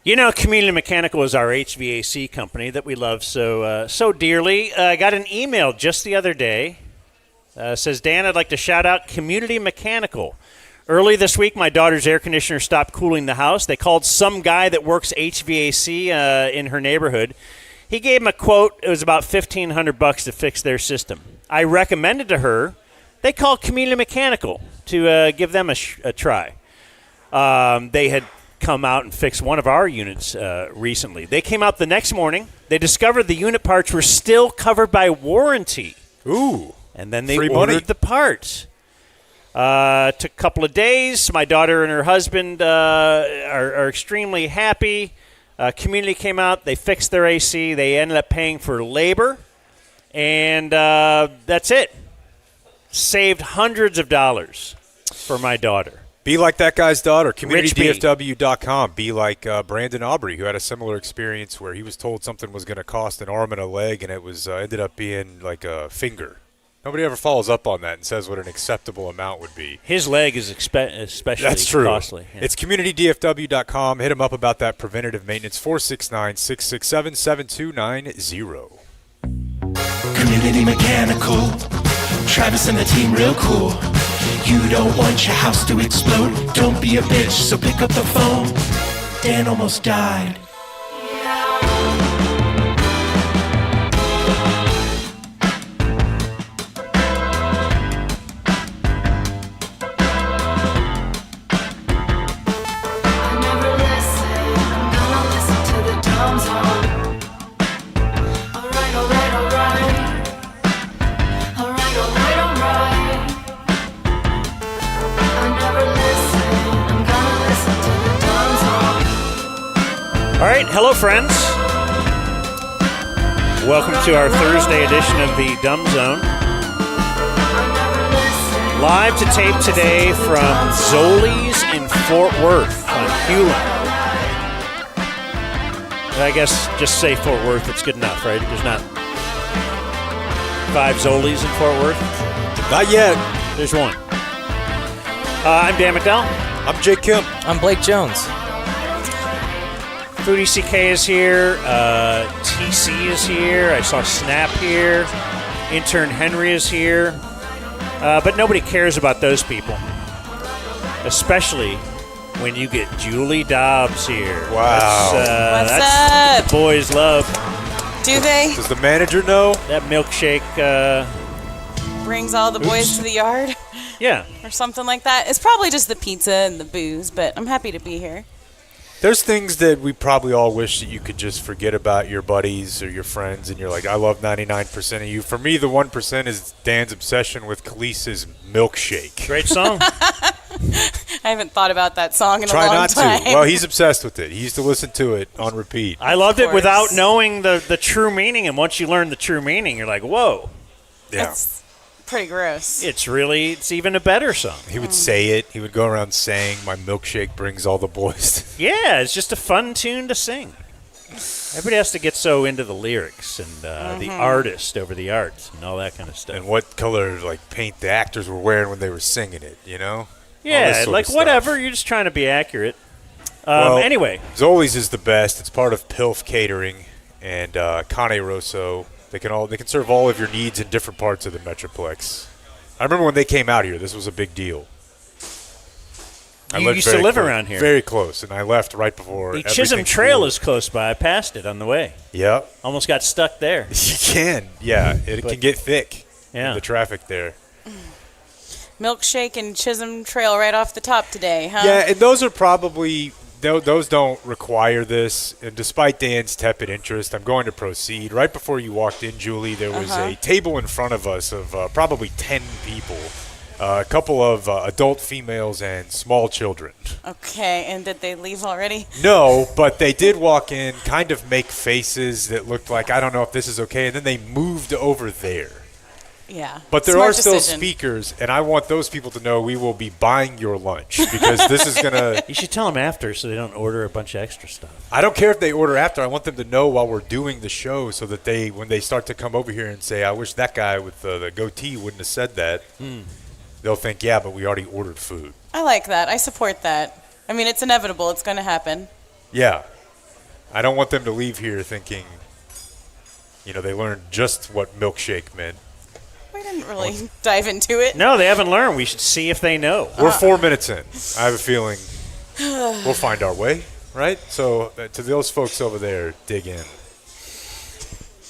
You know, Community Mechanical is our HVAC company that we love so dearly. I got an email just the other day. Says, Dan, I'd like to shout out Community Mechanical. Early this week, my daughter's air conditioner stopped cooling the house. They called some guy that works HVAC in her neighborhood. He gave him a quote. It was about $1,500 to fix their system. I recommended to her. They called Community Mechanical to give them a try. They had come out and fixed one of our units recently. They came out the next morning. They discovered the unit parts were still covered by warranty. Ooh. And then they Free ordered money. the parts. Took a couple of days. My daughter and her husband are extremely happy. Community came out. They fixed their AC. They ended up paying for labor. And that's it. Saved hundreds of dollars for my daughter. Be like that guy's daughter, CommunityDFW.com. Be like Brandon Aubrey, who had a similar experience where he was told something was going to cost an arm and a leg, and it was ended up being like a finger. Nobody ever follows up on that and says what an acceptable amount would be. His leg is especially That's true. costly. Yeah. It's CommunityDFW.com. Hit him up about that preventative maintenance, 469-667-7290. Community Mechanical. Travis and the team real cool. You don't want your house to explode. Don't be a bitch, so pick up the phone. Dan almost died. All right, hello, friends. Welcome to our Thursday edition of the Dumb Zone. Live to tape today from Zoli's in Fort Worth on Hewlin. I guess just say Fort Worth, it's good enough, right? There's not 5 Zoli's in Fort Worth? Not yet. There's one. I'm Dan McDowell. I'm Jake Kim. I'm Blake Jones. Foodie CK is here. TC is here. I saw Snap here. Intern Henry is here. But nobody cares about those people. Especially when you get Julie Dobbs here. Wow. That's up? the boys love. Do they? Does the manager know? That milkshake. Brings all the boys to the yard Yeah. or something like that. It's probably just the pizza and the booze, but I'm happy to be here. There's things that we probably all wish that you could just forget about your buddies or your friends, and you're like, I love 99% of you. For me, the 1% is Dan's obsession with Khalees's milkshake. Great song. I haven't thought about that song in Try a long not time. to. Well, he's obsessed with it. He used to listen to it on repeat. I loved it course. without knowing the true meaning. And once you learn the true meaning, you're like, whoa. Yeah. It's pretty gross. It's even a better song. He would say it. He would go around saying, my milkshake brings all the boys. Yeah, it's just a fun tune to sing. Everybody has to get so into the lyrics and the artist over the art and all that kind of stuff. And what color paint the actors were wearing when they were singing it, you know? All this Yeah, sort of like stuff. whatever. You're just trying to be accurate. Well, Anyway, Zoli's is the best. It's part of PILF Catering and Cane Rosso. They can serve all of your needs in different parts of the Metroplex. I remember when they came out here, this was a big deal. You used to live around here. Very close, and I left right before the Chisholm everything Trail cooled. is close by. I passed it on the way. Yep. Almost got stuck there. You can. Yeah, it can get thick. Yeah. The traffic there. Milkshake and Chisholm Trail right off the top today, huh? Yeah, and those are probably those don't require this. And despite Dan's tepid interest, I'm going to proceed. Right before you walked in, Julie, there was a table in front of us of probably 10 people. A couple of adult females and small children. Okay, and did they leave already? No, but they did walk in, kind of make faces that looked like, I don't know if this is okay, and then they moved over there. Yeah. But there Smart are still decision. speakers, and I want those people to know we will be buying your lunch because this is going to... You should tell them after so they don't order a bunch of extra stuff. I don't care if they order after. I want them to know while we're doing the show so that when they start to come over here and say, I wish that guy with the goatee wouldn't have said that, they'll think, yeah, but we already ordered food. I like that. I support that. I mean, it's inevitable. It's going to happen. Yeah. I don't want them to leave here thinking, they learned just what milkshake meant. We didn't really dive into it. No, they haven't learned. We should see if they know. We're 4 minutes in. I have a feeling we'll find our way, right? So to those folks over there, dig in.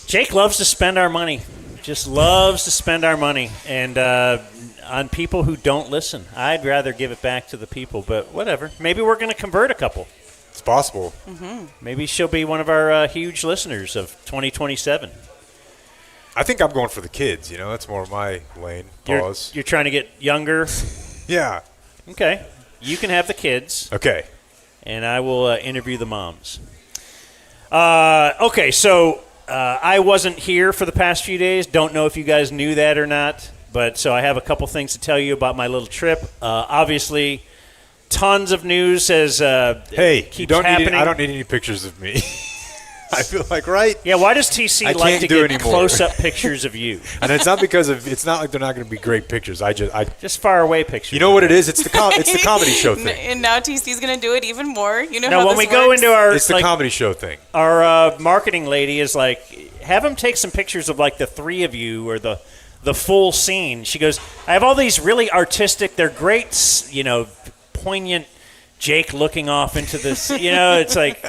Jake loves to spend our money. Just loves to spend our money. And on people who don't listen. I'd rather give it back to the people, but whatever. Maybe we're going to convert a couple. It's possible. Mm-hmm. Maybe she'll be one of our huge listeners of 2027. I think I'm going for the kids. That's more my lane. Pause. You're trying to get younger? Yeah. Okay. You can have the kids. Okay. And I will interview the moms. Okay, so I wasn't here for the past few days. Don't know if you guys knew that or not. But so I have a couple things to tell you about my little trip. Obviously, tons of news as keeps happening. I don't need any pictures of me. I feel like, right? Yeah, why does TC like to get close-up pictures of you? And it's not because of. It's not like they're not going to be great pictures. Just far away pictures. You know what it is? It's the comedy show thing. And now TC's going to do it even more. You know now, how when this we go works? into our, it's the comedy show thing. Our marketing lady is like, have them take some pictures of like the three of you or the full scene. She goes, I have all these really artistic. They're great, poignant. Jake looking off into this. It's like.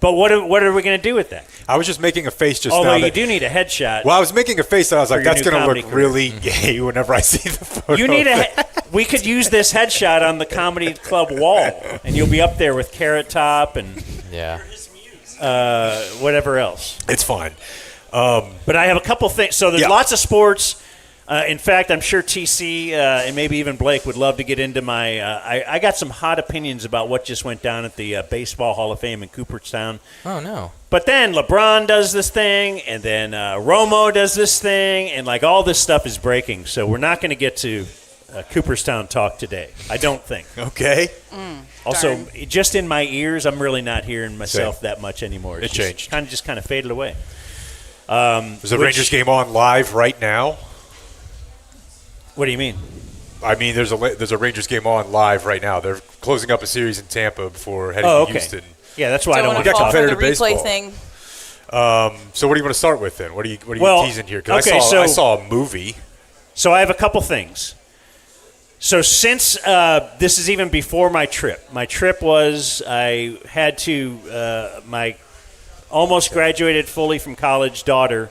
But what are we going to do with that? I was just making a face just now. Although you do need a headshot. Well, I was making a face that I was like, that's going to look career. really gay whenever I see the photo. We could use this headshot on the comedy club wall, and you'll be up there with Carrot Top and whatever else. It's fine. But I have a couple things. So there's lots of sports. In fact, I'm sure TC and maybe even Blake would love to get into my I got some hot opinions about what just went down at the Baseball Hall of Fame in Cooperstown. Oh, no. But then LeBron does this thing, and then Romo does this thing, and like all this stuff is breaking. So we're not going to get to Cooperstown talk today, I don't think. Okay. Also, just in my ears, I'm really not hearing myself that much anymore. It changed. Kind of faded away. There's a Rangers game on live right now. What do you mean? I mean, there's a Rangers game on live right now. They're closing up a series in Tampa before heading to Houston. Yeah, that's why I don't want to to fall talk for the competitive replay baseball. thing. So what do you want to start with then? What are you teasing here? Because I saw a movie. So I have a couple things. So since this is even before my trip was I had to my almost graduated fully from college daughter.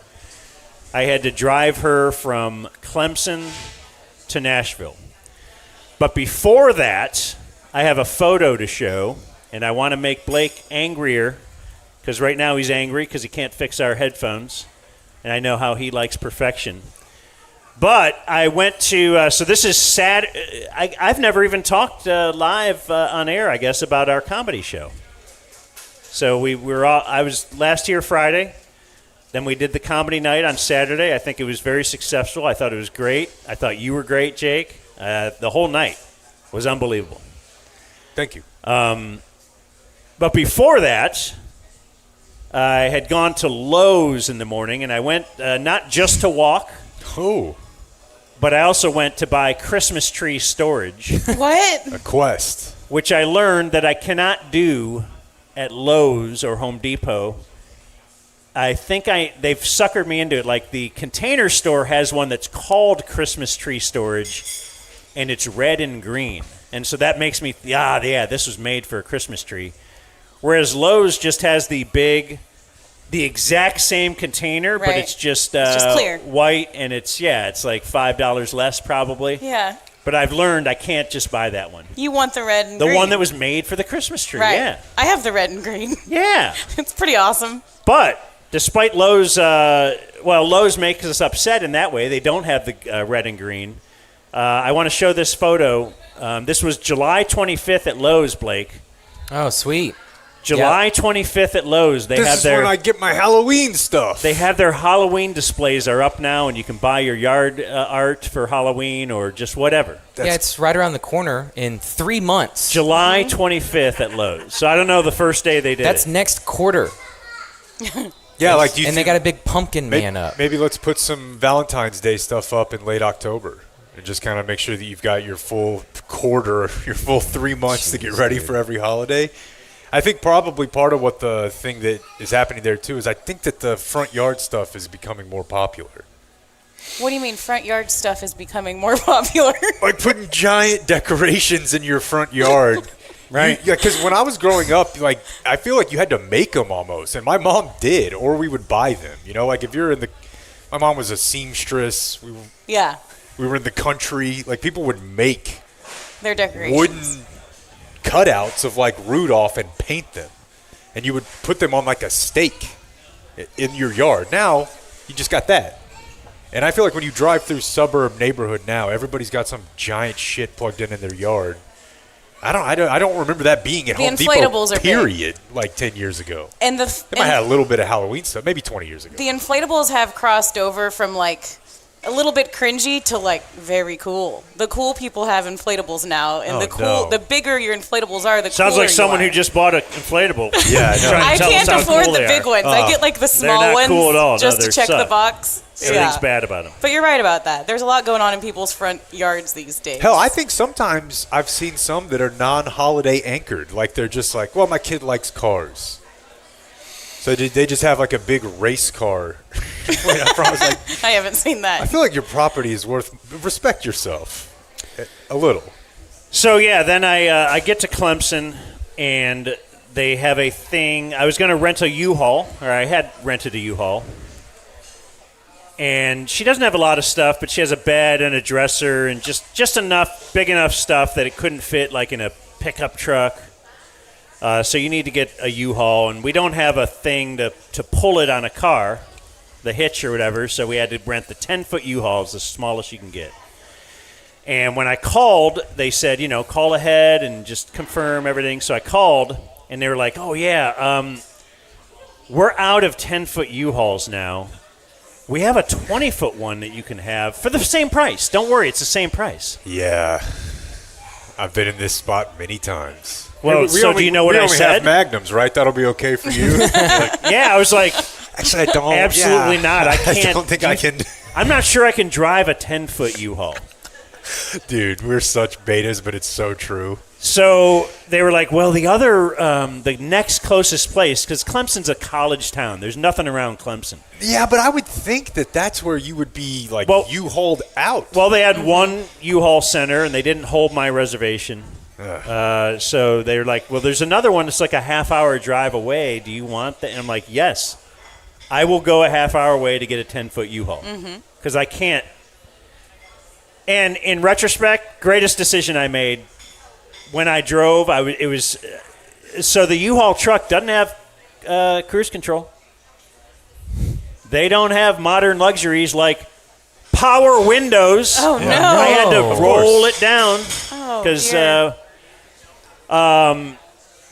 I had to drive her from Clemson to Nashville. But before that, I have a photo to show, and I want to make Blake angrier because right now he's angry because he can't fix our headphones, and I know how he likes perfection. But I went to so this is sad. I've never even talked live on air, I guess, about our comedy show. So I was last year Friday. Then we did the comedy night on Saturday. I think it was very successful. I thought it was great. I thought you were great, Jake. The whole night was unbelievable. Thank you. But before that, I had gone to Lowe's in the morning, and I went not just to walk. Oh. But I also went to buy Christmas tree storage. What? A quest. Which I learned that I cannot do at Lowe's or Home Depot. I think they've suckered me into it. Like the Container Store has one that's called Christmas tree storage, and it's red and green. And so that makes me, this was made for a Christmas tree. Whereas Lowe's just has the exact same container, but it's just clear. White, and it's like $5 less probably. Yeah. But I've learned I can't just buy that one. You want the red and green. The one that was made for the Christmas tree, right. Yeah. I have the red and green. Yeah. It's pretty awesome. But despite Lowe's, Lowe's makes us upset in that way. They don't have the red and green. I want to show this photo. This was July 25th at Lowe's, Blake. Oh, sweet. July 25th at Lowe's. This is when I get my Halloween stuff. They have their Halloween displays are up now, and you can buy your yard art for Halloween or just whatever. It's right around the corner in 3 months. July 25th at Lowe's. So I don't know the first day they did That's it. next quarter. Yeah, they got a big pumpkin man up. Maybe let's put some Valentine's Day stuff up in late October and just kind of make sure that you've got your full quarter, your full 3 months to get ready for every holiday. I think probably part of what the thing that is happening there, too, is I think that the front yard stuff is becoming more popular. What do you mean front yard stuff is becoming more popular? Like putting giant decorations in your front yard. Right. Yeah, because when I was growing up, like, I feel like you had to make them almost. And my mom did, or we would buy them. You know, like if you're in the – my mom was a seamstress. We were in the country. Like, people would make their decorations. Wooden cutouts of, like, Rudolph and paint them. And you would put them on, like, a stake in your yard. Now, you just got that. And I feel like when you drive through suburb neighborhood now, everybody's got some giant shit plugged in their yard. I don't remember that being at the Home inflatables Depot, are period, like 10 years ago. And they might have a little bit of Halloween stuff, maybe 20 years ago. The inflatables have crossed over from, like, a little bit cringy to, like, very cool. The cool people have inflatables now, and the bigger your inflatables are, the Sounds cooler like someone you are. who just bought an inflatable. Yeah, I know. I can't afford the big ones. I get, like, the They're small not ones cool at all. just No, to check suck. the box. Everything's bad about them. But you're right about that. There's a lot going on in people's front yards these days. Hell, I think sometimes I've seen some that are non-holiday anchored. Like they're just like, well, my kid likes cars. So they just have like a big race car. I haven't seen that. I feel like your property is worth, respect yourself a little. So, yeah, then I get to Clemson, and they have a thing. I was going to rent a U-Haul, or I had rented a U-Haul. And she doesn't have a lot of stuff, but she has a bed and a dresser and just enough, big enough stuff that it couldn't fit like in a pickup truck. So you need to get a U-Haul, and we don't have a thing to pull it on a car, the hitch or whatever, so we had to rent the 10-foot U-Hauls, the smallest you can get. And when I called, they said, call ahead and just confirm everything. So I called, and they were like, oh, yeah, we're out of 10-foot U-Hauls now. We have a 20-foot one that you can have for the same price. Don't worry, it's the same price. Yeah. I've been in this spot many times. Well, do you know what I said? We only have Magnums, right? That'll be okay for you? Yeah, I was like, actually, I don't. Absolutely not. I can't. I don't think I can. I'm not sure I can drive a 10-foot U-Haul. Dude, we're such betas, but it's so true. So they were like, well, the next closest place, because Clemson's a college town. There's nothing around Clemson. Yeah, but I would think that that's where you would be, like, you hauled out. Well, they had one U-Haul center, and they didn't hold my reservation. So they were like, well, there's another one that's like a half-hour drive away. Do you want that? And I'm like, yes. I will go a half-hour away to get a 10-foot U-Haul. Because I can't. And in retrospect, greatest decision I made. When I drove, so the U-Haul truck doesn't have cruise control. They don't have modern luxuries like power windows. Oh, no. I had to roll it down because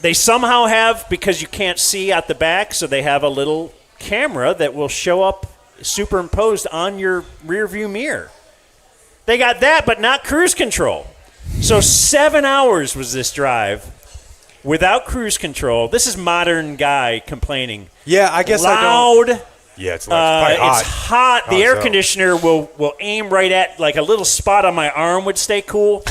they somehow have, because you can't see out the back, so they have a little camera that will show up superimposed on your rear view mirror. They got that, but not cruise control. So 7 hours was this drive without cruise control. This is modern guy complaining. Yeah, I guess loud. Yeah, it's loud. It's hot. The air conditioner will aim right at, like, a little spot on my arm would stay cool,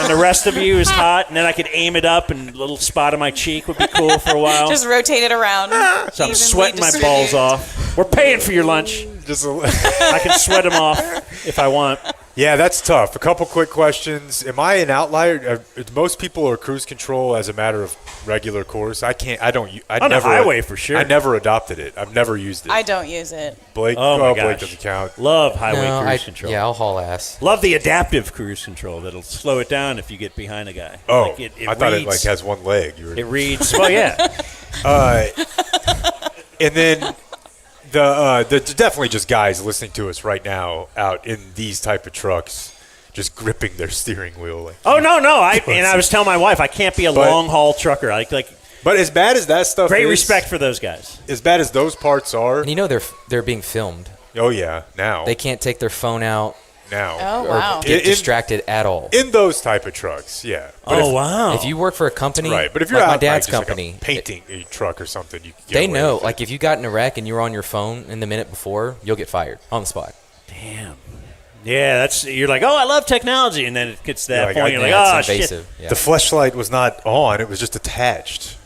and the rest of you is hot. And then I could aim it up, and a little spot on my cheek would be cool for a while. Just rotate it around. So I'm sweating my balls off. We're paying for your lunch. I can sweat them off if I want. Yeah, that's tough. A couple quick questions. Am I an outlier? Most people are cruise control as a matter of regular course. I can't. I don't. On the highway for sure. I never adopted it. I've never used it. I don't use it. Blake. Oh my gosh. Blake doesn't count. Love highway cruise control. Yeah, I'll haul ass. Love the adaptive cruise control that'll slow it down if you get behind a guy. Oh, it I thought it like has one leg. It reads. Well, yeah. And then. The definitely just guys listening to us right now out in these type of trucks, just gripping their steering wheel. Like, oh no! I was telling my wife I can't be a long haul trucker. But as bad as that stuff great is, respect for those guys. As bad as those parts are, and they're being filmed. Oh yeah, now they can't take their phone out. Now, oh or wow, get distracted at all. In those type of trucks, yeah. But wow. If you work for a company, right? But if you're like out my dad's like company, like painting a truck or something, you can get they away know. with it. Like if you got in a wreck and you were on your phone in the minute before, you'll get fired on the spot. Damn. Yeah, you're like, oh, I love technology, and then it gets to that point. You're like, it's oh invasive. shit. Yeah. The fleshlight was not on; it was just attached.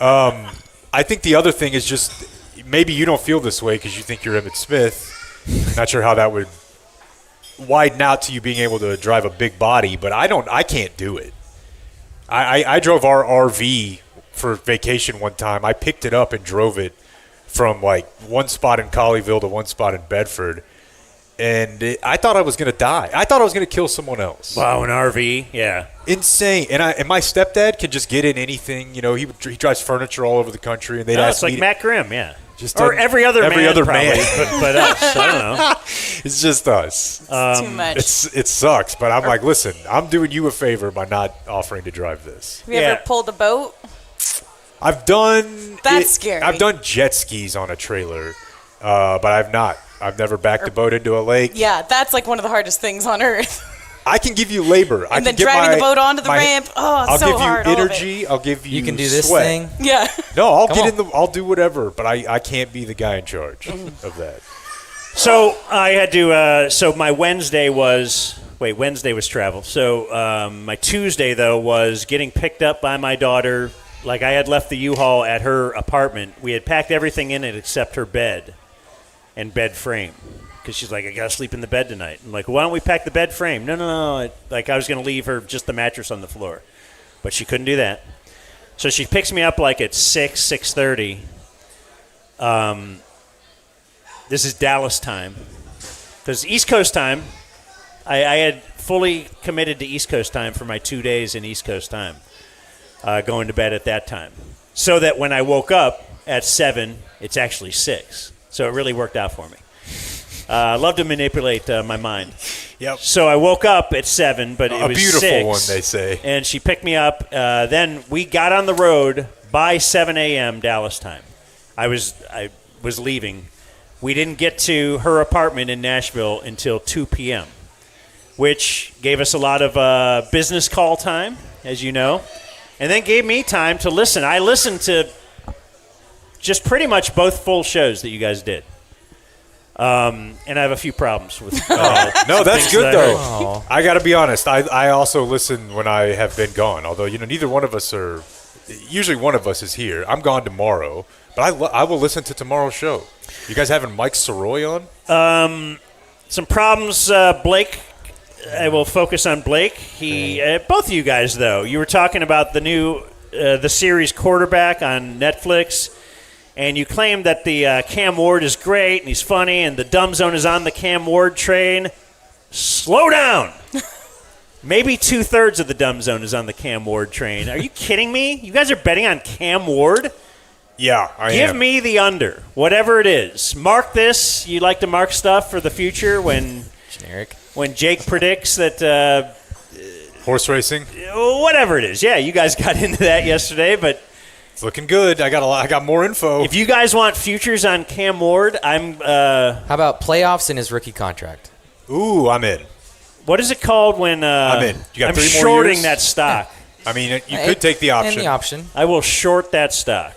I think the other thing is just maybe you don't feel this way because you think you're Emmitt Smith. Not sure how that would widen out to you being able to drive a big body, but I can't do it. I drove our RV for vacation one time. I picked it up and drove it from like one spot in Cawleyville to one spot in Bedford. And I thought I was going to die. I thought I was going to kill someone else. Wow, an RV, yeah. Insane. And my stepdad can just get in anything. You know, he drives furniture all over the country. And they'd ask It's like me Matt Grimm, yeah. Just or every other man, man. but us. I don't know. It's just us. Too much. It sucks, but I'm like, listen, I'm doing you a favor by not offering to drive this. Have you ever pulled a boat? I've done. That's scary. I've done jet skis on a trailer, but I've not. I've never backed a boat into a lake. Yeah, that's like one of the hardest things on earth. I can give you labor. I And then can get driving my- the boat onto the my- ramp. Oh, I'll it's so give you hard. all of it. energy. I'll give you. You can do this sweat. thing. Yeah. No, I'll Come get on. in the. I'll do whatever, but I can't be the guy in charge of that. So I had to. So my Wednesday was travel. So my Tuesday though was getting picked up by my daughter. Like I had left the U-Haul at her apartment. We had packed everything in it except her bed and bed frame. Because she's like, I got to sleep in the bed tonight. I'm like, why don't we pack the bed frame? No. Like, I was going to leave her just the mattress on the floor. But she couldn't do that. So she picks me up like at 6:30. This is Dallas time. Because East Coast time, I had fully committed to East Coast time for my 2 days in East Coast time. Going to bed at that time. So that when I woke up at 7, it's actually 6. So it really worked out for me. I love to manipulate my mind. Yep. So I woke up at 7, but it A was beautiful 6, one, they say. And she picked me up. Then we got on the road by 7 a.m. Dallas time. I was leaving. We didn't get to her apartment in Nashville until 2 p.m., which gave us a lot of business call time, as you know, and then gave me time to listen. I listened to just pretty much both full shows that you guys did. And I have a few problems with No, that's things good, that I heard. Oh. I got to be honest. I also listen when I have been gone, although, neither one of us are – usually one of us is here. I'm gone tomorrow, but I will listen to tomorrow's show. You guys having Mike Soroy on? Some problems, Blake. I will focus on Blake. He, both of you guys, though. You were talking about the new the series Quarterback on Netflix, and you claimed that the Cam Ward is great and he's funny, and the Dumb Zone is on the Cam Ward train. Slow down. Maybe 2/3 of the Dumb Zone is on the Cam Ward train. Are you kidding me? You guys are betting on Cam Ward? Yeah, I am. Give me the under, whatever it is. Mark this. You like to mark stuff for the future when Generic. when Jake predicts that Horse racing. whatever it is. Yeah, you guys got into that yesterday, but It's looking good. I got more info. if you guys want futures on Cam Ward, I'm How about playoffs in his rookie contract? Ooh, I'm in. what is it called when I'm in. You got I'm 3 more shorting years? that stock. I mean, you could take the option. And the option. I will short that stock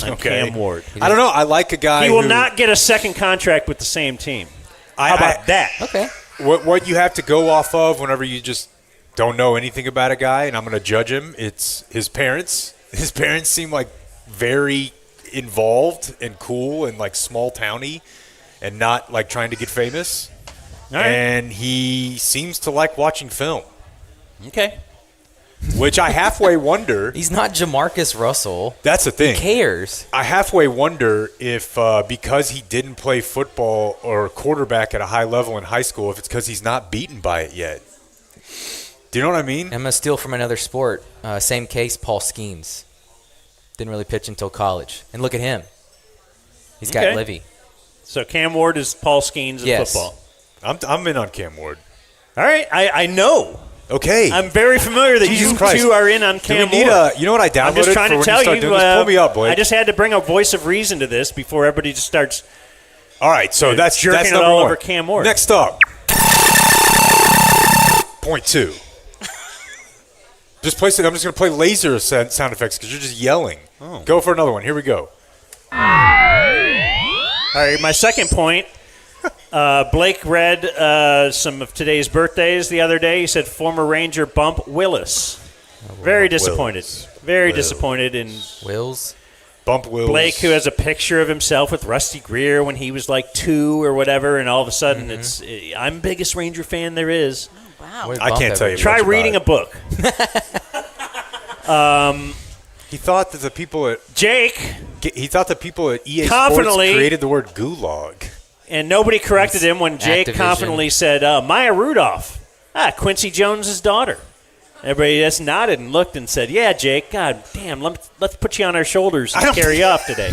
on Okay. Cam Ward. I don't know. I like a guy He will who- not get a second contract with the same team. How about that? Okay. What you have to go off of whenever you just don't know anything about a guy, and I'm going to judge him, it's his parents. His parents seem like very involved and cool and like small towny and not like trying to get famous. All right. And he seems to like watching film, Okay. which I halfway wonder. He's not Jamarcus Russell. That's the thing. Who cares? I halfway wonder if because he didn't play football or quarterback at a high level in high school, if it's because he's not beaten by it yet. Do you know what I mean? I'm going to steal from another sport. Same case, Paul Skeens. Didn't really pitch until college. And look at him. He's got Okay. Livy. So Cam Ward is Paul Skeens of Yes. football. I'm in on Cam Ward. All right. I know. Okay. I'm very familiar that Jesus you Christ. two are in on Do Cam we need Ward. you know what I downloaded I'm just trying for to when tell you start you. doing this? Pull me up, Blake. I just had to bring a voice of reason to this before everybody just starts. All right, so that's jerking it number all one. over Cam Ward. Next up, point 2. Just place it. I'm just going to play laser sound effects because you're just yelling. Oh. Go for another one. Here we go. All right, my second point. Blake read some of today's birthdays the other day. He said former Ranger Bump Willis. Very disappointed. Very disappointed in Wills. Bump Wills. Blake, who has a picture of himself with Rusty Greer when he was like 2 or whatever, and all of a sudden I'm biggest Ranger fan there is. Wow. Where'd I Bump can't ever tell you. go? Try much reading a about book. He thought that the people at Jake, EA Sports Confidently- created the word gulag. and nobody corrected him when Jake Activision. confidently said, Maya Rudolph, Quincy Jones' daughter. Everybody just nodded and looked and said, yeah, Jake, God damn, let's put you on our shoulders and carry you off today.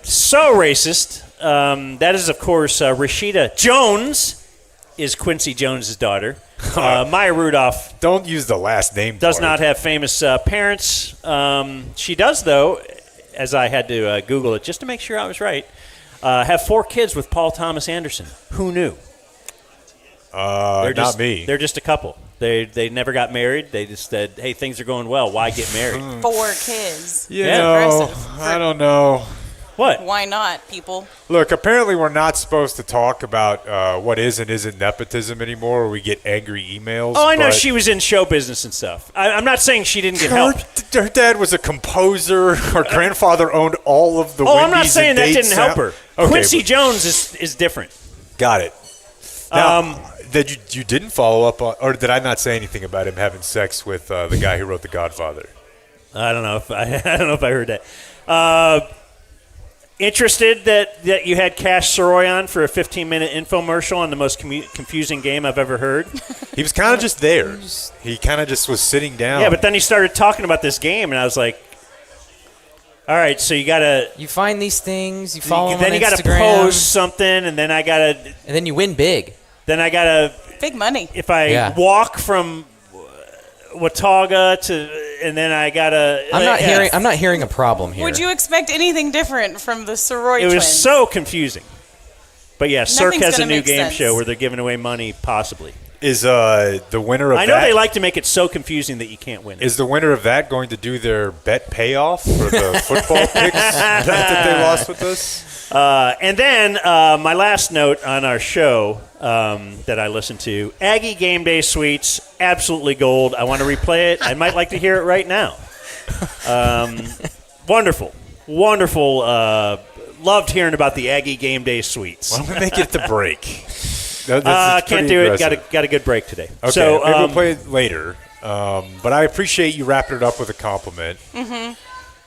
So racist. That is, of course, Rashida Jones is Quincy Jones' daughter. Maya Rudolph Don't use the last name. does part. not have famous parents. She does, though, as I had to Google it just to make sure I was right, have 4 kids with Paul Thomas Anderson. Who knew? Not me. They're just a couple. They never got married. They just said, hey, things are going well. Why get married? 4 kids. You Yeah. know, Impressive. I don't know. What? Why not, people? Look, apparently we're not supposed to talk about what is and isn't nepotism anymore, or we get angry emails. Oh, I know but she was in show business and stuff. I'm not saying she didn't get help. Her dad was a composer. Her grandfather owned all of the Oh, I'm not Wendy's saying and that Dade didn't help her. Okay, Quincy but- Jones is different. Got it. Now, that you didn't follow up on, or did I not say anything about him having sex with the guy who wrote The Godfather? I don't know if I heard that. Interested that you had Cash Soroyan for a 15-minute infomercial on the most confusing game I've ever heard. He was kind of just there. He kind of just was sitting down. Yeah, but then he started talking about this game, and I was like, all right, so you got to You find these things, you follow them then on you got to Instagram, post something, and then I got to and then you win big. Big money. if I Yeah. walk from Watauga and then I got to I'm not hearing a problem here. Would you expect anything different from the Soroy It was twins? so confusing. But yeah, Cirque Nothing's has a gonna new make game sense. show where they're giving away money, possibly. Is the winner of I know that? they like to make it so confusing that you can't win. Is the winner of that going to do their bet payoff for the football picks that they lost with us? And then my last note on our show that I listened to, Aggie Game Day Suites, absolutely gold. I want to replay it. I might like to hear it right now. Wonderful. Loved hearing about the Aggie Game Day Suites. Why don't we make it the break? That's Can't pretty do aggressive. it. Got a good break today. Okay, So, maybe we'll play it later. But I appreciate you wrapping it up with a compliment.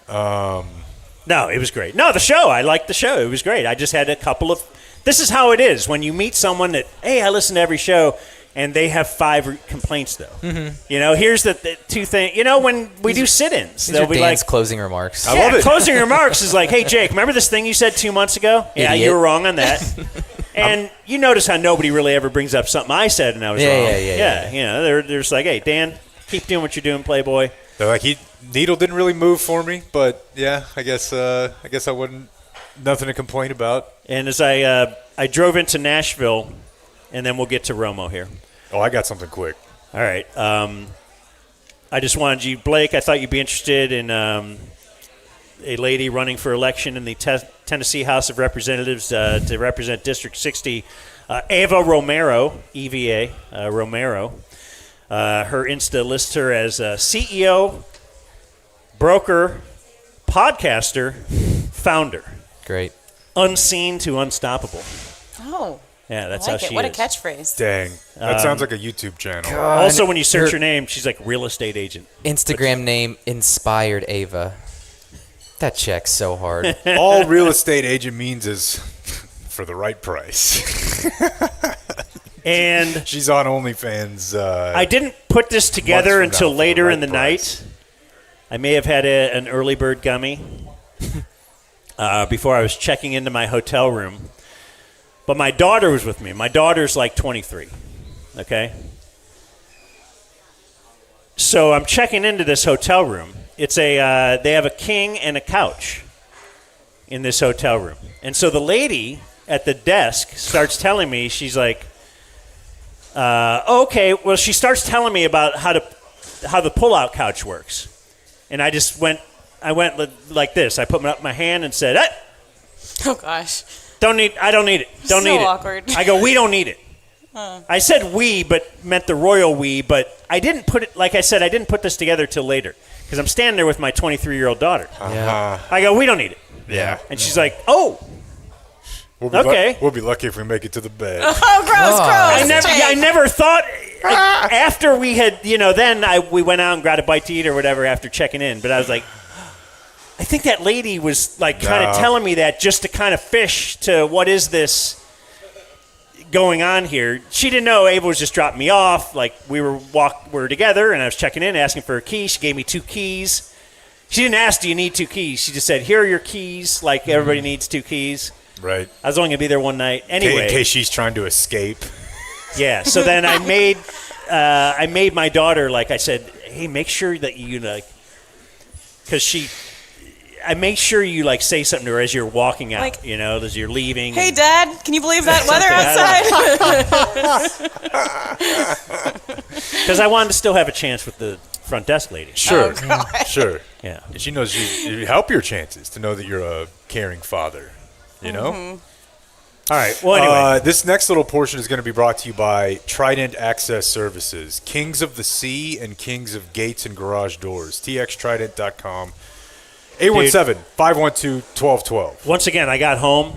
No, it was great. No, the show. I liked the show. It was great. I just had a couple of. This is how it is when you meet someone that, hey, I listen to every show, and they have 5 complaints though. Mm-hmm. You know, here's the 2 things. You know, when we do sit-ins, These they'll are be Dan's like, closing remarks. I love it. Closing remarks is like, hey, Jake, remember this thing you said 2 months ago? Yeah, Idiot. you were wrong on that. And you notice how nobody really ever brings up something I said and I was wrong. Yeah. You know, they're just like, hey, Dan, keep doing what you're doing, Playboy. They're like, needle didn't really move for me, but yeah, I guess I wouldn't. Nothing to complain about. And as I drove into Nashville, and then we'll get to Romo here. Oh, I got something quick. All right. I just wanted you, Blake, I thought you'd be interested in a lady running for election in the Tennessee House of Representatives to represent District 60, Eva Romero, EVA, Romero. Her Insta lists her as CEO, broker, podcaster, founder. Great. Unseen to unstoppable. Oh. Yeah, that's I like how it. she What is. a catchphrase. Dang, that sounds like a YouTube channel. Also, when you search her- her name, she's like real estate agent. Instagram name Inspired Ava. That checks so hard. All real estate agent means is for the right price. And She's on OnlyFans. I didn't put this together from until now for later the right in the price. night. I may have had an early bird gummy before I was checking into my hotel room. But my daughter was with me. My daughter's like 23, okay? So I'm checking into this hotel room. It's they have a king and a couch in this hotel room. And so the lady at the desk starts telling me, she's like, okay, well, she starts telling me about how the pull-out couch works. And I went like this. I put my hand and said, Oh, gosh. I don't need it. Don't So need it. awkward. I go, we don't need it. I said we, but meant the royal we, but I didn't put it, like I said, I didn't put this together till later. Because I'm standing there with my 23-year-old daughter. I go, we don't need it. Yeah. And she's like, oh. Okay. We'll be lucky if we make it to the bed. Oh, gross. I never thought, after we had, then we went out and got a bite to eat or whatever after checking in. But I was like, I think that lady was like kind of telling me that just to kind of fish to what is this going on here. She didn't know. Ava was just dropping me off. Like we were together, and I was checking in, asking for a key. She gave me 2 keys. She didn't ask, do you need 2 keys? She just said, here are your keys. Like everybody needs 2 keys. Right. I was only going to be there one night. Anyway. In case she's trying to escape. Yeah. So then I made my daughter, like I said, hey, make sure that you, like, because I make sure you, like, say something to her as you're walking out, like, as you're leaving. Hey, Dad, can you believe that weather outside? Because I wanted to still have a chance with the front desk lady. Sure. Sure. Yeah. And she knows you help your chances to know that you're a caring father, know? All right. Well, anyway. This next little portion is going to be brought to you by Trident Access Services, Kings of the Sea and Kings of Gates and Garage Doors. TXTrident.com. 817-512-1212. Once again, I got home.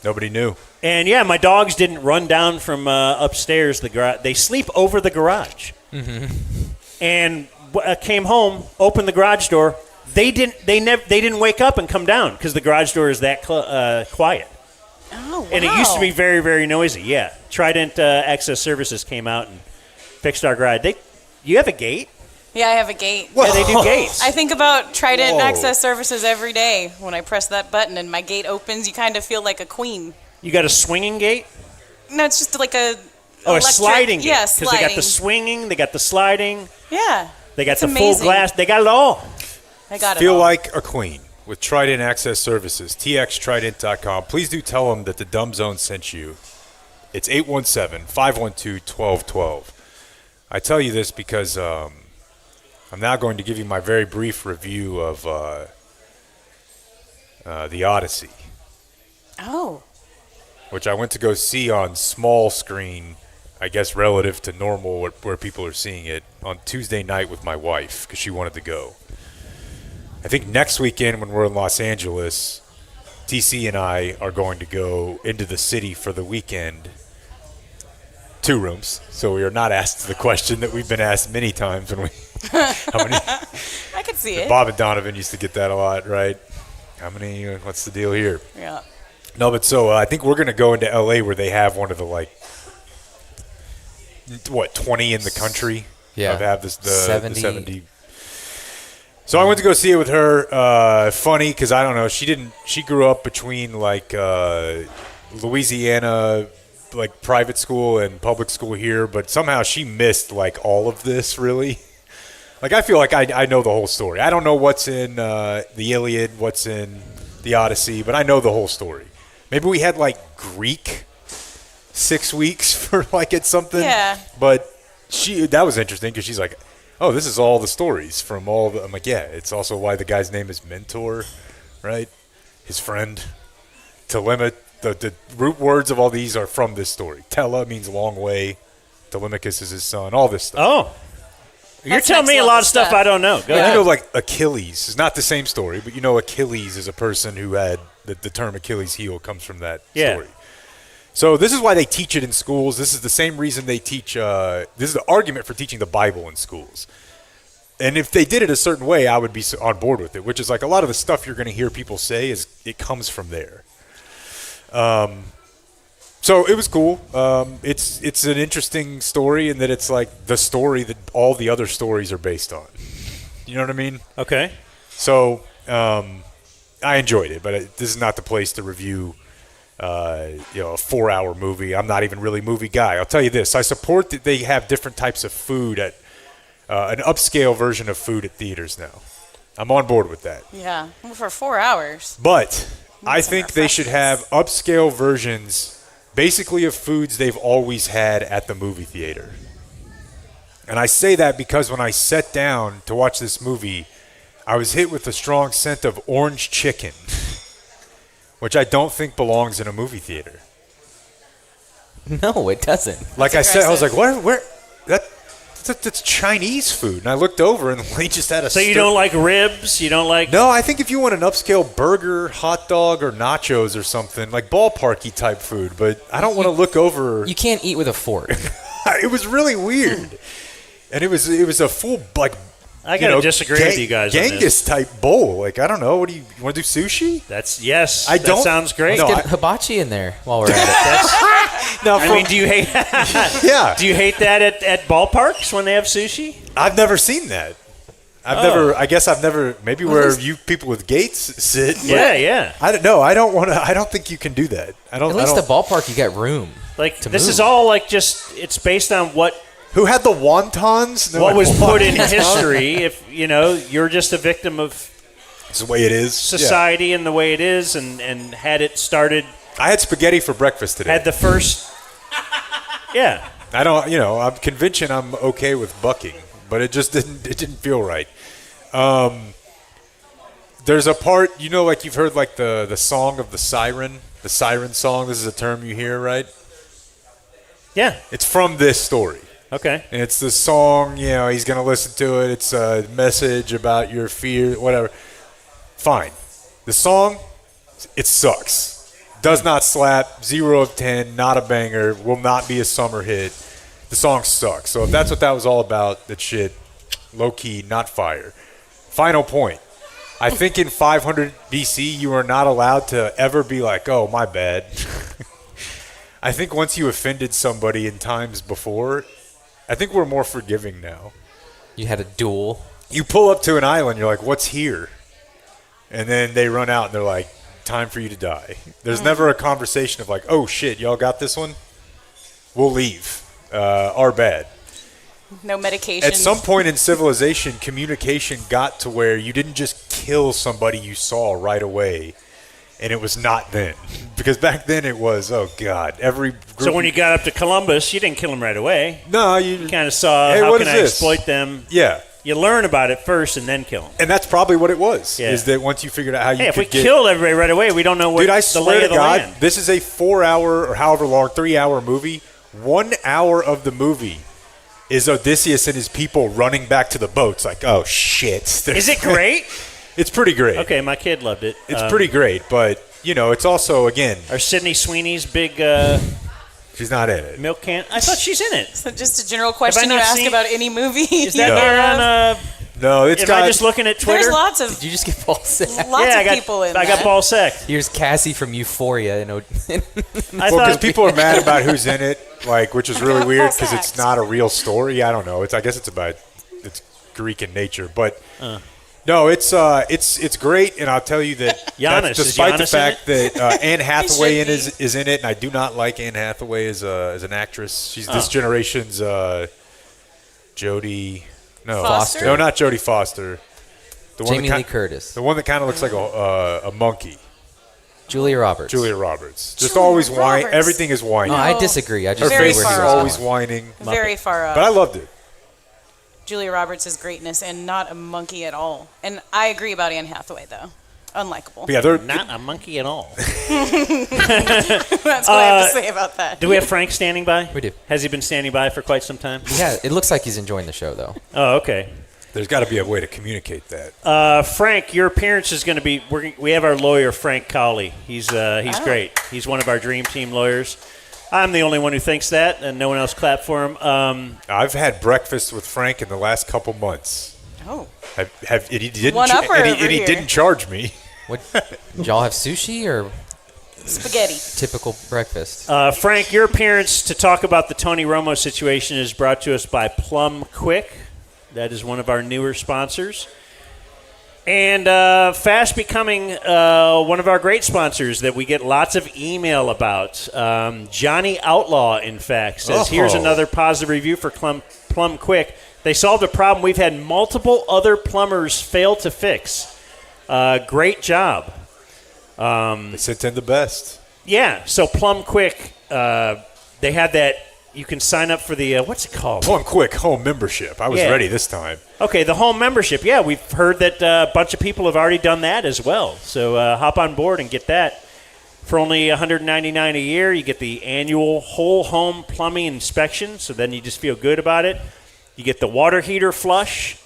Nobody knew. And, yeah, my dogs didn't run down from upstairs. They sleep over the garage. Mm-hmm. And came home, opened the garage door. They didn't wake up and come down because the garage door is that quiet. Oh, wow. And it used to be very, very noisy. Yeah. Trident Access Services came out and fixed our garage. You have a gate? Yeah, I have a gate. Yeah, they do gates. I think about Trident Access Services every day. When I press that button and my gate opens, you kind of feel like a queen. You got a swinging gate? No, it's just like a sliding gate. Yeah, because they got the swinging, they got the sliding. Yeah. They got the full glass. They got it all. I got it Feel all. like a queen with Trident Access Services. TXTrident.com. Please do tell them that the Dumb Zone sent you. It's 817-512-1212. I tell you this because I'm now going to give you my very brief review of the Odyssey. Oh. Which I went to go see on small screen, I guess relative to normal where people are seeing it, on Tuesday night with my wife because she wanted to go. I think next weekend when we're in Los Angeles, TC and I are going to go into the city for the weekend. 2 rooms, so we are not asked the question that we've been asked many times when we. How many? I could see it. Bob and Donovan used to get that a lot, right? How many? What's the deal here? Yeah. No, but so I think we're going to go into LA where they have one of the 20 in the country. Yeah. Have the 70. 70. So I went to go see it with her. Funny because I don't know. She grew up between Louisiana, private school and public school here, but somehow she missed all of this really. I feel like I know the whole story. I don't know what's in the Iliad, what's in the Odyssey, but I know the whole story. Maybe we had Greek 6 weeks for it's something. Yeah. But that was interesting because she's like, oh, this is all the stories from all the. I'm like, yeah, it's also why the guy's name is Mentor, right? His friend. Telemachus. The root words of all these are from this story. Tele means long way. Telemachus is his son. All this stuff. Oh. You're That's telling me a lot of stuff stuff. I don't know. Go Yeah, ahead. Achilles is not the same story, but Achilles is a person who had the term Achilles heel comes from that story. So this is why they teach it in schools. This is the same reason they teach. This is the argument for teaching the Bible in schools. And if they did it a certain way, I would be on board with it. Which is a lot of the stuff you're going to hear people say it comes from there. So it was cool. It's an interesting story in that it's the story that all the other stories are based on. You know what I mean? Okay. So I enjoyed it, but this is not the place to review a 4-hour movie. I'm not even really a movie guy. I'll tell you this. I support that they have different types of food at an upscale version of food at theaters now. I'm on board with that. Yeah. Well, for 4 hours. But I think they should have upscale versions basically of foods they've always had at the movie theater. And I say that because when I sat down to watch this movie, I was hit with a strong scent of orange chicken, which I don't think belongs in a movie theater. No, it doesn't. Like I said, I was like, where? That's Chinese food. And I looked over, and the lady just had a. So you don't like ribs? You don't like? No, I think if you want an upscale burger, hot dog, or nachos or something, like ballparky type food, but I don't want to look over. You can't eat with a fork. It was really weird, and it was a full like. I gotta disagree with you guys on this. Genghis type bowl. Like I don't know. What do you want to do? Sushi? Yes. That sounds great. Let's get hibachi in there while we're at it. Do you hate? Yeah. Do you hate that at ballparks when they have sushi? I've never seen that. I guess I've never. Maybe where you people with gates sit. Yeah. I don't know. I don't want to. I don't think you can do that. I don't. At least the ballpark, you got room. Like to this move. is all like just. It's based on what. Who had the wontons? What was put in history? If you're just a victim of. It's the way it is. Society and the way it is, and had it started. I had spaghetti for breakfast today. Had the first. Yeah. I don't. I'm convention. I'm okay with bucking, but it just didn't. It didn't feel right. There's a part, like you've heard, like the song of the siren song. This is a term you hear, right? Yeah. It's from this story. Okay. And it's the song, he's going to listen to it. It's a message about your fear, whatever. Fine. The song, it sucks. Does not slap. 0 of 10. Not a banger. Will not be a summer hit. The song sucks. So if that's what that was all about, that shit, low-key, not fire. Final point. I think in 500 BC, you are not allowed to ever be like, oh, my bad. I think once you offended somebody in times before, I think we're more forgiving now. You had a duel. You pull up to an island, you're like, what's here? And then they run out and they're like, time for you to die. There's never a conversation of like, oh, shit, y'all got this one? We'll leave. Our bad. No medication. At some point in civilization, communication got to where you didn't just kill somebody you saw right away, and it was not then. Because back then it was, oh, God. Every group. So when you got up to Columbus, you didn't kill them right away. No, you kind of saw, hey, how can I exploit them? Yeah. You learn about it first and then kill them. And that's probably what it was, is that once you figured out how you could if we killed everybody right away, we don't know what Dude, I the swear lay to of the God, land. this is a 4-hour or however long, 3-hour movie. 1 hour of the movie is Odysseus and his people running back to the boats like, oh, shit. Is it great? It's pretty great. Okay, my kid loved it. It's pretty great, but, it's also, again. Are Sydney Sweeney's big she's not in it. milk can? I thought she's in it. So just a general question you ask about any movie. Is that there on No, it's Am I just looking at Twitter? There's lots of. Did you just get ball sacked? Lots of people in I got ball sacked. Here's Cassie from Euphoria. Because people are mad about who's in it, which is really weird because it's not a real story. I don't know. I guess it's Greek in nature, but no, it's great, and I'll tell you that despite the fact that Anne Hathaway is in it, and I do not like Anne Hathaway as an actress. She's this generation's Jodie. No, Foster? No, not Jodie Foster. Jamie Lee Curtis. The one that kind of looks like a monkey. Julia Roberts. Just always whine. Everything is whining. No, I disagree. I just her face is always whining. Very far up. But I loved it. Julia Roberts' greatness and not a monkey at all. And I agree about Anne Hathaway, though. Unlikable. Yeah, they're not a monkey at all. That's what I have to say about that. Do we have Frank standing by? We do. Has he been standing by for quite some time? Yeah, it looks like he's enjoying the show, though. Oh, okay. There's got to be a way to communicate that. Frank, your appearance is going to be. We have our lawyer, Frank Cawley. He's great. He's one of our dream team lawyers. I'm the only one who thinks that, and no one else clapped for him. I've had breakfast with Frank in the last couple months. Oh. He didn't charge me. What? Did y'all have sushi or spaghetti? Typical breakfast. Frank, your appearance to talk about the Tony Romo situation is brought to us by Plum Quick. That is one of our newer sponsors. And fast becoming one of our great sponsors that we get lots of email about. Johnny Outlaw, in fact, says, here's another positive review for Plum Quick. They solved a problem we've had multiple other plumbers fail to fix. Great job. They sent in the best. Yeah, so Plum Quick, they had that. You can sign up for the, what's it called? Plum Quick home membership. I was ready this time. Okay, the home membership. Yeah, we've heard that a bunch of people have already done that as well. So hop on board and get that. For only $199 a year, you get the annual whole home plumbing inspection, so then you just feel good about it. You get the water heater flush.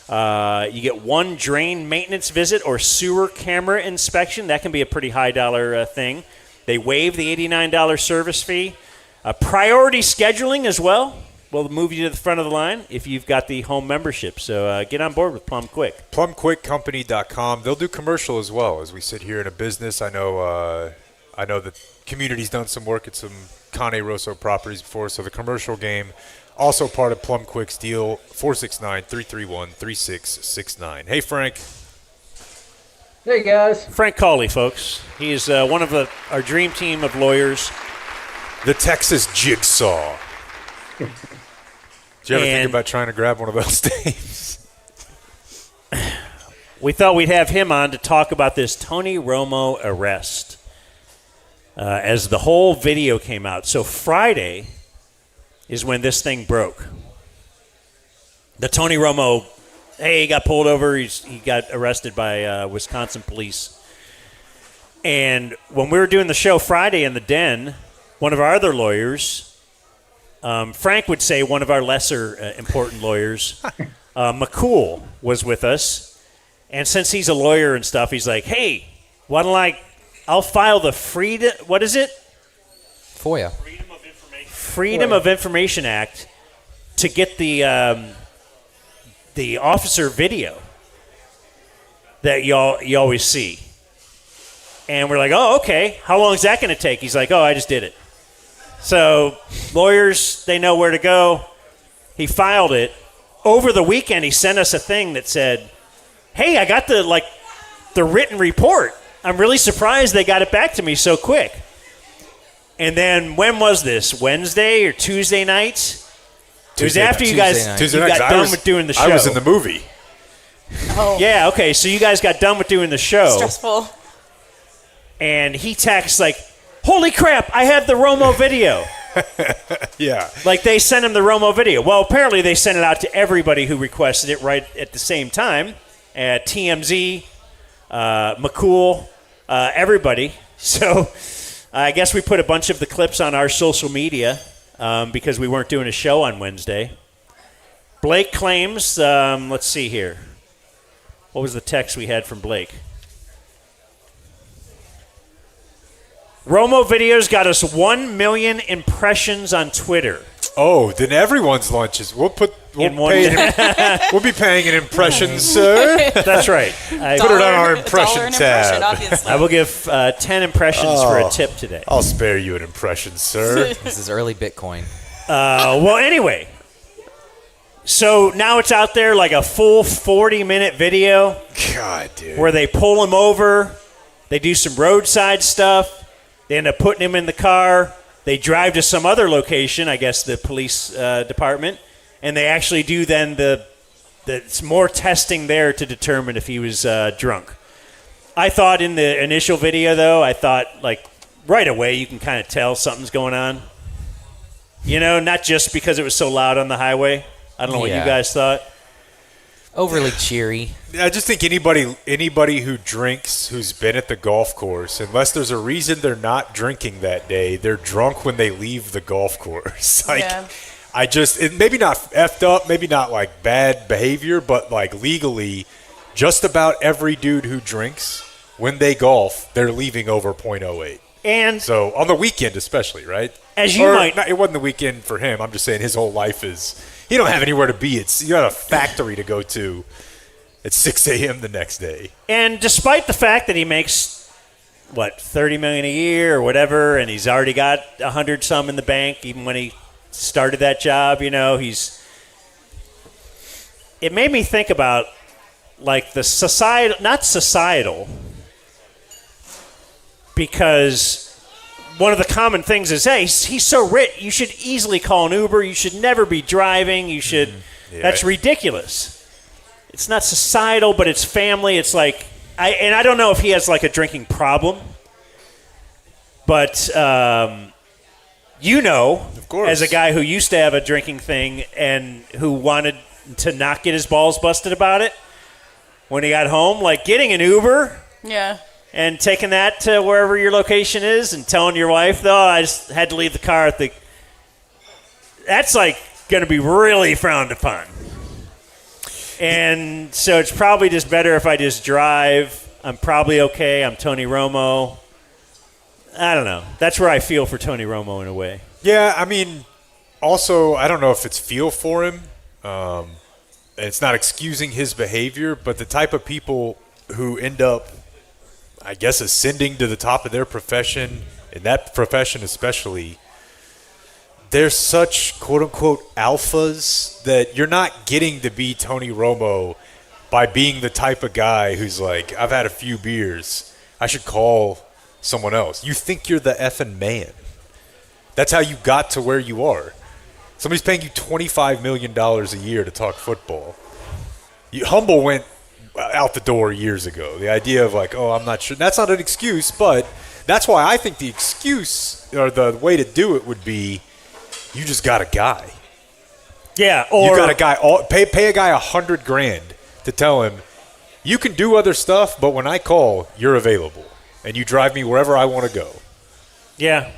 You get one drain maintenance visit or sewer camera inspection. That can be a pretty high dollar thing. They waive the $89 service fee. Priority scheduling as well. We'll move you to the front of the line if you've got the home membership. So get on board with Plum Quick. PlumQuickCompany.com. They'll do commercial as well as we sit here in a business. I know the community's done some work at some Cane Rosso properties before, so the commercial game also part of Plum Quick's deal. 469-331-3669. Hey, Frank. Hey, guys. Frank Cawley, folks. He is one of our dream team of lawyers. The Texas Jigsaw. Did you ever think about trying to grab one of those names? We thought we'd have him on to talk about this Tony Romo arrest as the whole video came out. So Friday is when this thing broke. The Tony Romo, he got pulled over. He got arrested by Wisconsin police. And when we were doing the show Friday in the Den, one of our other lawyers, Frank would say one of our lesser important lawyers, McCool, was with us. And since he's a lawyer and stuff, he's like, hey, why don't I'll file the what is it? FOIA. Freedom of Information Act to get the officer video that you always see. And we're like, oh, okay. How long is that going to take? He's like, oh, I just did it. So lawyers, they know where to go. He filed it. Over the weekend, he sent us a thing that said, hey, I got the written report. I'm really surprised they got it back to me so quick. And then when was this? Wednesday or Tuesday night? It was after you guys got done with doing the show. I was in the movie. Oh. Yeah, okay. So you guys got done with doing the show. Stressful. And he texts like, holy crap, I have the Romo video. Yeah. Like they sent him the Romo video. Well, apparently they sent it out to everybody who requested it right at the same time. At TMZ, McCool, everybody. So I guess we put a bunch of the clips on our social media because we weren't doing a show on Wednesday. Blake claims, let's see here. What was the text we had from Blake? Romo videos got us 1 million impressions on Twitter. Oh, then everyone's lunches. We'll be paying an impression, sir. That's right. Put it on our impression tab. Obviously. I will give 10 impressions for a tip today. I'll spare you an impression, sir. This is early Bitcoin. Well, anyway. So now it's out there like a full 40-minute video. God, dude. Where they pull him over. They do some roadside stuff. They end up putting him in the car. They drive to some other location, I guess the police department, and they actually do then it's more testing there to determine if he was drunk. I thought in the initial video, though, right away you can kind of tell something's going on. Not just because it was so loud on the highway. I don't know what you guys thought. Overly cheery. I just think anybody who drinks who's been at the golf course, unless there's a reason they're not drinking that day, they're drunk when they leave the golf course. Maybe not effed up, maybe not like bad behavior, but like legally, just about every dude who drinks when they golf, they're leaving over .08. And so on the weekend especially, right? It wasn't the weekend for him. I'm just saying his whole life is. You don't have anywhere to be. You got a factory to go to at 6 a.m. the next day. And despite the fact that he makes, $30 million a year or whatever, and he's already got 100 some in the bank, even when he started that job, it made me think about the not societal, because one of the common things is, hey, he's so rich, you should easily call an Uber. You should never be driving. You should. That's ridiculous. It's not societal, but it's family. It's I don't know if he has a drinking problem, but of course, as a guy who used to have a drinking thing and who wanted to not get his balls busted about it when he got home, getting an Uber. Yeah. and taking that to wherever your location is and telling your wife, though, I just had to leave the car at the... That's like going to be really frowned upon. And so it's probably just better if I just drive. I'm probably okay. I'm Tony Romo. I don't know. That's where I feel for Tony Romo in a way. Yeah, I mean, also, I don't know if it's feel for him. It's not excusing his behavior, but the type of people who end up, I guess, ascending to the top of their profession, in that profession especially, they're such quote-unquote alphas that you're not getting to be Tony Romo by being the type of guy who's like, I've had a few beers, I should call someone else. You think you're the effing man. That's how you got to where you are. Somebody's paying you $25 million a year to talk football. Humble went out the door years ago. The idea of like, oh, I'm not sure. That's not an excuse, but that's why I think the excuse or the way to do it would be you just got a guy. Yeah, or you got a guy. Pay a guy $100,000 to tell him you can do other stuff, but when I call, you're available, and you drive me wherever I want to go. Yeah.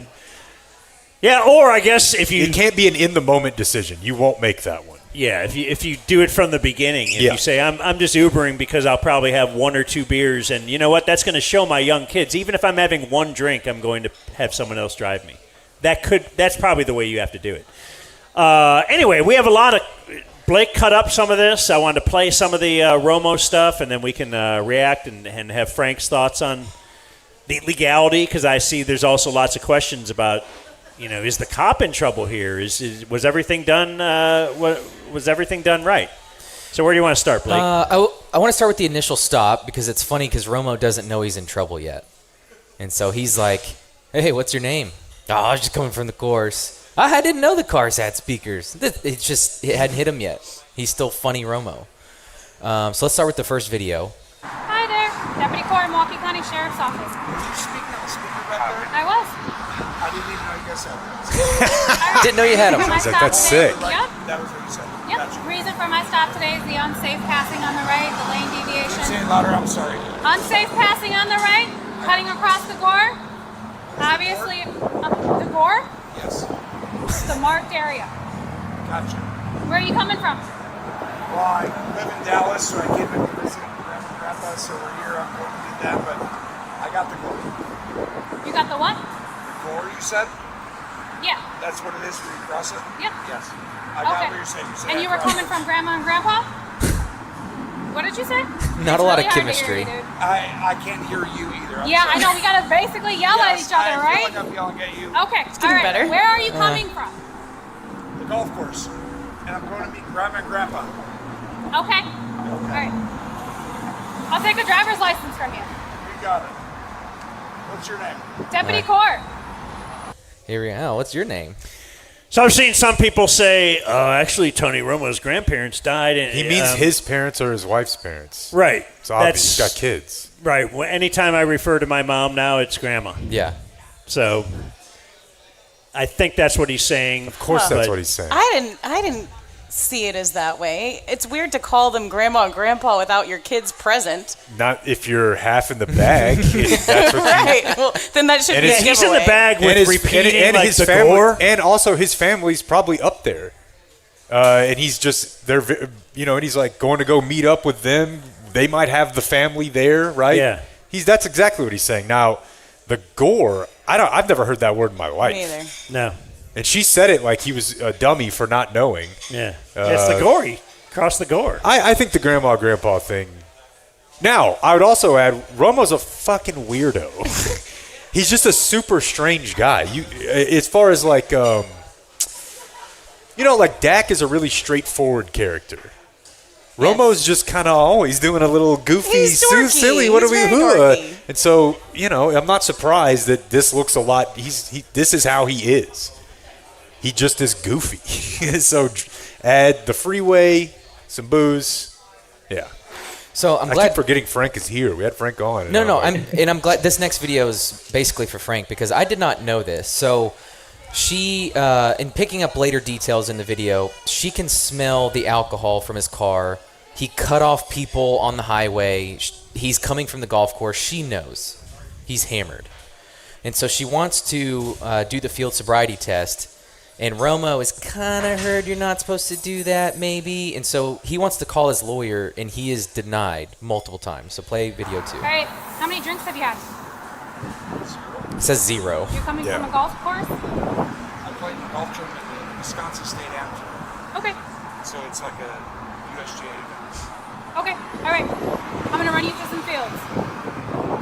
Yeah, or I guess if you... It can't be an in-the-moment decision. You won't make that one. Yeah, if you do it from the beginning, if you say, I'm just Ubering because I'll probably have 1 or 2 beers, and you know what? That's going to show my young kids. Even if I'm having 1 drink, I'm going to have someone else drive me. That's probably the way you have to do it. Anyway, we have a lot of... Blake cut up some of this. I wanted to play some of the Romo stuff, and then we can react and have Frank's thoughts on the legality, because I see there's also lots of questions about, is the cop in trouble here? Was everything done? Was everything done right? So where do you want to start, Blake? I want to start with the initial stop because it's funny because Romo doesn't know he's in trouble yet, and so he's like, "Hey, what's your name?" "Oh, I was just coming from the course. I didn't know the cars had speakers. It hadn't hit him yet. He's still funny Romo." So let's start with the first video. Hi there, Deputy Core, Milwaukee County Sheriff's Office. Were you speaking on the speaker back there? I was. I didn't even know you guys had that. Didn't know you had them. He's like, that's sick. Yep. That was what you said. Yep. Gotcha. Reason for my stop today is the unsafe passing on the right, the lane Say deviation. it louder, I'm sorry. Unsafe passing on the right, cutting across the gore. Obviously, the gore, Yes. the marked area. Gotcha. Where are you coming from? Well, I live in Dallas, so I came in to visit Grandma and Grandpa, so we're here. I'm going to do that, but I got the gore. You got the what? Gore, you said? Yeah. That's what it is when you cross it? Yep. Yes. I got Okay. what you're saying. You said And I you were crossed coming it. from Grandma and Grandpa? What did you say? Not It's a lot really of hard to hear chemistry. you, dude. I can't hear you either. I'm Yeah, I sorry. know. We gotta basically yell at Yes, each other, I right? feel like I'm yelling at you. Okay. getting All right. better. Where are you coming from? The golf course. And I'm going to meet Grandma and Grandpa. Okay. All right. I'll take a driver's license from you. You got it. What's your name? Deputy Court. Here we go. What's your name? So I've seen some people say, actually, Tony Romo's grandparents died. And, He means his parents or his wife's parents. Right. It's obvious. He's got kids. Right. Anytime I refer to my mom now, it's grandma. Yeah. So I think that's what he's saying. Of course, that's what he's saying. I didn't see it as that way. It's weird to call them grandma and grandpa without your kids present. Not if you're half in the bag. That's what Right. Well, then that should And be a it's- He's in the giveaway. bag with repeating like his the family, gore. and also his family's probably up there, and he's just they're and he's like going to go meet up with them. They might have the family there, right? Yeah. That's exactly what he's saying. Now, the gore, I've never heard that word in my life. Me either. No. And she said it like he was a dummy for not knowing. Yeah. It's the gory. Cross the gore. I think the grandma grandpa thing. Now, I would also add, Romo's a fucking weirdo. He's just a super strange guy. As far as like, like Dak is a really straightforward character. Romo's just kind of always doing a little goofy, He's dorky. silly. What He's do we? very dorky. And so, I'm not surprised that this looks a lot. This is how he is. He just is goofy. So add the freeway, some booze. Yeah. So I'm I glad. keep forgetting Frank is here. We had Frank on. and No, I'm like, I'm glad this next video is basically for Frank because I did not know this. So she, in picking up later details in the video, she can smell the alcohol from his car He cut off people on the highway. He's coming from the golf course. She knows he's hammered. And so she wants to do the field sobriety test. And Romo has kind of heard you're not supposed to do that, maybe. And so he wants to call his lawyer, and he is denied multiple times. So play video 2. All right. How many drinks have you had? It says 0. You're coming from a golf course? I played in the golf tournament at the Wisconsin State Amateur. Okay. So it's like a USGA event. Okay. All right. I'm going to run you through some fields.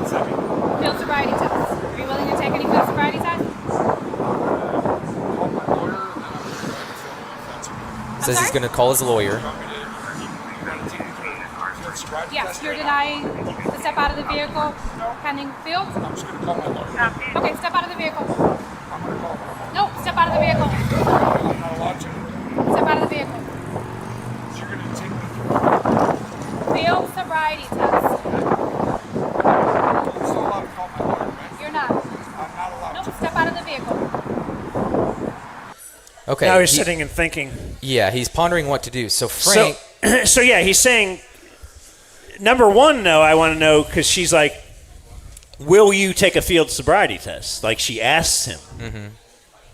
What's that mean? Field sobriety test. Are you willing to take any field sobriety test? Call my lawyer, and then I'm going to try to fill in if that's okay. Says he's going to call his lawyer. You want me to take field sobriety Yes. test You're right now? denying the step out of the vehicle pending field? I'm just going to call my lawyer. Okay. Step out of the vehicle. I'm going to call my lawyer. No. Step out of the vehicle. I'm not allowed to. Step out of the vehicle. So you're going to take me through. Field sobriety test. I'm still allowed to call my lawyer, right? You're not. I'm not allowed Nope. to. Step out of the vehicle. Okay. Now he's sitting and thinking. Yeah, he's pondering what to do. So Frank, So yeah, he's saying, number one, no, I want to know, because she's like, will you take a field sobriety test? Like she asks him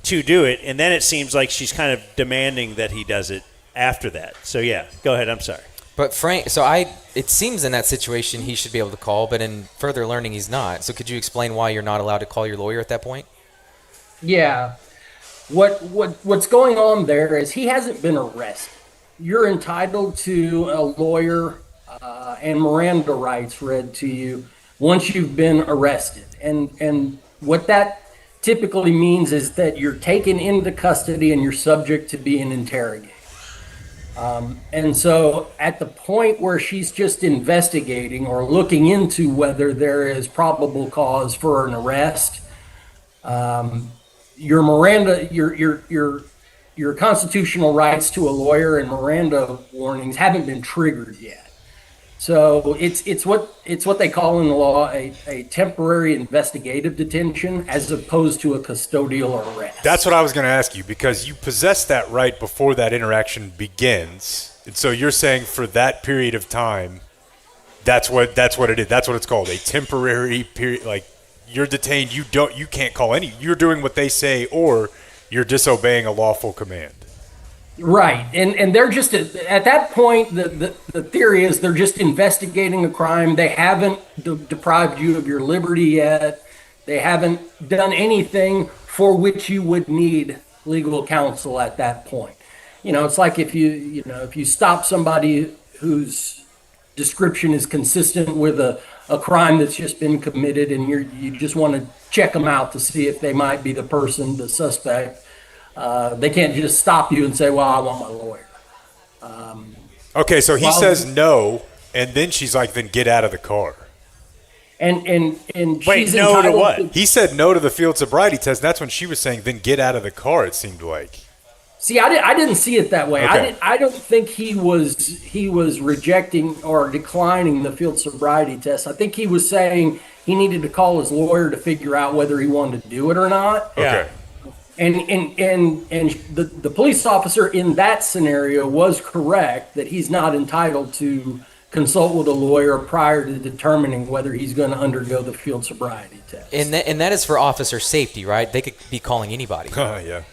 to do it, and then it seems like she's kind of demanding that he does it after that. So yeah, go ahead. I'm sorry. but Frank, it seems in that situation he should be able to call, but in further learning he's not. So could you explain why you're not allowed to call your lawyer at that point? Yeah. What's going on there is he hasn't been arrested. You're entitled to a lawyer and Miranda rights read to you once you've been arrested. And what that typically means is that you're taken into custody and you're subject to being interrogated. And so at the point where she's just investigating or looking into whether there is probable cause for an arrest, your Miranda, your constitutional rights to a lawyer and Miranda warnings haven't been triggered yet. So it's what they call in the law a temporary investigative detention as opposed to a custodial arrest. That's what I was going to ask you, because you possess that right before that interaction begins. And so you're saying for that period of time, that's what it is. That's what it's called, a temporary period. Like you're detained, you can't call any. You're doing what they say, or you're disobeying a lawful command. Right, and they're just at that point. The theory is they're just investigating a crime. They haven't deprived you of your liberty yet. They haven't done anything for which you would need legal counsel at that point. You know, it's like if you stop somebody whose description is consistent with a crime that's just been committed, and you just want to check them out to see if they might be the suspect. They can't just stop you and say, well, I want my lawyer. Okay, so he says no, and then she's like, then get out of the car. And Wait, she's no to entitled what? He said no to the field sobriety test, and that's when she was saying, then get out of the car, it seemed like. See, I didn't see it that way. Okay. I don't think he was rejecting or declining the field sobriety test. I think he was saying he needed to call his lawyer to figure out whether he wanted to do it or not. Okay. And the police officer in that scenario was correct that he's not entitled to consult with a lawyer prior to determining whether he's going to undergo the field sobriety test. And that is for officer safety, right? They could be calling anybody. Yeah.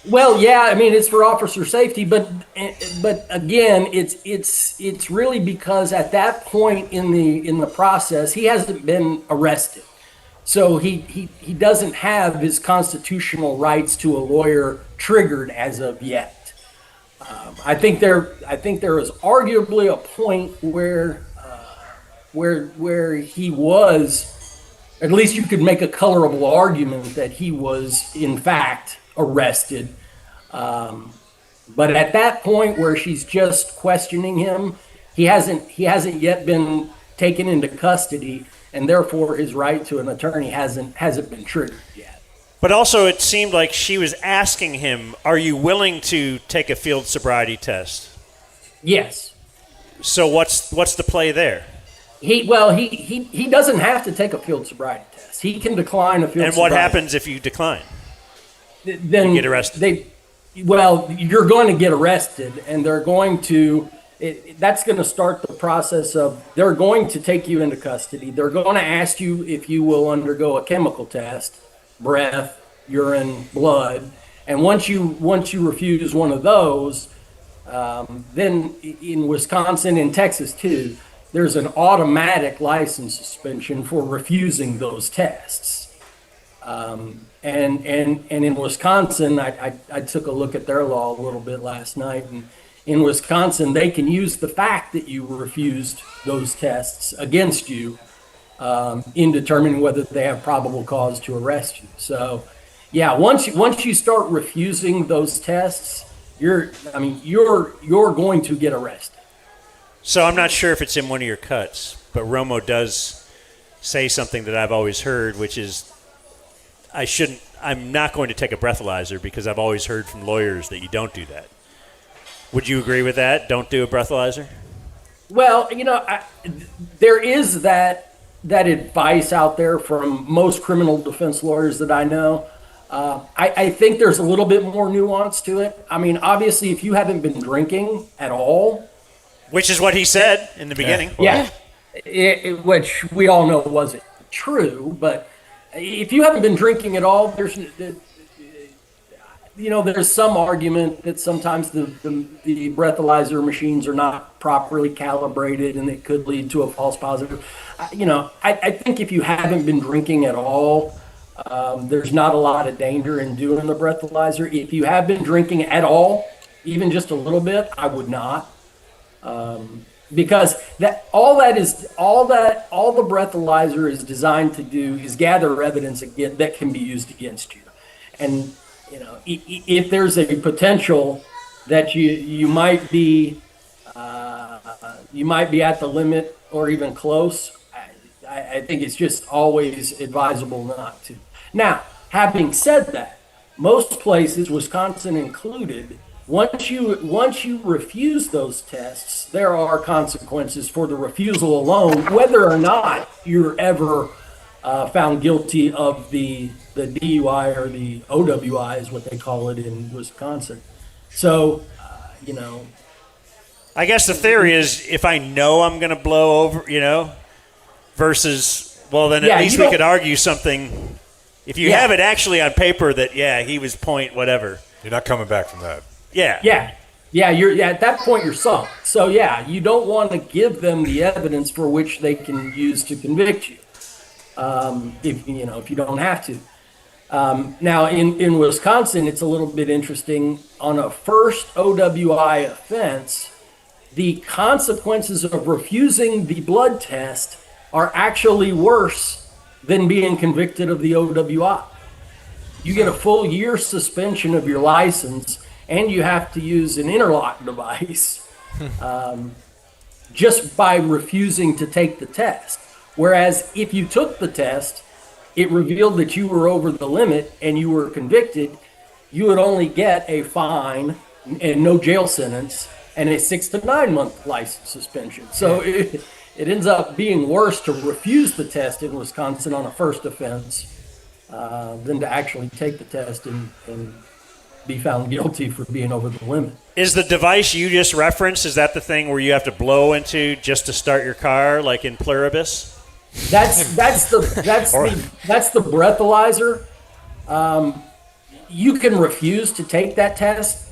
Well, yeah, I mean it's for officer safety, but again, it's really because at that point in the process he hasn't been arrested. So he doesn't have his constitutional rights to a lawyer triggered as of yet. I think there is arguably a point where he was, at least you could make a colorable argument that he was in fact arrested. But at that point where she's just questioning him, he hasn't yet been taken into custody. And therefore, his right to an attorney hasn't been triggered yet. But also, it seemed like she was asking him, "Are you willing to take a field sobriety test?" Yes. So what's the play there? He doesn't have to take a field sobriety test. He can decline a field. And what sobriety happens if you decline? Then you get arrested. You're going to get arrested, and they're going to. that's going to start the process of they're going to take you into custody. They're going to ask you if you will undergo a chemical test, breath, urine, blood. And once you refuse one of those, then in Wisconsin and Texas too, there's an automatic license suspension for refusing those tests. And in Wisconsin, I took a look at their law a little bit last night, and in Wisconsin, they can use the fact that you refused those tests against you in determining whether they have probable cause to arrest you. So, yeah, once you start refusing those tests, you're going to get arrested. So I'm not sure if it's in one of your cuts, but Romo does say something that I've always heard, which is I'm not going to take a breathalyzer because I've always heard from lawyers that you don't do that. Would you agree with that? Don't do a breathalyzer? Well, there is that advice out there from most criminal defense lawyers that I know. I think there's a little bit more nuance to it. I mean, obviously, if you haven't been drinking at all, which is what he said in the beginning. Yeah, which we all know wasn't true. But if you haven't been drinking at all, there's some argument that sometimes the breathalyzer machines are not properly calibrated and it could lead to a false positive. I think if you haven't been drinking at all, there's not a lot of danger in doing the breathalyzer. If you have been drinking at all, even just a little bit, I would not. Because all the breathalyzer is designed to do is gather evidence that can be used against you. And if there's a potential that you might be at the limit or even close, I think it's just always advisable not to. Now, having said that, most places, Wisconsin included, once you refuse those tests, there are consequences for the refusal alone, whether or not you're ever found guilty of the DUI or the OWI is what they call it in Wisconsin. So, I guess the theory is if I know I'm going to blow over, versus, well, then at least we could argue something. If you have it actually on paper that, he was point whatever. You're not coming back from that. Yeah. You're at that point you're sunk. So you don't want to give them the evidence for which they can use to convict you. If you don't have to. Now in Wisconsin, it's a little bit interesting. On a first OWI offense, the consequences of refusing the blood test are actually worse than being convicted of the OWI. You get a full year suspension of your license, and you have to use an interlock device just by refusing to take the test. Whereas if you took the test, it revealed that you were over the limit and you were convicted, you would only get a fine and no jail sentence and a 6 to 9 month license suspension. So it ends up being worse to refuse the test in Wisconsin on a first offense than to actually take the test and be found guilty for being over the limit. Is the device you just referenced, is that the thing where you have to blow into just to start your car, like in Pluribus? That's the breathalyzer. You can refuse to take that test,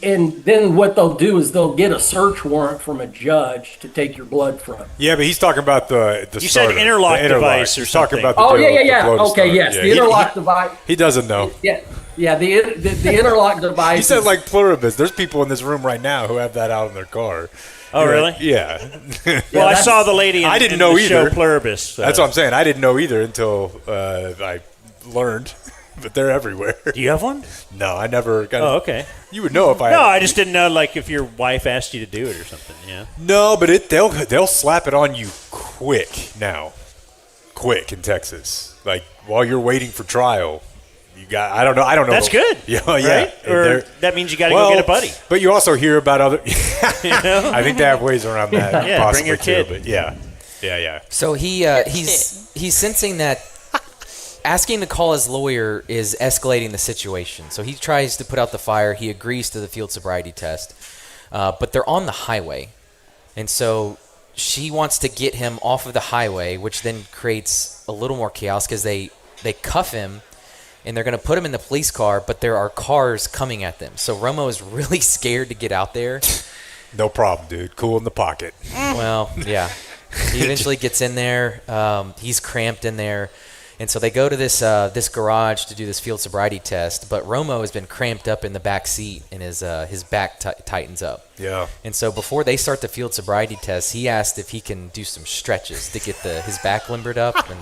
and then what they'll do is they'll get a search warrant from a judge to take your blood from. Yeah, but he's talking about the you starter, said interlock device or he's something. talking about the Okay, yes, the interlock device. He doesn't know. Yeah, the interlock device. He said like Pluribus. There's people in this room right now who have that out in their car. Oh, really? Yeah. Well, I saw the lady in, I didn't in know the either. show Pluribus. That's what I'm saying. I didn't know either until I learned. But they're everywhere. Do you have one? No, I never got it. Oh, okay. You would know if I No, had. I just didn't know, like, if your wife asked you to do it or something, yeah. No, but they'll slap it on you quick now. Quick in Texas. Like, while you're waiting for trial. I don't know. That's good. Yeah. Right? Or that means you got to go get a buddy. But you also hear about other. I think they have ways around that. Yeah, possibly bring your kid. Too, but yeah. So he's sensing that asking to call his lawyer is escalating the situation. So he tries to put out the fire. He agrees to the field sobriety test, but they're on the highway. And so she wants to get him off of the highway, which then creates a little more chaos because they cuff him and they're going to put him in the police car, but there are cars coming at them. So Romo is really scared to get out there. No problem, dude. Cool in the pocket. Well, yeah. He eventually gets in there. He's cramped in there. And so they go to this garage to do this field sobriety test, but Romo has been cramped up in the back seat, and his back tightens up. Yeah. And so before they start the field sobriety test, he asked if he can do some stretches to get his back limbered up. And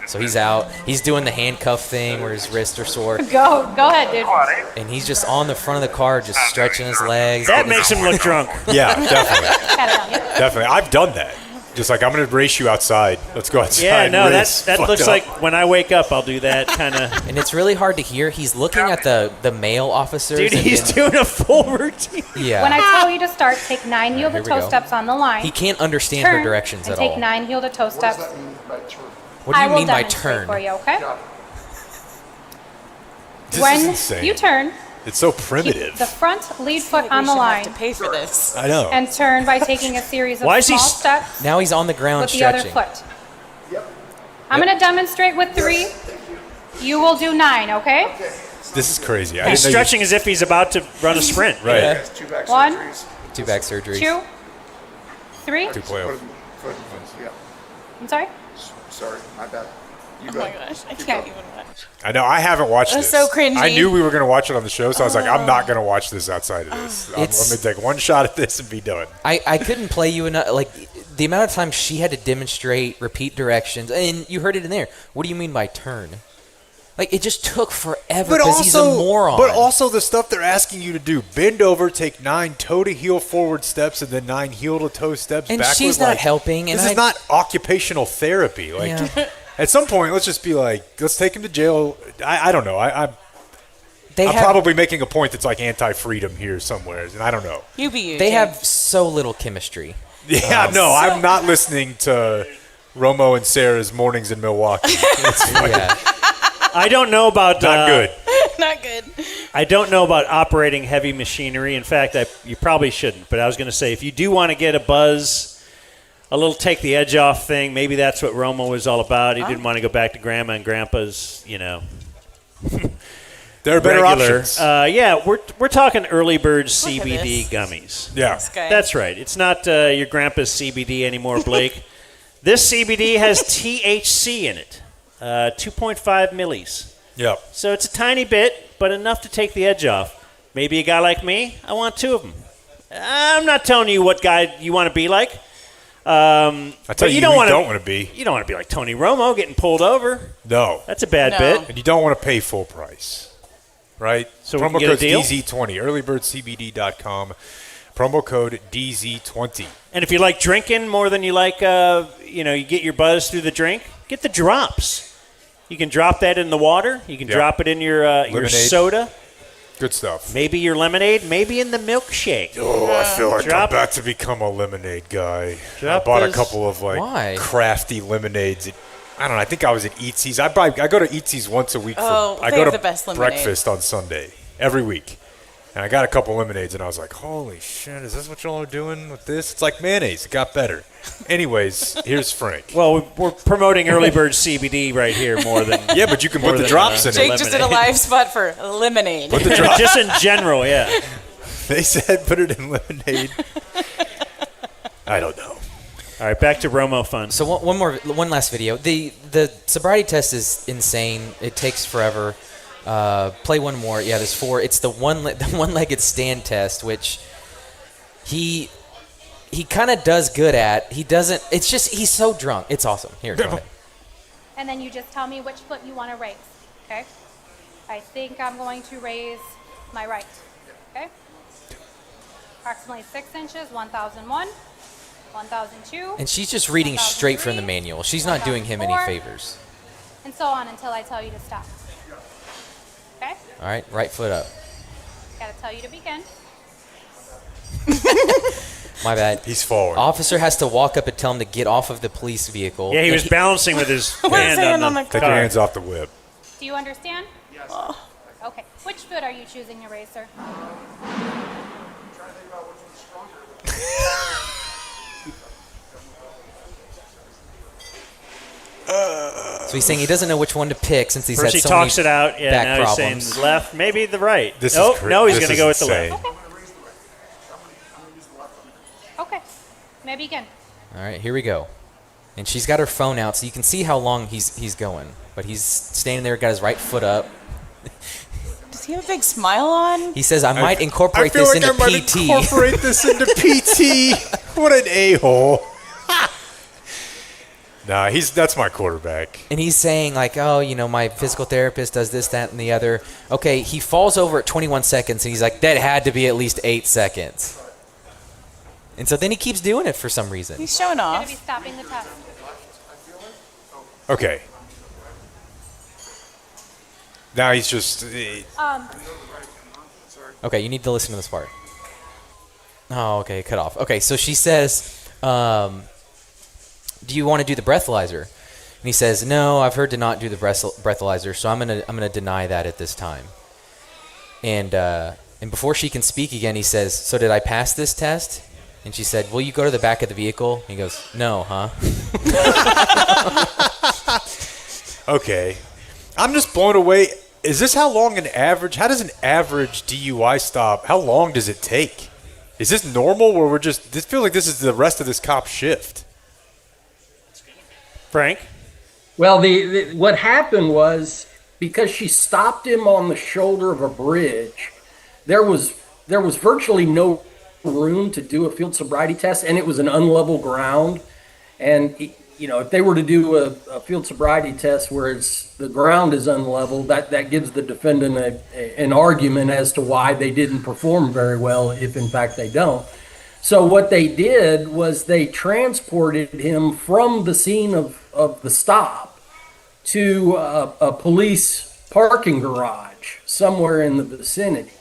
so he's out. He's doing the handcuff thing where his wrists are sore, Go ahead, dude. and he's just on the front of the car, just stretching his legs. That makes him look drunk. Yeah, definitely. Pat it on you. Definitely. I've done that. Just like, I'm going to race you outside. Let's go outside. Yeah, no, race. that Fucked looks up. like when I wake up, I'll do that kind of. And it's really hard to hear. He's looking at the male officers. Dude, and he's then- doing a full routine. Yeah. When I tell you to start, take 9 heel to here we toe go. steps on the line. He can't understand her Turn directions and at take all. 9 heel to toe steps. What do I you will mean by demonstrate turn? for you, okay? This is When insane. you turn, It's so keep primitive. the front lead foot We on the should line have to pay for this. I know. and turn by taking a series of Why is he small s- steps Now he's on the ground with the stretching. other foot. I'm going to demonstrate with 3. You will do 9, okay? This is crazy. I He's didn't know you- stretching as if he's about to run a sprint. Right. Yeah. 1, Two back surgeries. 2, 3. Two playoff. I'm sorry? Sorry, my bad. You Oh go. my gosh, I can't even watch. I know. I haven't watched That's this. so cringy. I knew we were going to watch it on the show, so I was like, I'm not going to watch this outside of this. I'm It's- going to take one shot at this and be done. I couldn't play you enough. Like, the amount of times she had to demonstrate, repeat directions, and you heard it in there. What do you mean by turn? Like, it just took forever because he's a moron. But also the stuff they're asking you to do: bend over, take 9 toe to heel forward steps, and then 9 heel to toe steps And backward. she's not Like, helping, and this is not occupational therapy. Like, Yeah. at some point, let's just be like, let's take him to jail. I don't know. I'm they have, probably making a point that's like anti-freedom here somewhere, and I don't know. You be you. they Jim. have so little chemistry. Yeah, no, I'm not listening to Romo and Sarah's mornings in Milwaukee. It's fucking Yeah. I don't know about not good. not good. I don't know about operating heavy machinery. In fact, you probably shouldn't. But I was going to say, if you do want to get a buzz, a little take the edge off thing, maybe that's what Romo was all about. He didn't want to go back to Grandma and Grandpa's, There are better regular. options. Yeah, we're talking early bird Look at CBD this. gummies. Yeah. This guy. That's right. It's not your grandpa's CBD anymore, Blake. This CBD has THC in it, 2.5 millis. Yeah. So it's a tiny bit, but enough to take the edge off. Maybe a guy like me, I want 2 of them. I'm not telling you what guy you want to be like. I tell you, don't you wanna- don't want to be. You don't want to be like Tony Romo getting pulled over. No. That's a bad No. bit. And you don't want to pay full price. Right? So we promo can get a code deal? DZ20, earlybirdcbd.com. Promo code DZ20. And if you like drinking more than you like, you get your buzz through the drink, get the drops. You can drop that in the water. You can Yep. drop it in your Lemonade. soda. Good stuff. Maybe your lemonade. Maybe in the milkshake. Oh, I feel like Drop- I'm about to become a lemonade guy. Drop I bought those- a couple of Why? crafty lemonades. I don't know. I think I was at Eatsy's. I go to Eatsy's once a week. Oh, I they go have to the best lemonade. breakfast on Sunday every week. And I got a couple lemonades, and I was like, holy shit, is this what y'all are doing with this? It's like mayonnaise. It got better. Anyways, here's Frank. Well, we're promoting early bird CBD right here more than Yeah, but you can More put the than, drops in Jake it. just did a live spot for lemonade. Put the drops. just in general. Yeah. They said put it in lemonade. I don't know. All right, back to Romo fun. So one last video. The sobriety test is insane. It takes forever. Play one more. Yeah, there's 4. It's the one-legged stand test, which he kind of does good at. He doesn't. It's just he's so drunk. It's awesome. Here, go ahead. And then you just tell me which foot you want to raise, okay? I think I'm going to raise my right, okay? Approximately 6 inches, 1001, 1002, And she's just reading straight from the 1003, manual. She's not doing him any 1004, favors. and so on until I tell you to stop. Okay? All right, right foot up. Gotta tell you to begin. My bad. He's forward. Officer has to walk up and tell him to get off of the police vehicle. Yeah, he And was balancing with his hand on the Take your hands off the whip. Do you understand? Yes. Okay. Which foot are you choosing to raise, sir? So he's saying he doesn't know which one to pick since he's First had he so talks many it out. Yeah, back now problems. he's saying left, maybe the right. This nope, is no, he's this going to is go with the insane. left. Okay. Maybe again. All right, here we go. And she's got her phone out, so you can see how long he's going. But he's standing there, got his right foot up. Does he have a big smile on? He says, I might incorporate I feel this like into I might PT. incorporate this into PT. What an a-hole. Nah, that's my quarterback. And he's saying, like, oh, my physical therapist does this, that, and the other. Okay, he falls over at 21 seconds, and he's like, that had to be at least 8 seconds. And so then he keeps doing it for some reason. He's showing Going to off. be stopping the test. Okay. Now he's just... Okay, you need to listen to this part. Oh, okay, cut off. Okay, so she says, do you want to do the breathalyzer? And he says, no, I've heard to not do the breathalyzer, so I'm gonna deny that at this time. And before she can speak again, he says, so did I pass this test? And she said, will you go to the back of the vehicle? And he goes, no, huh? Okay. I'm just blown away. Is this how does an average DUI stop, how long does it take? Is this normal where this feels like this is the rest of this cop's shift? Frank? Well, what happened was because she stopped him on the shoulder of a bridge, there was virtually no room to do a field sobriety test, and it was an unlevel ground. And if they were to do a field sobriety test where the ground is unlevel, that gives the defendant an argument as to why they didn't perform very well, if in fact they don't. So what they did was they transported him from the scene of the stop to a police parking garage somewhere in the vicinity.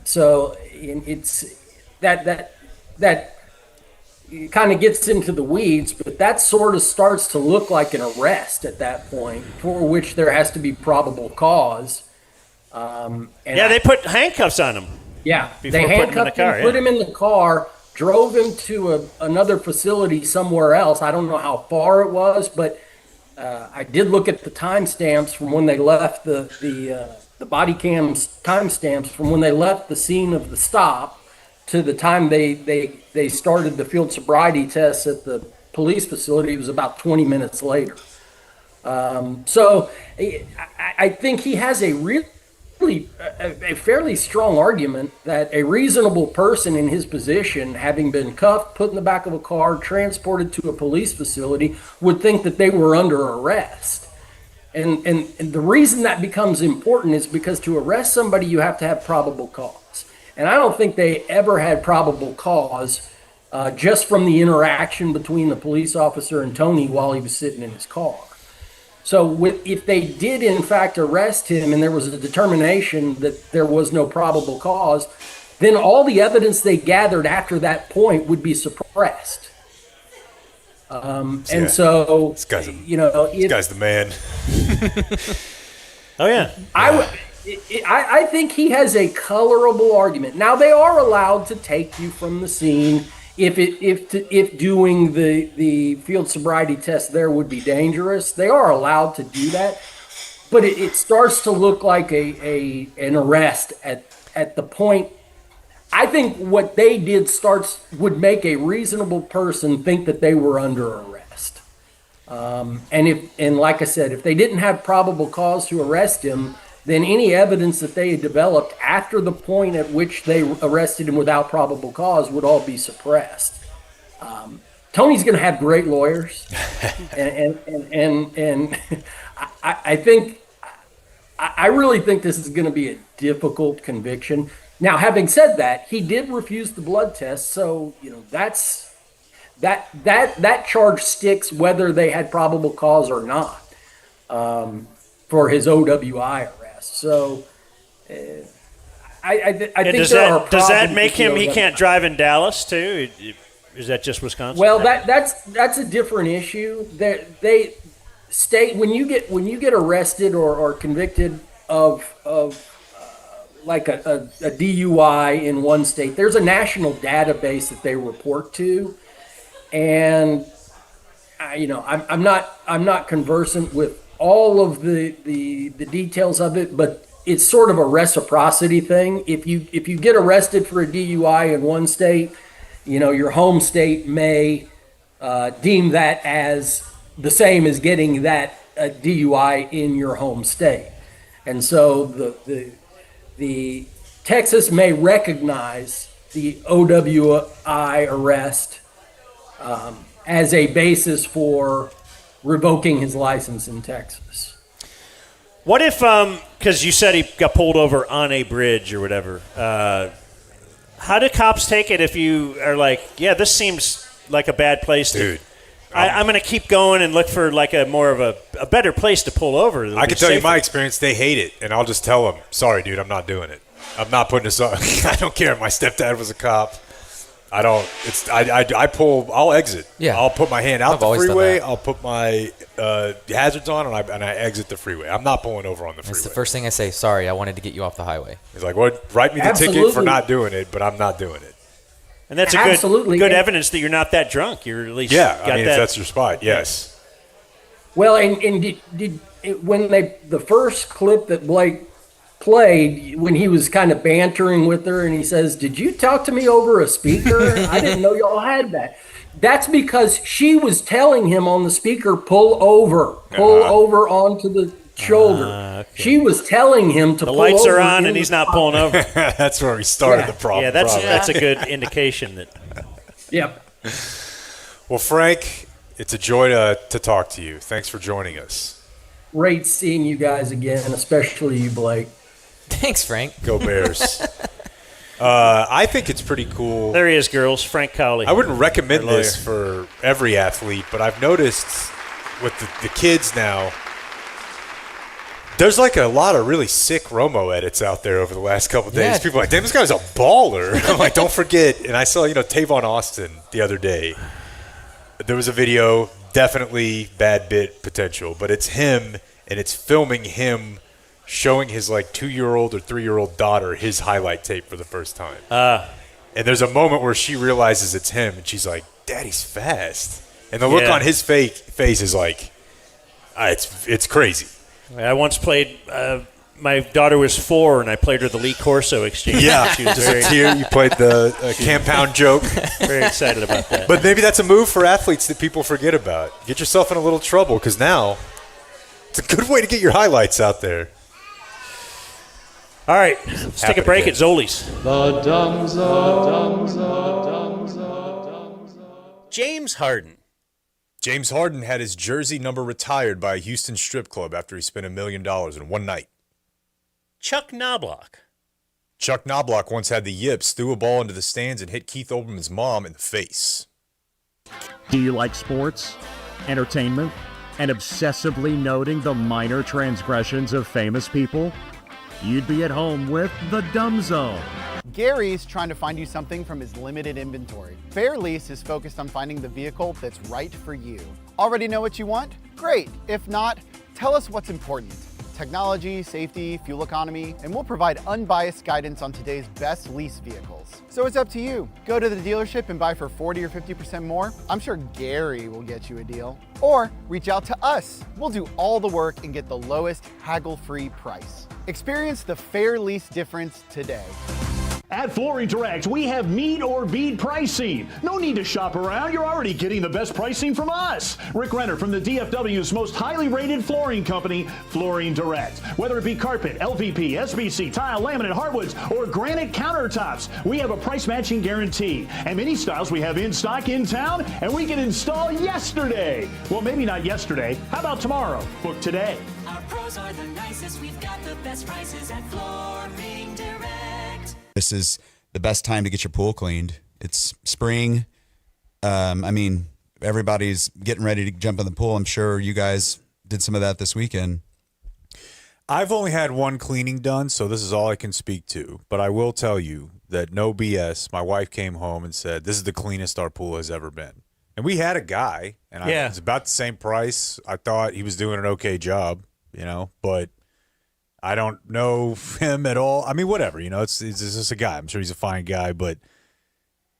So it's that kind of gets into the weeds, but that sort of starts to look like an arrest at that point, for which there has to be probable cause. They put handcuffs on him. Yeah, Before they putting him in the handcuffed him, car, put yeah. him in the car, drove him to another facility somewhere else. I don't know how far it was, but I did look at the timestamps from when they left the body cams timestamps from when they left the scene of the stop to the time they started the field sobriety tests at the police facility. It was about 20 minutes later. So I think he has a fairly strong argument that a reasonable person in his position, having been cuffed, put in the back of a car, transported to a police facility, would think that they were under arrest. And the reason that becomes important is because to arrest somebody, you have to have probable cause. And I don't think they ever had probable cause just from the interaction between the police officer and Tony while he was sitting in his car. So if they did in fact arrest him and there was a determination that there was no probable cause, then all the evidence they gathered after that point would be suppressed. And so, this guy's the man. Oh, yeah. I think he has a colorable argument. Now, they are allowed to take you from the scene if doing the field sobriety test there would be dangerous. They are allowed to do that, but it starts to look like an arrest at the point. I think what they did would make a reasonable person think that they were under arrest. And like I said, if they didn't have probable cause to arrest him, then any evidence that they had developed after the point at which they arrested him without probable cause would all be suppressed. Tony's going to have great lawyers, and I really think this is going to be a difficult conviction. Now, having said that, he did refuse the blood test, so that charge sticks whether they had probable cause or not for his OWI arrest. So I think does that make him he can't drive in Dallas too? Is that just Wisconsin? Well, that's a different issue. They state when you get arrested or convicted of like a DUI in one state, there's a national database that they report to, and I'm not conversant with all of the details of it, but it's sort of a reciprocity thing. If you get arrested for a DUI in one state, your home state may deem that as the same as getting that DUI in your home state, and so the Texas may recognize the OWI arrest as a basis for revoking his license in Texas. What if, because you said he got pulled over on a bridge or whatever, how do cops take it if you are like, yeah, this seems like a bad place Dude. I'm going to keep going and look for like a more of a better place to pull over. I can tell you my experience, they hate it, and I'll just tell them, sorry, dude, I'm not doing it. I'm not putting this on. I don't care. My stepdad was a cop. I don't. I'll exit. Yeah. I'll put my hand out I've the always done freeway. that. I'll put my hazards on, and I exit the freeway. I'm not pulling over on the freeway. That's the first thing I say. Sorry, I wanted to get you off the highway. He's like, "What? Write me the ticket for not doing it, but I'm not doing it." And that's a good evidence that you're not that drunk. You're at least if that's your spot, yes. Well, and when the first clip that Blake played, when he was kind of bantering with her and he says, "Did you talk to me over a speaker? I didn't know y'all had that." That's because she was telling him on the speaker, pull over onto the shoulder. Okay. She was telling him to the pull over. The lights are on and he's not pulling over. That's where we started the problem. Yeah, that's a good indication that. Yep. Well, Frank, it's a joy to talk to you. Thanks for joining us. Great seeing you guys again, especially you, Blake. Thanks, Frank. Go Bears. I think it's pretty cool. There he is, girls. Frank Cawley. I wouldn't recommend this for every athlete, but I've noticed with the kids now, there's like a lot of really sick Romo edits out there over the last couple of days. Yeah. People are like, damn, this guy's a baller. I'm like, don't forget. And I saw, Tavon Austin the other day. There was a video, definitely bad bit potential, but it's him, and it's filming him showing his 2-year-old or 3-year-old daughter his highlight tape for the first time. And there's a moment where she realizes it's him, and she's like, Daddy's fast. And the look on his face is like, it's crazy. I once played, my daughter was 4, and I played her the Lee Corso exchange. Yeah, she was just here. You played the compound joke. Very excited about that. But maybe that's a move for athletes that people forget about. Get yourself in a little trouble, because now it's a good way to get your highlights out there. All right, let's take a break at Zoli's. The Dumb Zone. James Harden. James Harden had his jersey number retired by a Houston strip club after he spent $1 million in one night. Chuck Knobloch. Chuck Knobloch once had the yips, threw a ball into the stands, and hit Keith Olbermann's mom in the face. Do you like sports, entertainment, and obsessively noting the minor transgressions of famous people? You'd be at home with The Dumb Zone. Gary's trying to find you something from his limited inventory. Fair Lease is focused on finding the vehicle that's right for you. Already know what you want? Great. If not, tell us what's important. Technology, safety, fuel economy, and we'll provide unbiased guidance on today's best lease vehicles. So it's up to you. Go to the dealership and buy for 40 or 50% more. I'm sure Gary will get you a deal. Or reach out to us. We'll do all the work and get the lowest haggle-free price. Experience the Fair Lease difference today. At Flooring Direct, we have meet or beat pricing. No need to shop around. You're already getting the best pricing from us. Rick Renner from the DFW's most highly rated flooring company, Flooring Direct. Whether it be carpet, LVP, SBC, tile, laminate, hardwoods, or granite countertops, we have a price matching guarantee. And many styles we have in stock in town, and we can install yesterday. Well, maybe not yesterday. How about tomorrow? Book today. Our pros are the nicest. We've got the best prices at Flooring Direct. This is the best time to get your pool cleaned. It's spring. Everybody's getting ready to jump in the pool. I'm sure you guys did some of that this weekend. I've only had one cleaning done, so this is all I can speak to. But I will tell you that no BS. My wife came home and said, this is the cleanest our pool has ever been. And we had a guy, and it's about the same price. I thought he was doing an okay job, but I don't know him at all. I mean, whatever, it's just a guy. I'm sure he's a fine guy, but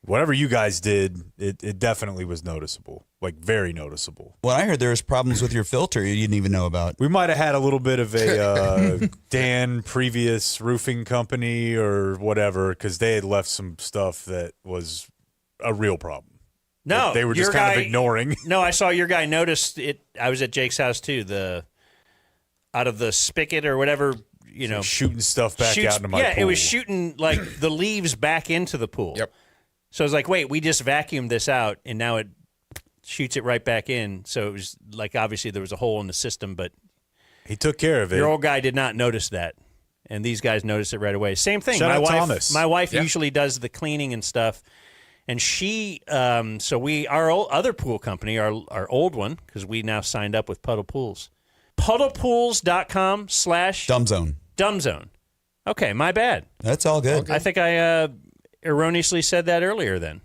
whatever you guys did, it definitely was noticeable. like very noticeable. Well, I heard there was problems with your filter you didn't even know about. We might have had a little bit of a Dan previous roofing company or whatever, because they had left some stuff that was a real problem. No, they were just kind of ignoring. No, I saw your guy noticed it. I was at Jake's house too. Out of the spigot or whatever, shooting stuff back out into my pool. Yeah, it was shooting like the leaves back into the pool. Yep. So I was like, wait, we just vacuumed this out, and now it shoots it right back in. So it was like, obviously there was a hole in the system, but he took care of it. Your old guy did not notice that, and these guys noticed it right away. Same thing. Shout out Thomas. My wife usually does the cleaning and stuff, and she. Our other pool company, our old one, because we now signed up with Puddle Pools, puddlepools.com/ Dumbzone. Dumbzone. Okay, my bad. That's all good. I think I erroneously said that earlier then.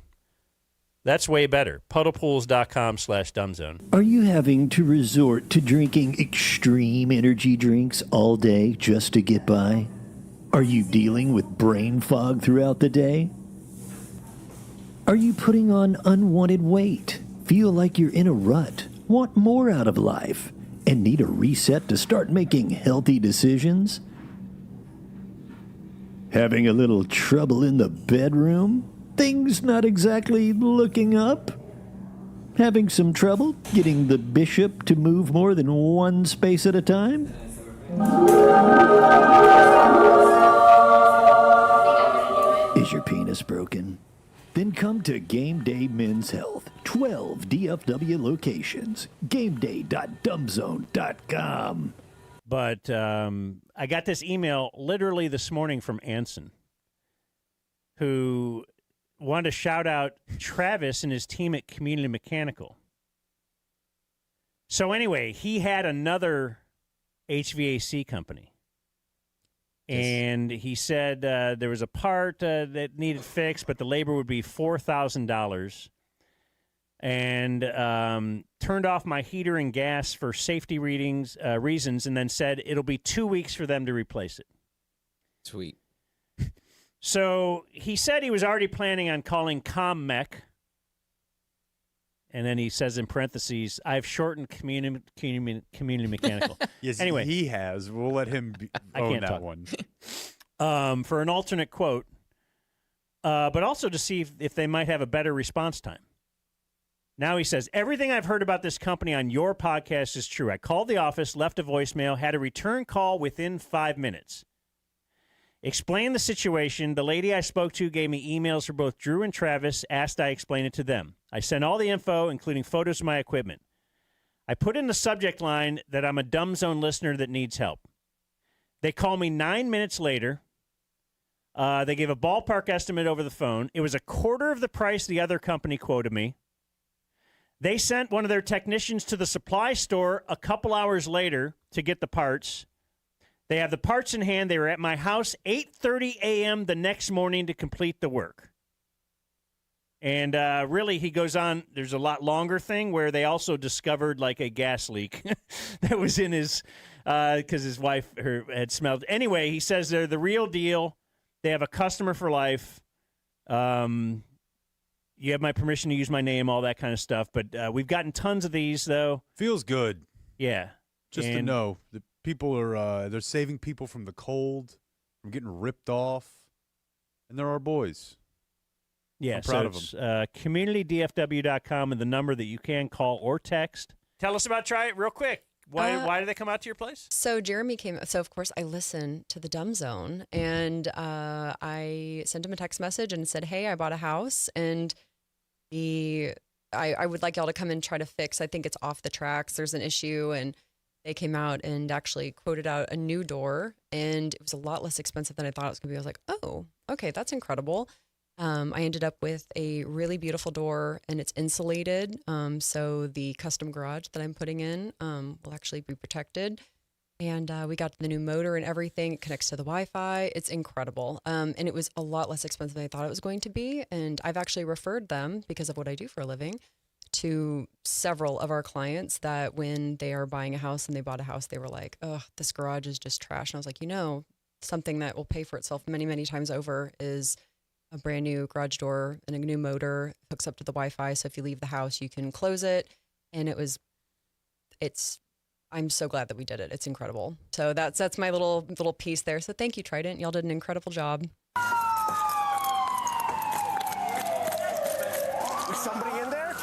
That's way better. Puddlepools.com/ Dumbzone. Are you having to resort to drinking extreme energy drinks all day just to get by? Are you dealing with brain fog throughout the day? Are you putting on unwanted weight? Feel like you're in a rut? Want more out of life? And need a reset to start making healthy decisions? Having a little trouble in the bedroom? Things not exactly looking up? Having some trouble getting the bishop to move more than one space at a time? Is your penis broken? Then come to Game Day Men's Health. 12 DFW locations. GameDay.dumbzone.com. But I got this email literally this morning from Anson, who wanted to shout out Travis and his team at Community Mechanical. So anyway, he had another HVAC company. And he said there was a part that needed fixed, but the labor would be $4,000. And turned off my heater and gas for safety reasons, and then said it'll be 2 weeks for them to replace it. Sweet. So he said he was already planning on calling ComMech. And then he says in parentheses, I've shortened community mechanical. Yes, anyway, he has. We'll let him own that one. For an alternate quote, but also to see if they might have a better response time. Now he says, everything I've heard about this company on your podcast is true. I called the office, left a voicemail, had a return call within 5 minutes. Explained the situation. The lady I spoke to gave me emails for both Drew and Travis, asked I explain it to them. I sent all the info, including photos of my equipment. I put in the subject line that I'm a Dumb Zone listener that needs help. They call me 9 minutes later. They gave a ballpark estimate over the phone. It was a quarter of the price the other company quoted me. They sent one of their technicians to the supply store a couple hours later to get the parts. They have the parts in hand. They were at my house 8:30 a.m. the next morning to complete the work. And really, he goes on, there's a lot longer thing where they also discovered like a gas leak that was in his, because his wife had smelled. Anyway, he says they're the real deal. They have a customer for life. You have my permission to use my name, all that kind of stuff. But we've gotten tons of these, though. Feels good. Yeah. Just to know that people are they're saving people from the cold, from getting ripped off, and they're our boys. Yeah, I'm proud of them. CommunityDFW.com and the number that you can call or text. Tell us about Try It real quick. Why did they come out to your place? So Jeremy came. So of course I listened to the Dumb Zone, and I sent him a text message and said, "Hey, I bought a house, and I would like y'all to come and try to fix. I think it's off the tracks. There's an issue." And they came out and actually quoted out a new door, and it was a lot less expensive than I thought it was going to be. I was like, "Oh, okay, that's incredible." I ended up with a really beautiful door, and it's insulated. So the custom garage that I'm putting in will actually be protected. And we got the new motor and everything. It connects to the Wi-Fi. It's incredible. And it was a lot less expensive than I thought it was going to be. And I've actually referred them, because of what I do for a living, to several of our clients that when they are buying a house and they bought a house, they were like, "Oh, this garage is just trash." And I was like, something that will pay for itself many, many times over is a brand new garage door and a new motor, hooks up to the Wi-Fi. So if you leave the house, you can close it. And I'm so glad that we did it. It's incredible. So that's my little piece there. So thank you, Trident. Y'all did an incredible job. Is somebody in there?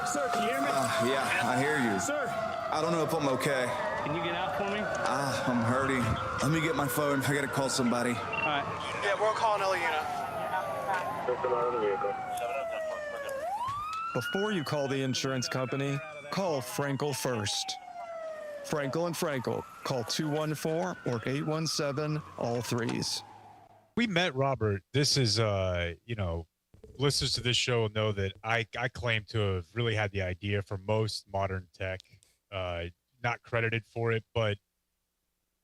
Sir, can you hear me? Yeah, I hear you. Sir. I don't know if I'm okay. Can you get out for me? I'm hurting. Let me get my phone. I gotta call somebody. All right. Yeah, we're calling Eliana. Before you call the insurance company, call Frankel first. Frankel and Frankel. Call 214 or 817 all threes. We met Robert. This is, listeners to this show know that I claim to have really had the idea for most modern tech. Not credited for it, but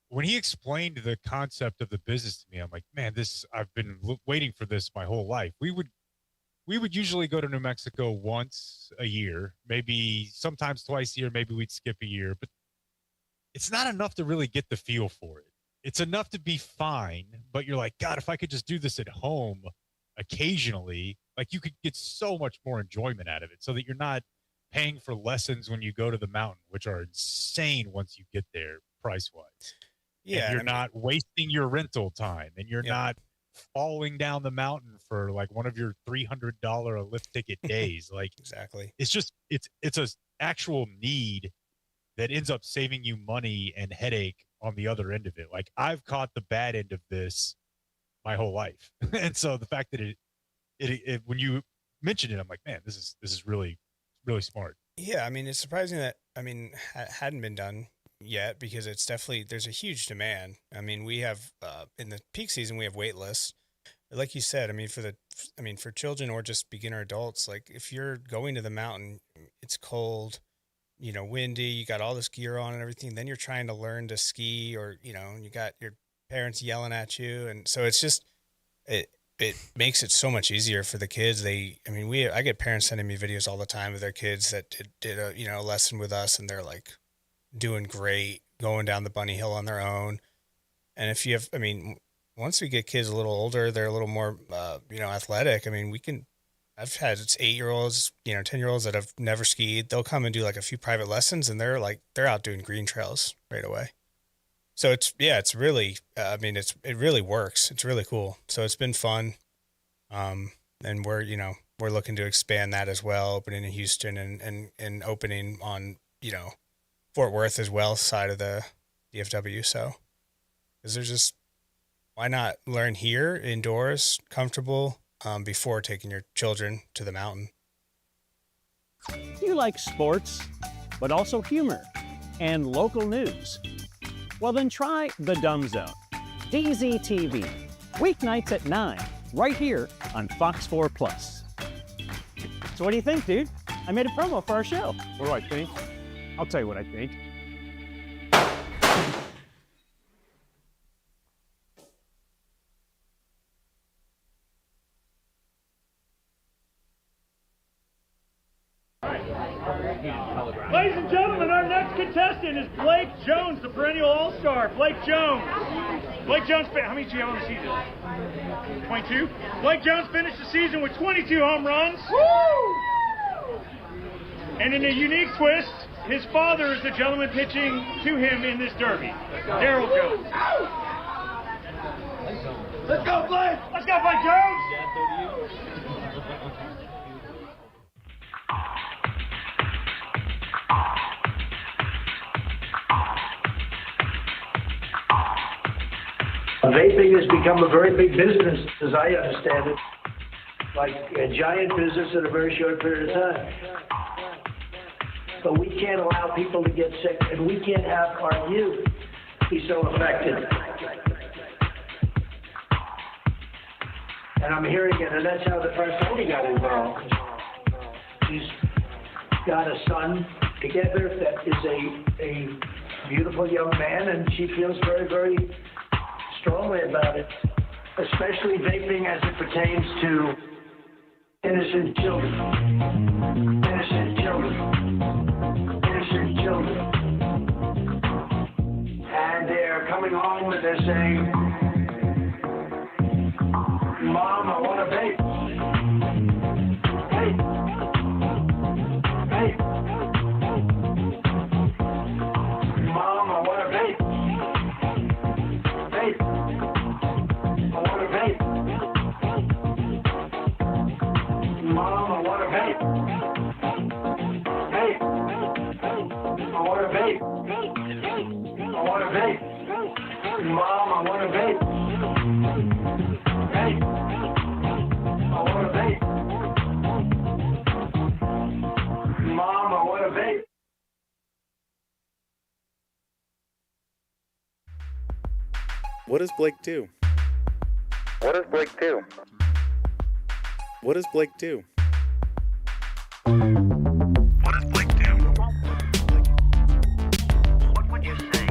when he explained the concept of the business to me, I'm like, man, I've been waiting for this my whole life. We would usually go to New Mexico once a year, maybe sometimes twice a year, maybe we'd skip a year, but it's not enough to really get the feel for it. It's enough to be fine, but you're like, God, if I could just do this at home occasionally, like you could get so much more enjoyment out of it so that you're not paying for lessons when you go to the mountain, which are insane once you get there price-wise. Yeah. And you're not wasting your rental time, and you're not falling down the mountain for like one of your $300 a lift ticket days. Like exactly. It's just, it's a actual need that ends up saving you money and headache on the other end of it. Like I've caught the bad end of this my whole life. And so the fact that it when you mentioned it, I'm like, man, this is really, really smart. Yeah. I mean, it's surprising that, hadn't been done yet because it's definitely, there's a huge demand. I mean, we have, in the peak season, we have wait lists. Like you said, for children or just beginner adults, like if you're going to the mountain, it's cold, windy, you got all this gear on and everything, then you're trying to learn to ski or, you got your parents yelling at you. And so it's just, it makes it so much easier for the kids. I get parents sending me videos all the time of their kids that did a lesson with us, and they're like doing great, going down the bunny hill on their own. And if you have, once we get kids a little older, they're a little more, athletic. I've had 8-year-olds, 10-year-olds that have never skied. They'll come and do like a few private lessons, and they're out doing green trails right away. So it's really, it really works. It's really cool. So it's been fun. And we're looking to expand that as well, opening in Houston and opening on, Fort Worth as well, side of the DFW. So, because there's just, why not learn here indoors, comfortable, before taking your children to the mountain? You like sports, but also humor and local news. Well, then try The Dumb Zone, DZTV, weeknights at 9, right here on Fox 4 Plus. So what do you think, dude? I made a promo for our show. What do I think? I'll tell you what I think. Ladies and gentlemen, our next contestant is Blake Jones, the perennial all-star. Blake Jones. How many did you have on the season? 22? Blake Jones finished the season with 22 home runs. Woo! And in a unique twist, his father is the gentleman pitching to him in this derby, Daryl Jones. Let's go, Blake! Let's go, Blake Jones! Vaping has become a very big business, as I understand it, like a giant business in a very short period of time. But we can't allow people to get sick, and we can't have our youth be so affected. And I'm hearing it, and that's how the press only got involved. She's got a son together that is a beautiful young man, and she feels very, very strongly about it, especially vaping as it pertains to innocent children. Innocent children. Innocent children. And they're coming home and they're saying, Mom, I want want a vape. Mom, I want a vape. Hey, I want a vape. Mom, I want a vape. What does Blake do? What does Blake do? What does Blake do? What does Blake do? What would you say?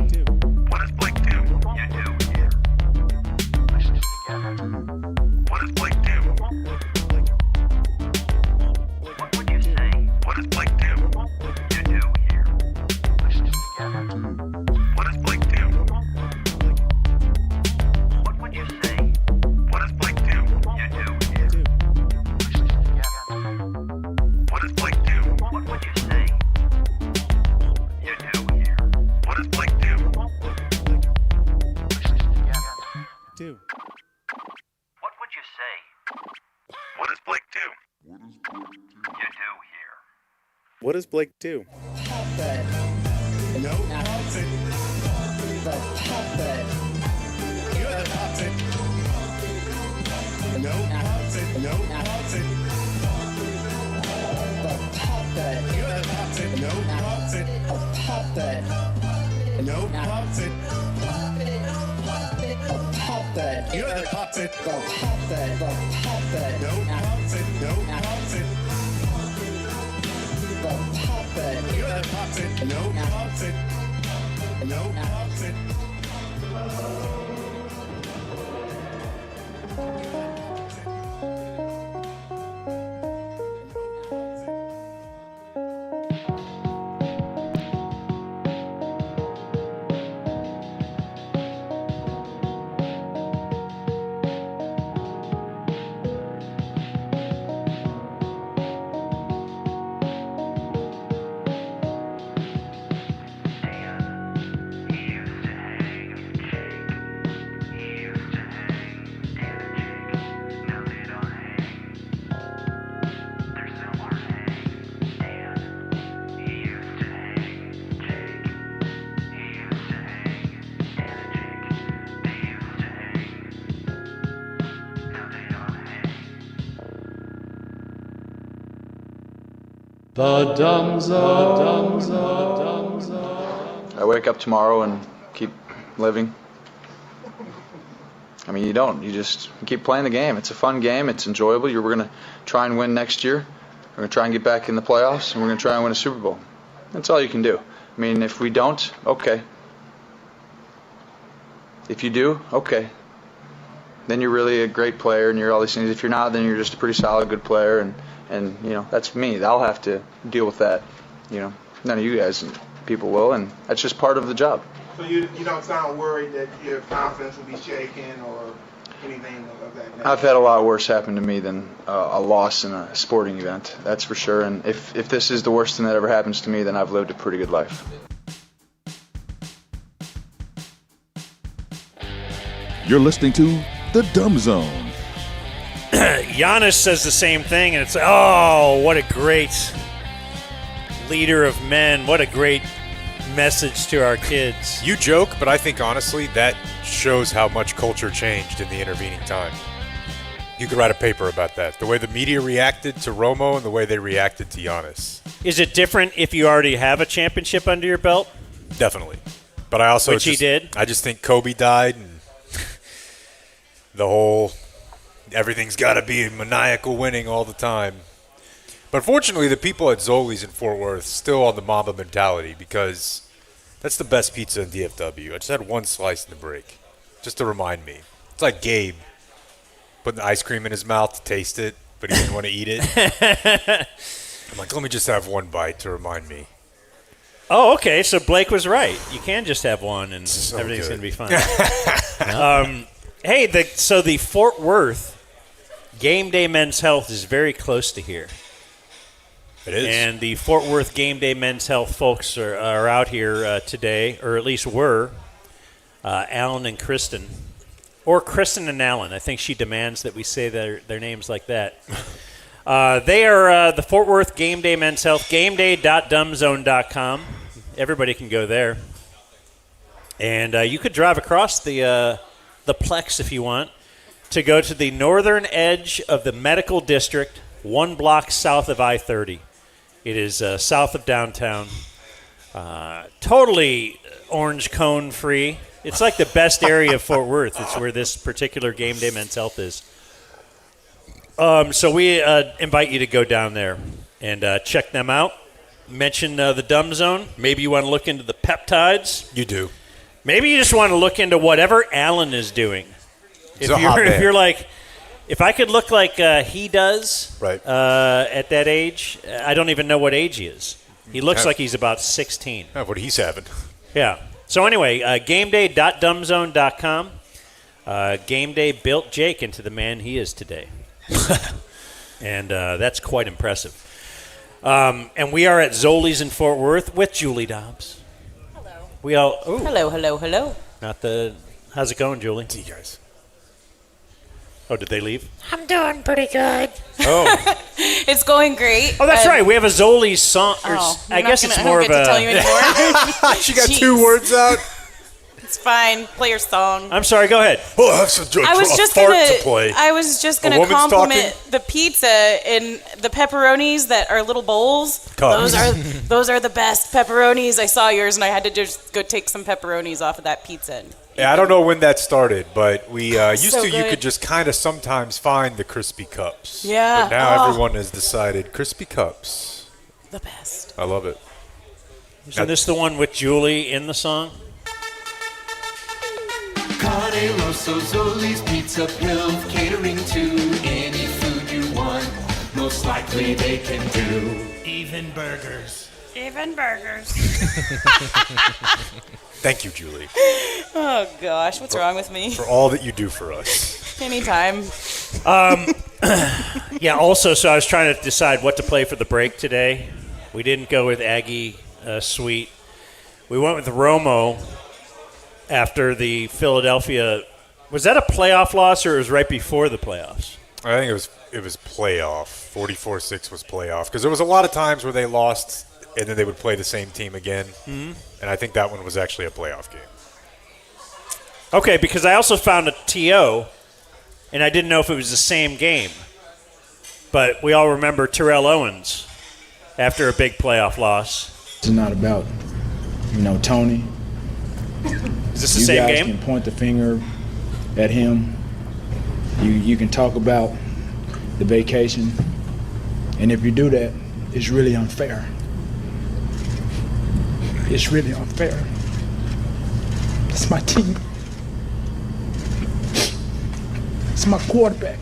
What does Blake do? You do here. Listen together. What does Blake do? What would you say? What does Blake do? You do here. Listen together. What does Blake do? What would you say? What does Blake do? You do here. Listen together. What does Blake do? What would you say? You do here. What does Blake do? Listen together. Do. What would you say? What does Blake do? You do here. What does Blake do? No puppet. The puppet. You're the puppet. No puppet. No puppet. The puppet. You're the puppet. No puppet. A puppet. No puppet. A puppet. You're the puppet. The puppet. The puppet. No puppet. No puppet. The puppet. You're the puppet. No puppet. No puppet. The Dumb Zone. I wake up tomorrow and keep living. I mean, you don't. You just keep playing the game. It's a fun game. It's enjoyable. We're going to try and win next year. We're going to try and get back in the playoffs, and we're going to try and win a Super Bowl. That's all you can do. I mean, if we don't, okay. If you do, okay. Then you're really a great player, and you're all these things. If you're not, then you're just a pretty solid, good player, and you know, that's me. I'll have to deal with that. You know, none of you guys people will, and that's just part of the job. So you don't sound worried that your confidence will be shaken or anything of that nature? I've had a lot worse happen to me than a loss in a sporting event, that's for sure. And if this is the worst thing that ever happens to me, then I've lived a pretty good life. You're listening to The Dumb Zone. Giannis says the same thing, and it's, oh, what a great leader of men. What a great message to our kids. You joke, but I think honestly that shows how much culture changed in the intervening time. You could write a paper about that. The way the media reacted to Romo and the way they reacted to Giannis. Is it different if you already have a championship under your belt? Definitely. But I also he did. I just think Kobe died and the whole everything's got to be maniacal winning all the time. But fortunately, the people at Zoli's in Fort Worth still on the Mamba mentality because that's the best pizza in DFW. I just had one slice in the break, just to remind me. It's like Gabe putting the ice cream in his mouth to taste it, but he didn't want to eat it. I'm like, let me just have one bite to remind me. Oh, okay. So Blake was right. You can just have one, and everything's going to be fine. Hey, the Fort Worth Game Day Men's Health is very close to here. It is. And the Fort Worth Game Day Men's Health folks are out here today, or at least were. Alan and Kristen. Or Kristen and Alan. I think she demands that we say their names like that. They are the Fort Worth Game Day Men's Health, gameday.dumbzone.com. Everybody can go there. And you could drive across the Plex if you want to go to the northern edge of the medical district, 1 block south of I-30. It is south of downtown. Totally orange cone free. It's like the best area of Fort Worth. It's where this particular Game Day Men's Health is. So we invite you to go down there and check them out. Mention the Dumb Zone. Maybe you want to look into the peptides. You do. Maybe you just want to look into whatever Alan is doing. If you're like, if I could look like he does right. At that age, I don't even know what age he is. He looks like he's about 16. What he's having. Yeah. So anyway, gameday.dumbzone.com. Game Day built Jake into the man he is today. And that's quite impressive. And we are at Zoli's in Fort Worth with Julie Dobbs. Hello. We all. Ooh. Hello. How's it going, Julie? See you guys. Oh, did they leave? I'm doing pretty good. Oh. It's going great. Oh, that's right. We have a Zoli's song. I guess it's more of a. I don't get to tell you anymore. She got 2 words out. It's fine. Play your song. I'm sorry. Go ahead. Oh, I have to play. I was just gonna compliment the pizza and the pepperonis that are little bowls. Cups. Those are the best pepperonis. I saw yours, and I had to just go take some pepperonis off of that pizza. Yeah, I don't know when that started, but we used So to. You good. could just kind of sometimes find the crispy cups. Yeah. But now Oh. everyone has decided crispy cups. The best. I love it. Isn't this the one with Julie in the song? Carne Rosso, Zoli's Pizza, Pilf, catering to any food you want. Most likely they can do. Even burgers. Even burgers. Thank you, Julie, Oh gosh, what's wrong with me? for all that you do for us. Anytime. Yeah, also, so I was trying to decide what to play for the break today. We didn't go with Aggie Sweet. We went with Romo after the Philadelphia. Was that a playoff loss or it was right before the playoffs? I think it was playoff. 44-6 was playoff because there was a lot of times where they lost and then they would play the same team again. Mm-hmm. And I think that one was actually a playoff game. Okay, because I also found a TO, and I didn't know if it was the same game. But we all remember Terrell Owens after a big playoff loss. It's not about, Tony. Is this the same game? You guys can point the finger at him. You can talk about the vacation. And if you do that, it's really unfair. It's really unfair. It's my team. It's my quarterback.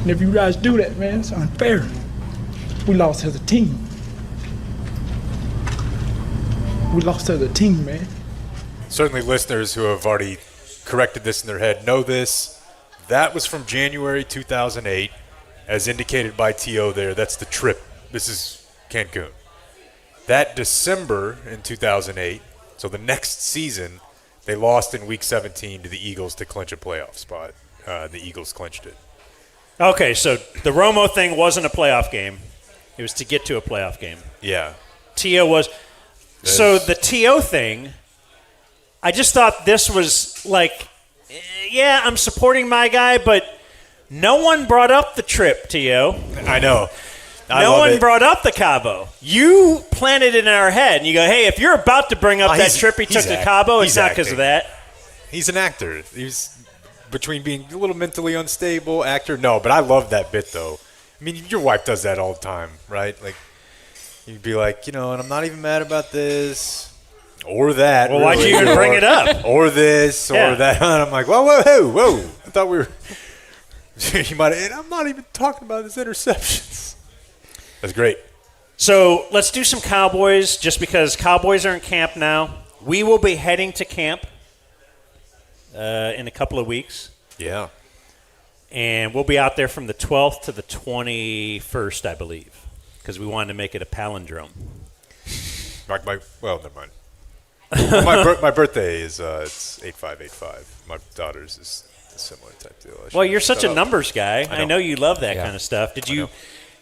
And if you guys do that, man, it's unfair. We lost as a team. We lost as a team, man. Certainly listeners who have already corrected this in their head know this. That was from January 2008, as indicated by T.O. there. That's the trip. This is Cancun. That December in 2008, so the next season, they lost in Week 17 to the Eagles to clinch a playoff spot. The Eagles clinched it. Okay, so the Romo thing wasn't a playoff game. It was to get to a playoff game. Yeah. TO was. So the TO thing, I just thought this was like, yeah, I'm supporting my guy, but no one brought up the trip, TO. I know. No one brought up the Cabo. You planted it in our head, and you go, hey, if you're about to bring up that trip he took to Cabo, it's not because of that. He's an actor. He's between being a little mentally unstable, actor. No, but I love that bit, though. I mean, your wife does that all the time, right? Like, you'd be like, and I'm not even mad about this or that. Well, why'd you even bring it up? Or this or that. And I'm like, whoa. I thought we were – you might. And I'm not even talking about his interceptions. That's great. So let's do some Cowboys just because Cowboys are in camp now. We will be heading to camp in a couple of weeks. Yeah. And we'll be out there from the 12th to the 21st, I believe, because we wanted to make it a palindrome. Well, never mind. My birthday is it's 8585. My daughter's is a similar type deal. Well, you're such a numbers guy. I know you love that kind of stuff.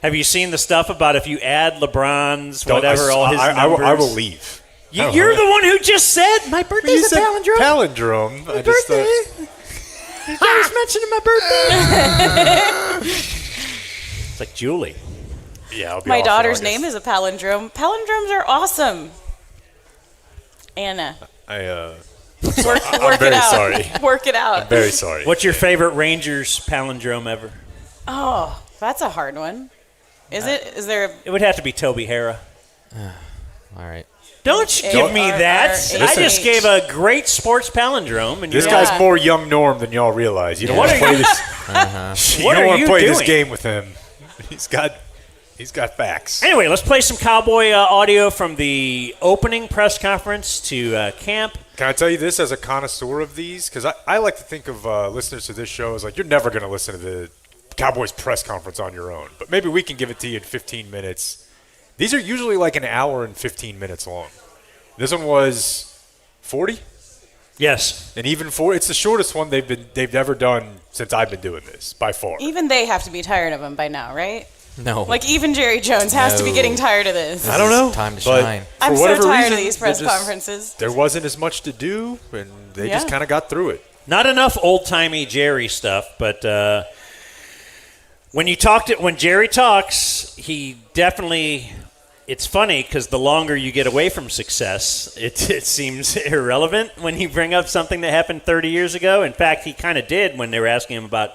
Have you seen the stuff about if you add LeBron's, all his numbers? I will leave. You're the one who just said my birthday's a palindrome. Palindrome. My birthday. You guys mentioning my birthday. It's like Julie. Yeah, I'll be My off daughter's in name August. is a palindrome. Palindromes are awesome. Anna. I'm Work very it out. sorry. Work it out. I'm very sorry. What's your favorite Rangers palindrome ever? Oh, that's a hard one. Is it? Is there a... It would have to be Toby Hara. All right. Don't you give me that. I just gave a great sports palindrome. And This you're guy's like, more young Norm than y'all realize. You don't want to play this. You What don't are want to you play this doing? game with him. He's got facts. Anyway, let's play some Cowboy audio from the opening press conference to camp. Can I tell you this as a connoisseur of these? Because I like to think of listeners to this show as like, you're never going to listen to the Cowboys press conference on your own. But maybe we can give it to you in 15 minutes. These are usually like an hour and 15 minutes long. This one was 40? Yes. And even it's the shortest one they've ever done since I've been doing this, by far. Even they have to be tired of him by now, right? No. Like, even Jerry Jones has to be getting tired of this. I don't know. Time to but shine. I'm for so whatever tired reason, of these press conferences. There wasn't as much to do, and they just Yeah. kind of got through it. Not enough old-timey Jerry stuff, but when Jerry talks, he definitely. It's funny because the longer you get away from success, it seems irrelevant when you bring up something that happened 30 years ago. In fact, he kind of did when they were asking him about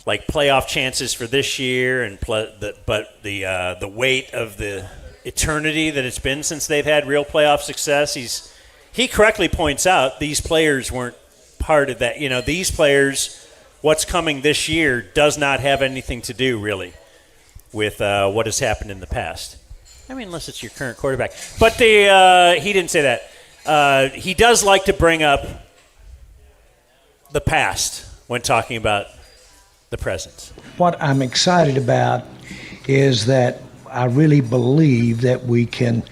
like playoff chances for this year, and the weight of the eternity that it's been since they've had real playoff success. He correctly points out these players weren't part of that. You know, these players, what's coming this year does not have anything to do really with what has happened in the past. I mean, unless it's your current quarterback. But he didn't say that. He does like to bring up the past when talking about the present. What I'm excited about is that I really believe that we can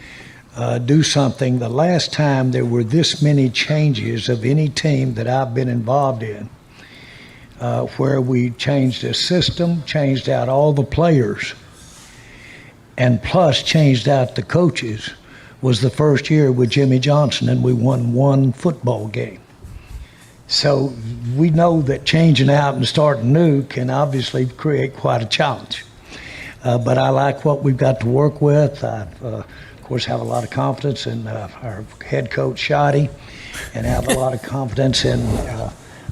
do something. The last time there were this many changes of any team that I've been involved in, where we changed the system, changed out all the players, and plus changed out the coaches, was the first year with Jimmy Johnson, and we won one football game. So we know that changing out and starting new can obviously create quite a challenge. But I like what we've got to work with. I, of course, have a lot of confidence in our head coach, Shoddy, and have a lot of confidence in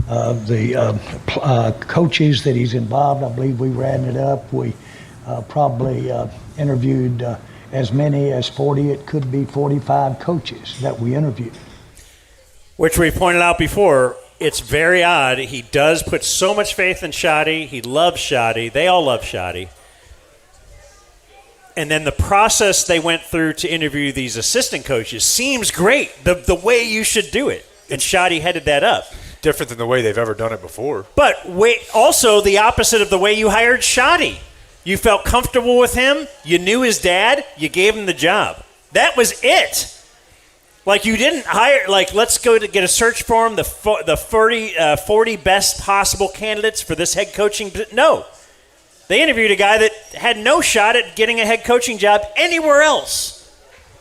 the coaches that he's involved. I believe we ran it up. We probably interviewed as many as 40, it could be 45 coaches that we interviewed. Which we pointed out before, it's very odd. He does put so much faith in Shoddy. He loves Shoddy. They all love Shoddy. And then the process they went through to interview these assistant coaches seems great, the way you should do it. And Shoddy headed that up. Different than the way they've ever done it before. But also the opposite of the way you hired Shoddy. You felt comfortable with him. You knew his dad. You gave him the job. That was it. Like, you didn't hire, like, let's go to get a search for him, the 40 best possible candidates for this head coaching. No. They interviewed a guy that had no shot at getting a head coaching job anywhere else.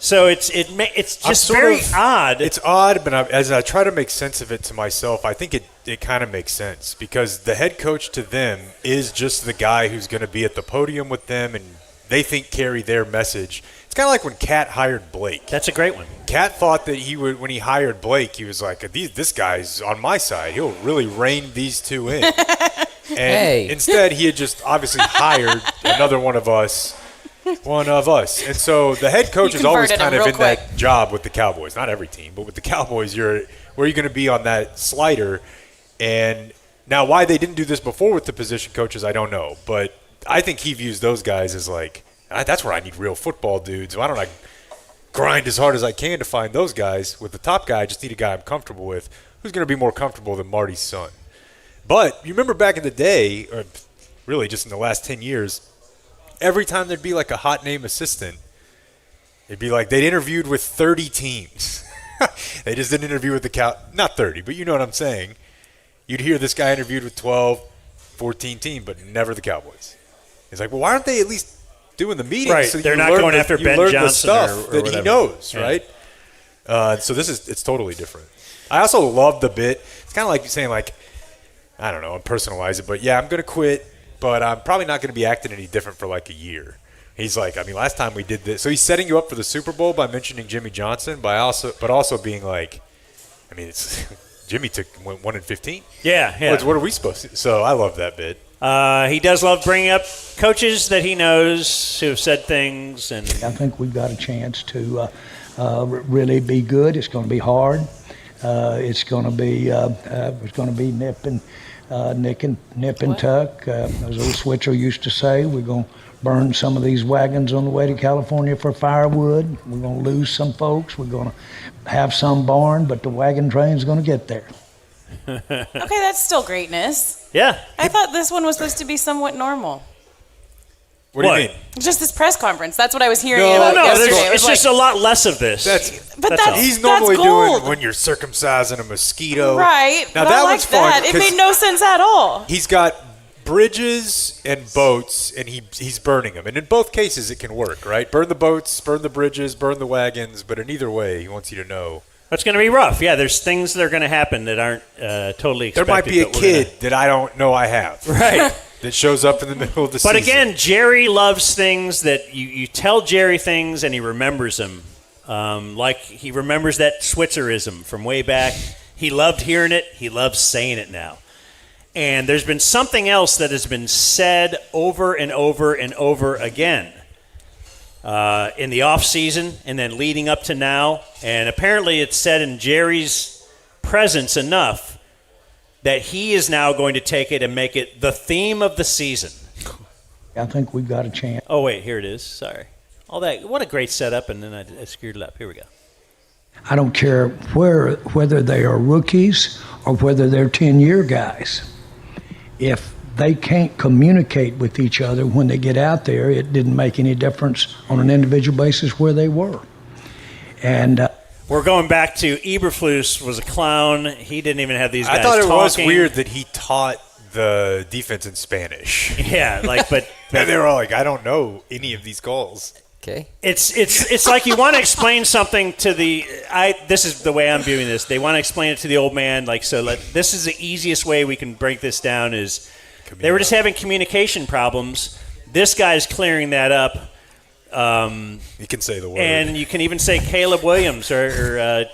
So it's just very odd. It's odd, but as I try to make sense of it to myself, I think it kind of makes sense because the head coach to them is just the guy who's going to be at the podium with them and they think carry their message. It's kind of like when Cat hired Blake. That's a great one. Cat thought that he would, when he hired Blake, he was like, this guy's on my side. He'll really rein these two in. And instead, he had just obviously hired another one of us. And so the head coach is always kind of in that job with the Cowboys. Not every team, but with the Cowboys, where are you going to be on that slider? And now why they didn't do this before with the position coaches, I don't know. But I think he views those guys as like, that's where I need real football dudes. Why don't I grind as hard as I can to find those guys? With the top guy, I just need a guy I'm comfortable with who's going to be more comfortable than Marty's son. But you remember back in the day, or really just in the last 10 years, every time there'd be like a hot name assistant, it'd be like they'd interviewed with 30 teams. They just didn't interview with the not 30, but you know what I'm saying. You'd hear this guy interviewed with 12, 14 teams, but never the Cowboys. It's like, well, why aren't they at least doing the meetings? Right, So they're you not learn going after Ben the Johnson stuff or that whatever. he knows, Yeah. right? So it's totally different. I also love the bit. It's kind of like saying, like, I don't know, I'm personalize it, but yeah, I'm going to quit, but I'm probably not going to be acting any different for like a year. He's like, I mean, last time we did this. So he's setting you up for the Super Bowl by mentioning Jimmy Johnson, but also being like, I mean, it's Jimmy went 1-15. Yeah. What are we supposed to? So I love that bit. He does love bringing up coaches that he knows who have said things, and I think we've got a chance to really be good. It's going to be hard. It's going to be nip and tuck. As old Switzer used to say, we're going to burn some of these wagons on the way to California for firewood. We're going to lose some folks. We're going to have some barn, but the wagon train's going to get there. Okay, that's still greatness. Yeah. I thought this one was supposed to be somewhat normal. What do you mean? Just this press conference. That's what I was hearing No, about yesterday. It it's was just a lot less of this. He's normally gold. doing when you're circumcising a mosquito. Right. Now but that I like one's fun. that. It made no sense at all. He's got bridges and boats, and he's burning them. And in both cases, it can work, right? Burn the boats, burn the bridges, burn the wagons. But in either way, he wants you to know. That's going to be rough. Yeah, there's things that are going to happen that aren't totally expected. There might be a kid that I don't know I have. Right. That shows up in the middle of the season. But again, Jerry loves things that you tell Jerry things and he remembers them. Like he remembers that Switzerism from way back. He loved hearing it. He loves saying it now. And there's been something else that has been said over and over and over again in the off season and then leading up to now. And apparently it's said in Jerry's presence enough that he is now going to take it and make it the theme of the season. I think we've got a chance. Oh, wait, here it is. Sorry. All that. What a great setup, and then I screwed it up. Here we go. I don't care whether they are rookies or whether they're 10-year guys. If they can't communicate with each other when they get out there, it didn't make any difference on an individual basis where they were. And we're going back to Eberflus was a clown. He didn't even have these guys talking. I thought it was talking. weird that he taught the defense in Spanish. Yeah, but and they were all like, I don't know any of these calls. Okay. It's like you want to explain something to this is the way I'm viewing this. They want to explain it to the old man, this is the easiest way we can break this down is they were just having communication problems. This guy's clearing that up. You can say the word. And you can even say Caleb Williams or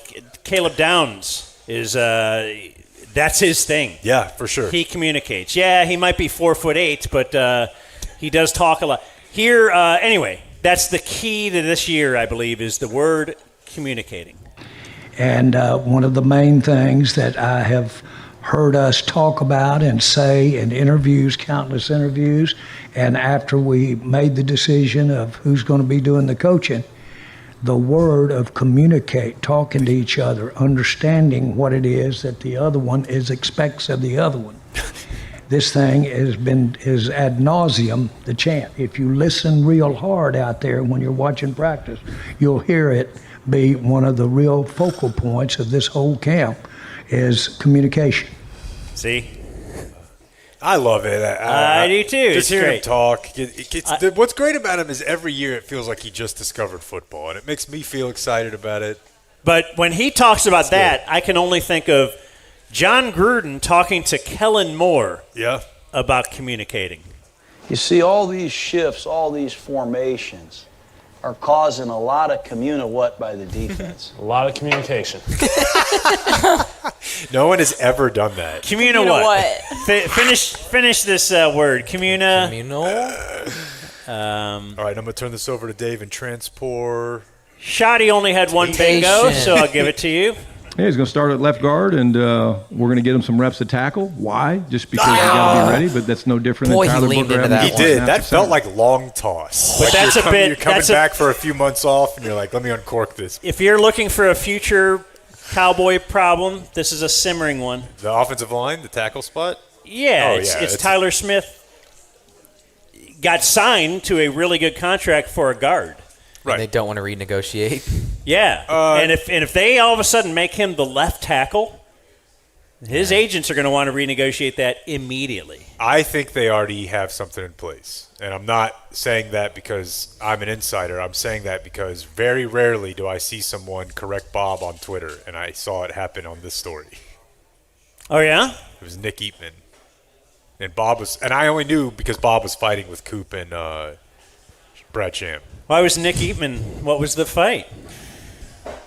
Caleb Downs is that's his thing. Yeah, for sure. He communicates. Yeah, he might be 4'8", but he does talk a lot. Here, anyway, that's the key to this year, I believe, is the word communicating. And one of the main things that I have heard us talk about and say in interviews, countless interviews, and after we made the decision of who's going to be doing the coaching, the word of communicate, talking to each other, understanding what it is that the other one expects of the other one. This thing is ad nauseum, the chant. If you listen real hard out there when you're watching practice, you'll hear it be one of the real focal points of this whole camp is communication. See? I love it. I do too. Just it's hearing great. him talk. What's great about him is every year it feels like he just discovered football, and it makes me feel excited about it. But when he talks about that, I can only think of John Gruden talking to Kellen Moore about communicating. You see, all these shifts, all these formations are causing a lot of communi-what by the defense. A lot of communication. No one has ever done that. Communi-what? Finish this word. Communal? All right, I'm going to turn this over to Dave and transport. Shoddy only had one bingo, so I'll give it to you. Yeah, he's going to start at left guard, and we're going to get him some reps at tackle. Why? Just because he's got to be ready, but that's no different than Tyler Booker. He did. That felt like long toss. But that's you're coming back for a few months off, and you're like, let me uncork this. If you're looking for a future Cowboy problem, this is a simmering one. The offensive line, the tackle spot? Yeah, it's Tyler Smith got signed to a really good contract for a guard. Right. And they don't want to renegotiate. Yeah, and if they all of a sudden make him the left tackle, His agents are going to want to renegotiate that immediately. I think they already have something in place. And I'm not saying that because I'm an insider. I'm saying that because very rarely do I see someone correct Bob on Twitter, and I saw it happen on this story. Oh, yeah? It was Nick Eatman. And Bob was – and I only knew because Bob was fighting with Coop and Brad Sham. Why was Nick Eatman – what was the fight?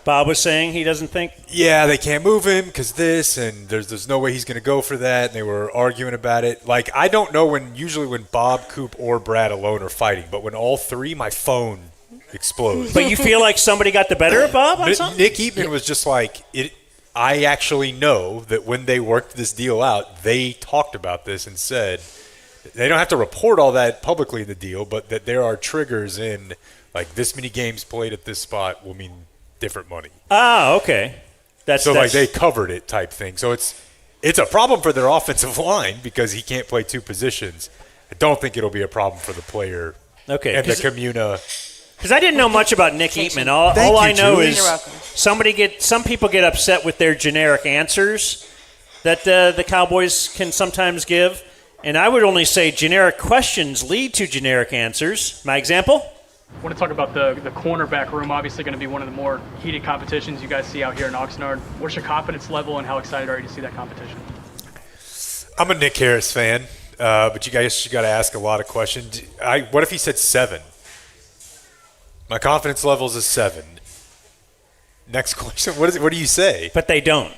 Bob was saying he doesn't think – yeah, they can't move him because this, and there's no way he's going to go for that, and they were arguing about it. Like, I don't know usually when Bob, Coop, or Brad alone are fighting, but when all three, my phone explodes. But you feel like somebody got the better of Bob on something? Nick Eatman was just like, I actually know that when they worked this deal out, they talked about this and said they don't have to report all that publicly in the deal, but that there are triggers in, like, this many games played at this spot will mean different money. Ah, okay. That's like they covered it type thing. So it's a problem for their offensive line because he can't play two positions. I don't think it'll be a problem for the player and the communa. Because I didn't know much about Nick Eatman. All I know is some people get upset with their generic answers that the Cowboys can sometimes give. And I would only say generic questions lead to generic answers. My example? I want to talk about the cornerback room. Obviously going to be one of the more heated competitions you guys see out here in Oxnard. What's your confidence level and how excited are you to see that competition? I'm a Nick Harris fan, but you got to ask a lot of questions. What if he said 7? My confidence level is a 7. Next question. What do you say? But they don't.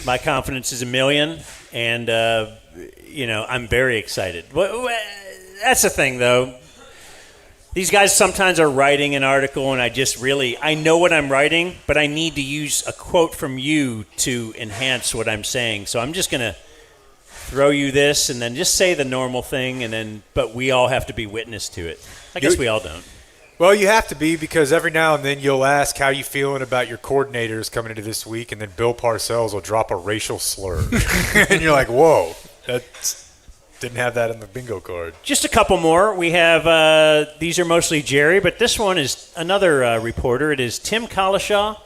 My confidence is 1,000,000, and I'm very excited. That's the thing, though. These guys sometimes are writing an article, and I know what I'm writing, but I need to use a quote from you to enhance what I'm saying. So I'm just going to throw you this and then just say the normal thing, but we all have to be witness to it. I guess we all don't. Well, you have to be because every now and then you'll ask how you feeling about your coordinators coming into this week, and then Bill Parcells will drop a racial slur. And you're like, whoa, didn't have that in the bingo card. Just a couple more. We have these are mostly Jerry, but this one is another reporter. It is Tim Collishaw,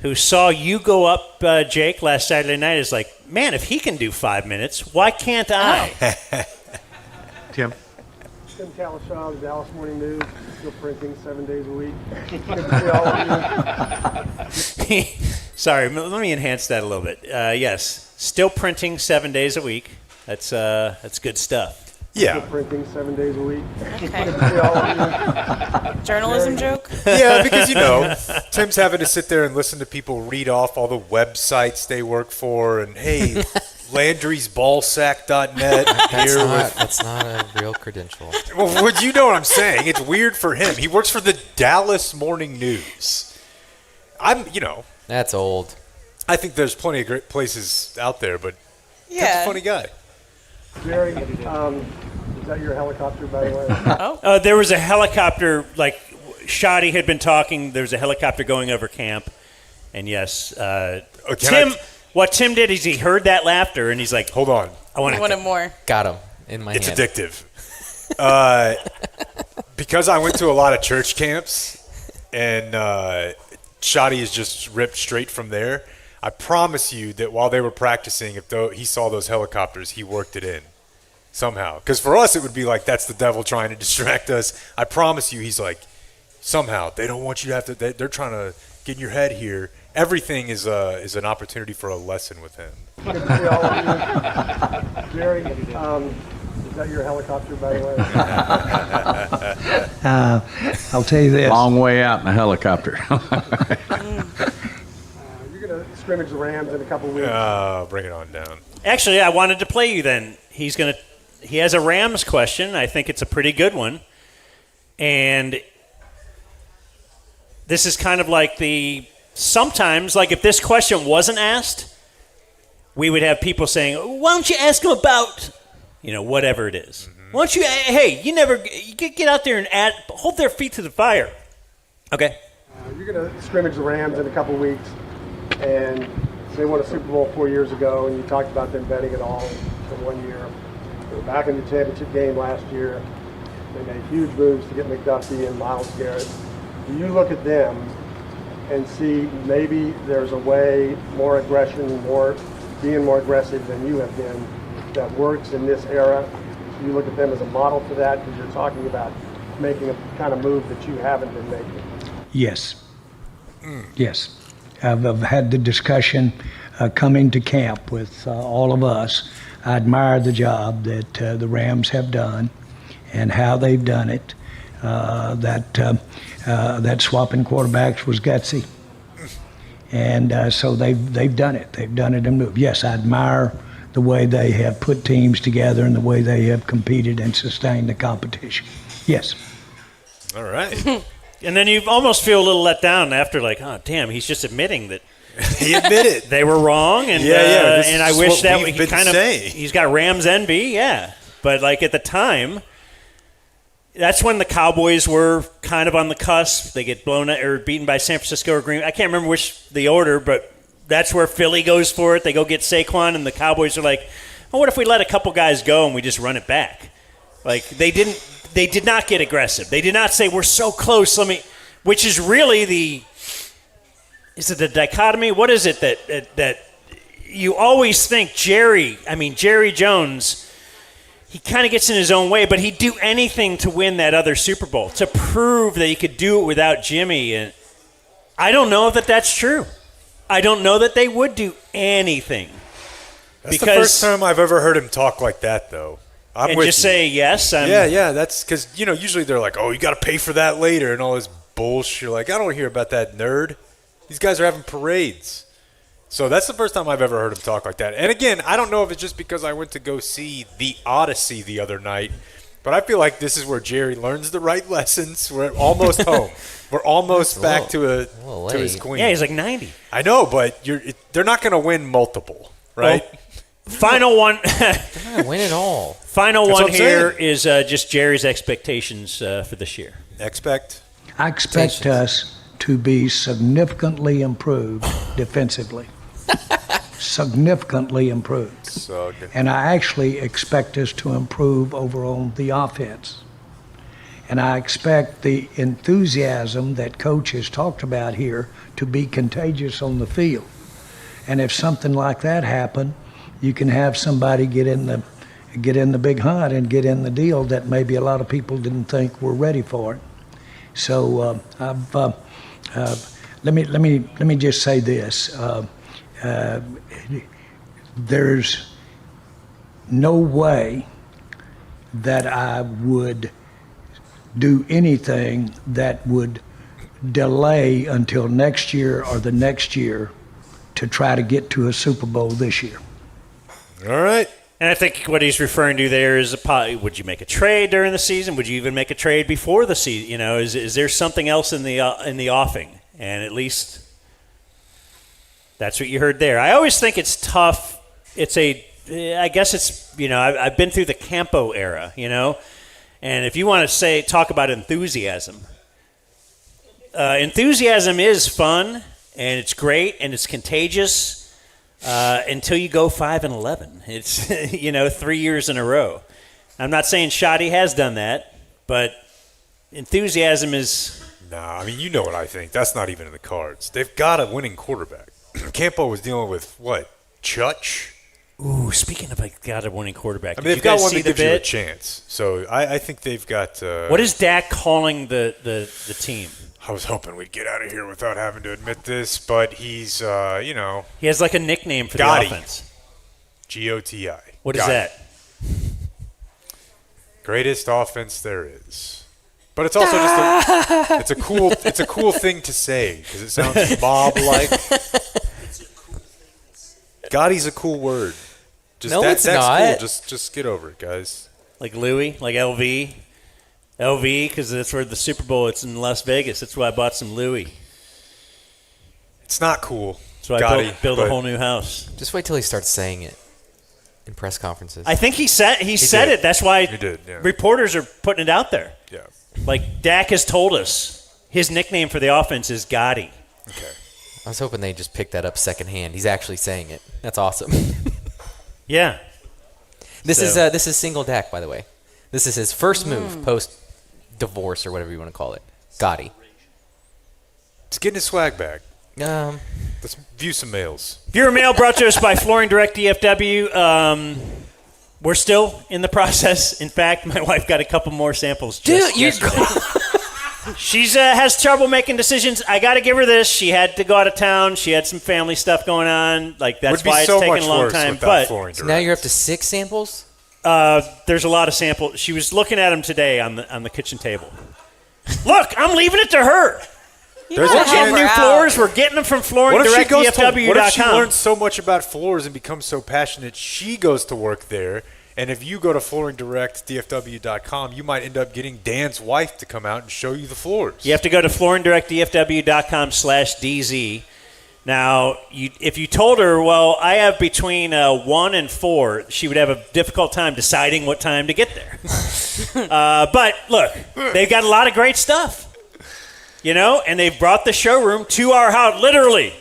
who saw you go up, Jake, last Saturday night. Is like, man, if he can do 5 minutes, why can't I? Tim Collishaw, the Dallas Morning News, still printing 7 days a week. Good to see all of you. Sorry, let me enhance that a little bit. Yes, still printing 7 days a week. That's good stuff. Yeah. Still printing 7 days a week. Okay. Good to see all of you. Journalism joke? Yeah, because, Tim's having to sit there and listen to people read off all the websites they work for, and, hey, Landry'sBallsack.net. That's not a real credential. Well, you know what I'm saying. It's weird for him. He works for the Dallas Morning News. That's old. I think there's plenty of great places out there, but Tim's a funny guy. Jerry, is that your helicopter, by the way? There was a helicopter, like Shoddy had been talking. There's a helicopter going over camp. And yes, what Tim did is he heard that laughter, and he's like, hold on. I want more. Got him in my hand. It's addictive. Because I went to a lot of church camps, and Shoddy is just ripped straight from there. I promise you that while they were practicing, if he saw those helicopters, he worked it in somehow. Because for us, it would be like, that's the devil trying to distract us. I promise you, he's like, somehow, they don't want you to have to, they're trying to get in your head here. Everything is an opportunity for a lesson with him. Good to see all of you. Jerry, is that your helicopter, by the way? I'll tell you this. Long way out in a helicopter. You're going to scrimmage the Rams in a couple weeks. Bring it on down. Actually, I wanted to play you then. He has a Rams question. I think it's a pretty good one. And this is kind of like sometimes, like if this question wasn't asked, we would have people saying, why don't you ask him about, whatever it is. Mm-hmm. Why don't you get out there and hold their feet to the fire. Okay. You're going to scrimmage the Rams in a couple weeks, and they won a Super Bowl 4 years ago, and you talked about them betting it all for 1 year. They were back in the championship game last year. They made huge moves to get McDuffie and Myles Garrett. Do you look at them and see maybe there's a way, more aggression, more being more aggressive than you have been that works in this era? You look at them as a model for that because you're talking about making a kind of move that you haven't been making. Yes. Yes. I've had the discussion coming to camp with all of us. I admire the job that the Rams have done and how they've done it. That swapping quarterbacks was gutsy. And so they've done it. They've done it and moved. Yes, I admire the way they have put teams together and the way they have competed and sustained the competition. Yes. All right. And then you almost feel a little let down after, like, oh, damn, he's just admitting that he admitted they were wrong. And and I wish that he kind of he's got Rams envy, yeah. But like at the time, that's when the Cowboys were kind of on the cusp. They get blown out or beaten by San Francisco or Green. I can't remember which the order, but that's where Philly goes for it. They go get Saquon, and the Cowboys are like, well, what if we let a couple guys go and we just run it back? Like they did not get aggressive. They did not say we're so close. Which is really is it the dichotomy? What is it that you always think Jerry Jones, he kind of gets in his own way, but he'd do anything to win that other Super Bowl, to prove that he could do it without Jimmy. And I don't know that that's true. I don't know that they would do anything. That's the first time I've ever heard him talk like that, though. I'm with just you. say yes. Yeah. That's because usually they're like, oh, you got to pay for that later and all this bullshit. You're like, I don't hear about that, nerd. These guys are having parades. So that's the first time I've ever heard him talk like that. And again, I don't know if it's just because I went to go see the Odyssey the other night, but I feel like this is where Jerry learns the right lessons. We're almost home. We're almost back to his queen. Yeah, he's like 90. I know, but they're not going to win multiple, right? Well, final one. They're not going to win it all. Final That's one here saying. is just Jerry's expectations for this year. I expect us to be significantly improved defensively. Significantly improved. So good. And I actually expect us to improve over on the offense. And I expect the enthusiasm that Coach has talked about here to be contagious on the field. And if something like that happened, you can have somebody get in the big hunt and get in the deal that maybe a lot of people didn't think were ready for it. So let me just say this: there's no way that I would do anything that would delay until next year or the next year to try to get to a Super Bowl this year. All right. And I think what he's referring to there is would you make a trade during the season? Would you even make a trade before the season? Is there something else in the offing? And at least that's what you heard there. I always think it's tough. I guess it's I've been through the Campo era, and if you want to talk about enthusiasm, enthusiasm is fun and it's great and it's contagious. Until you go 5-11, it's 3 years in a row. I'm not saying Shoddy has done that, but enthusiasm is. Nah, you know what I think. That's not even in the cards. They've got a winning quarterback. Campo was dealing with what? Chutch. Ooh, speaking of got a winning quarterback, they've got one that gives you a chance. So I think they've got. What is Dak calling the team? I was hoping we'd get out of here without having to admit this, but he's, He has like a nickname for Gotti. the offense. G-O-T-I. What is that? Greatest offense there is. But it's also just it's a cool thing to say because it sounds mob-like. Gotti's a cool word. That's not. Cool. Just get over it, guys. Like Louis, like LV. LV, because that's where the Super Bowl, it's in Las Vegas. That's why I bought some Louis. It's not cool. So I built a whole new house. Just wait till he starts saying it in press conferences. I think he said it. That's why reporters are putting it out there. Yeah. Like Dak has told us his nickname for the offense is Gotti. Okay. I was hoping they just picked that up secondhand. He's actually saying it. That's awesome. Yeah. This is single Dak, by the way. This is his first move post-divorce or whatever you want to call it. Gotti. He's getting his swag back. Let's view some mails. Viewer mail brought to us by Flooring Direct DFW. We're still in the process. In fact, my wife got a couple more samples just yesterday. She's has trouble making decisions. I got to give her this. She had to go out of town. She had some family stuff going on. Like that's why it's taking a long time. But so now you're up to 6 samples? There's a lot of samples. She was looking at them today on the kitchen table. Look, I'm leaving it to her. We're getting new floors. We're getting them from FlooringDirectDFW.com. What if she learns so much about floors and becomes so passionate she goes to work there? And if you go to FlooringDirectDFW.com, you might end up getting Dan's wife to come out and show you the floors. You have to go to FlooringDirectDFW.com/DZ. Now, if you told her, well, I have between 1 and 4, she would have a difficult time deciding what time to get there. But look, they've got a lot of great stuff. And they've brought the showroom to our house. Literally,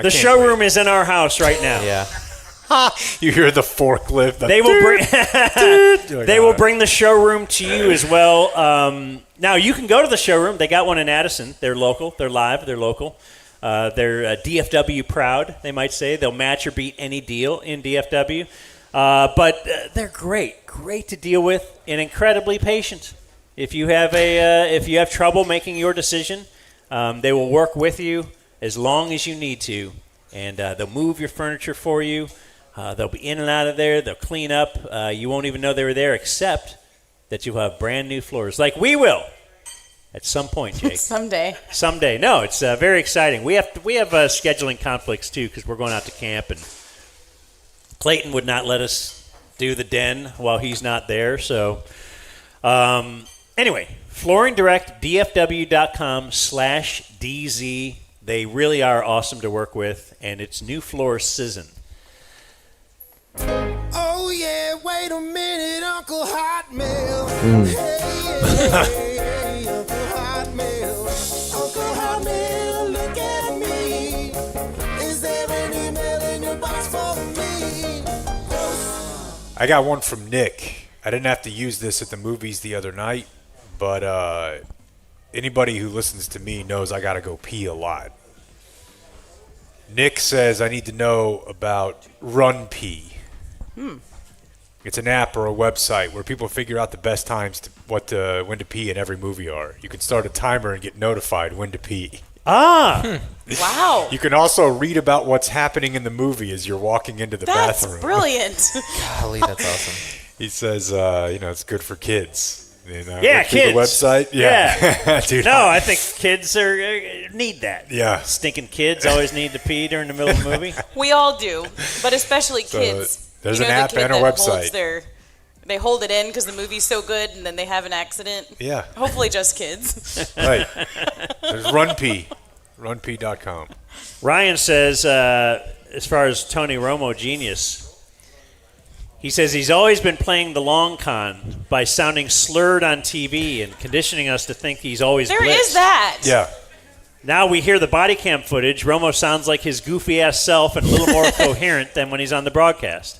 the showroom is in our house right now. Yeah. You hear the forklift. They will bring. They will bring the showroom to you as well. Now you can go to the showroom. They got one in Addison. They're local. They're live. They're local. They're DFW proud. They might say they'll match or beat any deal in DFW. But they're great to deal with, and incredibly patient. If you have trouble making your decision, they will work with you as long as you need to, and they'll move your furniture for you. They'll be in and out of there. They'll clean up. You won't even know they were there, except that you'll have brand new floors, like we will at some point, Jake. Someday. No, it's very exciting. We have scheduling conflicts too because we're going out to camp, and Clayton would not let us do the den while he's not there. So. Anyway, FlooringDirectDFW.com/DZ. They really are awesome to work with, and it's new floor season. Oh yeah, wait a minute, Uncle Hotmail. Hey, Uncle Hotmail. Uncle Hotmail, look at me. Is there an email in your box for me? I got one from Nick. I didn't have to use this at the movies the other night, but anybody who listens to me knows I got to go pee a lot. Nick says I need to know about Run Pee. It's an app or a website where people figure out the best times when to pee in every movie are. You can start a timer and get notified when to pee. Wow. You can also read about what's happening in the movie as you're walking into the bathroom. That's brilliant. Golly, that's awesome. He says, it's good for kids. Yeah, kids. The website. Yeah. Dude, no, I think kids need that. Yeah. Stinking kids always need to pee during the middle of the movie. We all do, but especially kids. There's an app and a website. They hold it in because the movie's so good, and then they have an accident. Yeah. Hopefully just kids. Right. There's RunPee. RunPee.com. Ryan says, as far as Tony Romo genius, he says he's always been playing the long con by sounding slurred on TV and conditioning us to think he's always blitzed. There is that. Yeah. Now we hear the body cam footage. Romo sounds like his goofy-ass self and a little more coherent than when he's on the broadcast.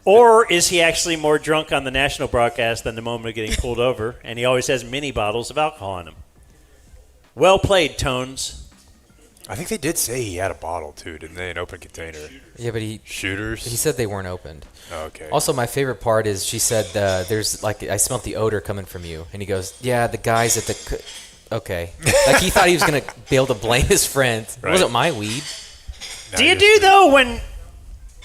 Or is he actually more drunk on the national broadcast than the moment of getting pulled over, and he always has mini bottles of alcohol on him? Well played, Tones. I think they did say he had a bottle, too, didn't they? An open container. Yeah, but Shooters? He said they weren't opened. Oh, okay. Also, my favorite part is she said, I smelled the odor coming from you. And he goes, yeah, the guys at the... Okay. Like, he thought he was going to be able to blame his friend. Right. It wasn't my weed. Though,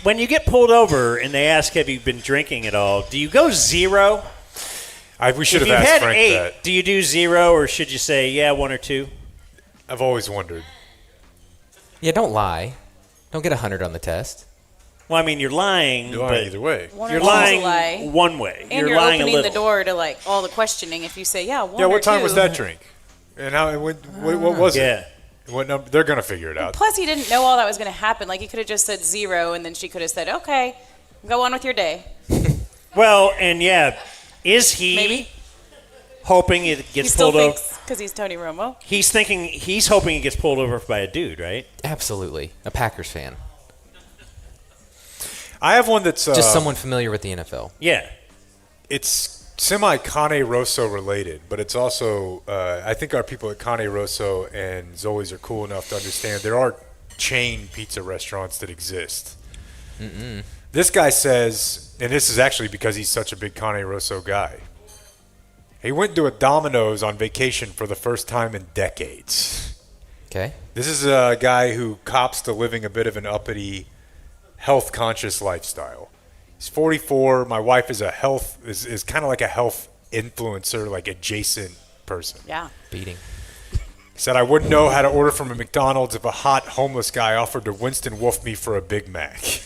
when you get pulled over and they ask, have you been drinking at all, do you go 0? We should have asked Frank 8, that. Do you do 0, or should you say, 1 or 2? I've always wondered. Yeah, don't lie. Don't get 100 on the test. Well, I mean, you're lying. You're lying either way. You're lying one way. And you're lying opening a little. the door to all the questioning if you say, 1 or 2. Yeah, what time was that drink? And what was it? Yeah. What number? They're going to figure it out. Plus, he didn't know all that was going to happen. Like, he could have just said 0, and then she could have said, okay, go on with your day. Well, and is he Maybe. hoping it gets pulled over? Because he's Tony Romo. He's hoping he gets pulled over by a dude, right? Absolutely. A Packers fan. I have one that's... just someone familiar with the NFL. Yeah. It's semi-Cane Rosso related, but it's also... I think our people at Cane Rosso and Zoli's are cool enough to understand there are chain pizza restaurants that exist. This guy says, and this is actually because he's such a big Cane Rosso guy, he went to a Domino's on vacation for the first time in decades. Okay. This is a guy who cops to living a bit of an uppity, health-conscious lifestyle. He's 44. My wife is is kind of like a health influencer, like adjacent person. Yeah. Beating. He said, I wouldn't know how to order from a McDonald's if a hot homeless guy offered to Winston Wolf me for a Big Mac.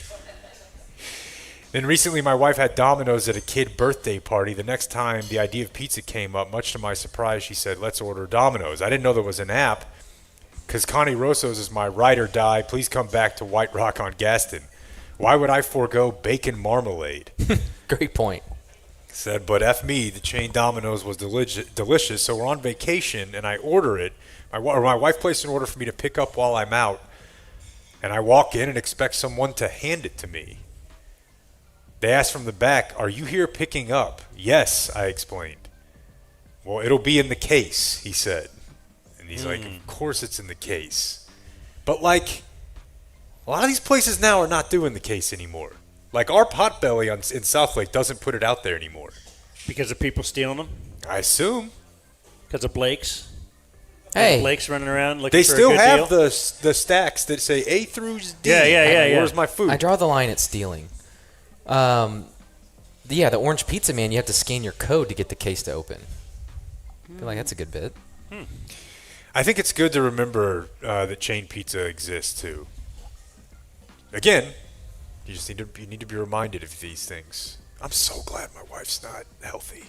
Then recently my wife had Domino's at a kid birthday party. The next time the idea of pizza came up, much to my surprise, she said, let's order Domino's. I didn't know there was an app because Cane Rosso's is my ride or die. Please come back to White Rock on Gaston. Why would I forego bacon marmalade? Great point. Said, but F me, the chain Domino's was delicious, so we're on vacation, and I order it. My wife placed an order for me to pick up while I'm out, and I walk in and expect someone to hand it to me. They asked from the back, are you here picking up? Yes, I explained. Well, it'll be in the case, he said. And he's like, of course it's in the case. But, like, a lot of these places now are not doing the case anymore. Like, our Potbelly in South Lake doesn't put it out there anymore. Because of people stealing them? I assume. Because of Blake's? Hey. Blake's running around looking They for a still good have deal? the stacks that say A through D. Yeah. Where's my food? I draw the line at stealing. The orange pizza man, you have to scan your code to get the case to open. I feel like that's a good bit. I think it's good to remember that chain pizza exists too. Again, you need to be reminded of these things. I'm so glad my wife's not healthy.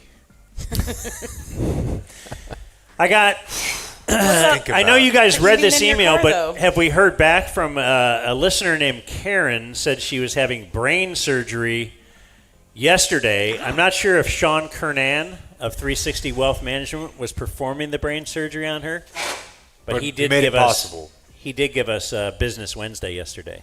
I know you guys read this in your email, car, but though. have we heard back from a listener named Karen? Said she was having brain surgery yesterday. I'm not sure if Sean Kernan of 360 Wealth Management was performing the brain surgery on her, but he did made give it us possible. He did give us Business Wednesday yesterday.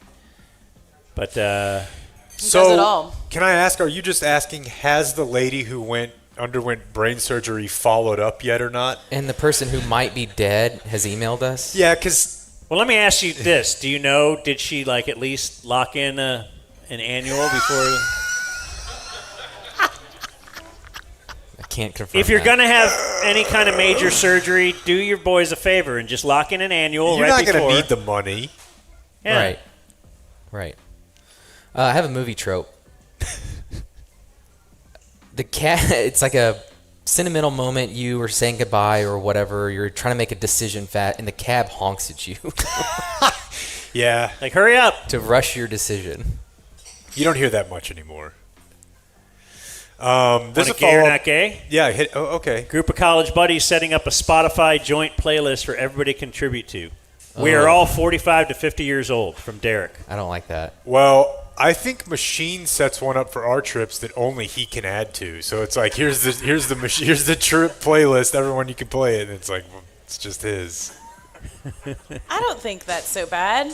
But does it so all. can I ask? Are you just asking? Has the lady who underwent brain surgery followed up yet or not? And the person who might be dead has emailed us? Yeah, because... Well, let me ask you this. Do you know, did she at least lock in an annual before... I can't confirm If you're that. going to have any kind of major surgery, do your boys a favor and just lock in an annual You're right not going before. to need the money. Yeah. Right. I have a movie trope. The cat, it's like a sentimental moment. You are saying goodbye or whatever. You're trying to make a decision and the cab honks at you. Yeah. Like, hurry up. To rush your decision. You don't hear that much anymore. There's Want a to gay or follow-up. not gay? Yeah, okay. Group of college buddies setting up a Spotify joint playlist for everybody to contribute to. We are all 45 to 50 years old, from Derek. I don't like that. Well, I think Machine sets one up for our trips that only he can add to. So it's like here's the trip playlist, everyone you can play it, and it's like it's just his. I don't think that's so bad.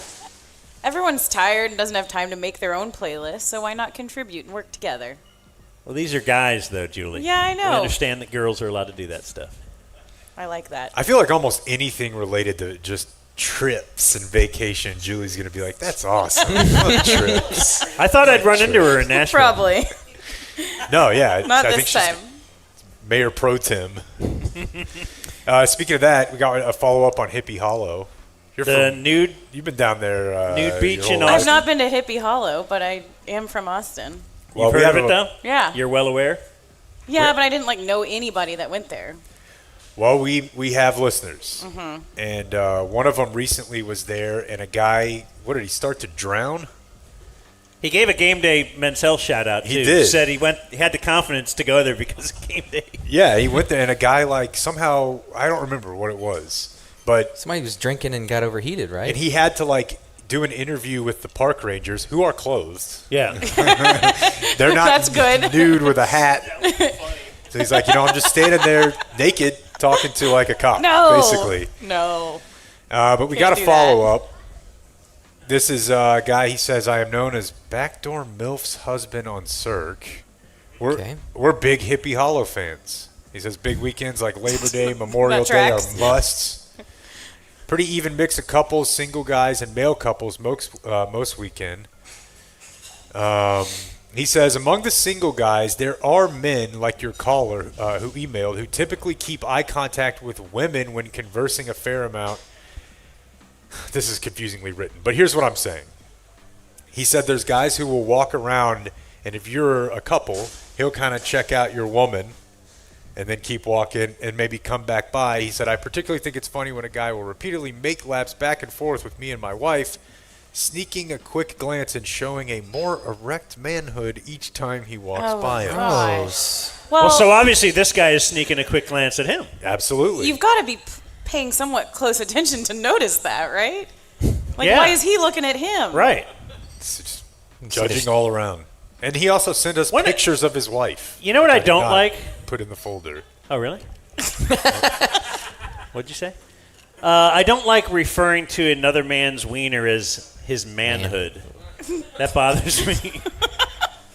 Everyone's tired and doesn't have time to make their own playlist, so why not contribute and work together? Well, these are guys, though, Julie. Yeah, I know. We understand that girls are allowed to do that stuff. I like that. I feel like almost anything related to just trips and vacation, Julie's going to be like, that's awesome. Trips. I thought I'd run into her in Nashville. Probably. No, yeah. Not I this think she's time. Mayor Pro Tem. Speaking of that, we got a follow-up on Hippie Hollow. You've been down there. Nude Beach in I've not been to Hippie Hollow, but I am from Austin. You've heard of it, though? Yeah. You're well aware? Yeah, but I didn't know anybody that went there. Well, we have listeners, Mhm. and one of them recently was there, and a guy, what did he start to drown? He gave a game day men's health shout out. He too. did. Said he had the confidence to go there because of game day. Yeah, he went there, and a guy somehow, I don't remember what it was, but somebody was drinking and got overheated, right? And he had to do an interview with the park rangers, who are clothed. Yeah, they're not That's good. nude with a hat. So he's like, I'm just standing there naked talking to a cop, basically. No. But we Can't got a do follow-up. This is a guy, he says, I am known as Backdoor MILF's husband on Cirque. We're big Hippie Hollow fans. He says big weekends like Labor Day, Memorial Day are tracks. musts. Pretty even mix of couples, single guys, and male couples most weekend. He says, among the single guys, there are men like your caller who emailed who typically keep eye contact with women when conversing a fair amount. This is confusingly written, but here's what I'm saying. He said there's guys who will walk around, and if you're a couple, he'll kind of check out your woman and then keep walking and maybe come back by. He said, I particularly think it's funny when a guy will repeatedly make laps back and forth with me and my wife, sneaking a quick glance and showing a more erect manhood each time he walks by him. Well, so obviously this guy is sneaking a quick glance at him. Absolutely. You've got to be paying somewhat close attention to notice that, right? Like, Yeah. why is he looking at him? Right. Judging all around. And he also sent us pictures of his wife. You know what I did don't not like? Put in the folder. Oh, really? What'd you say? I don't like referring to another man's wiener as his manhood. That bothers me.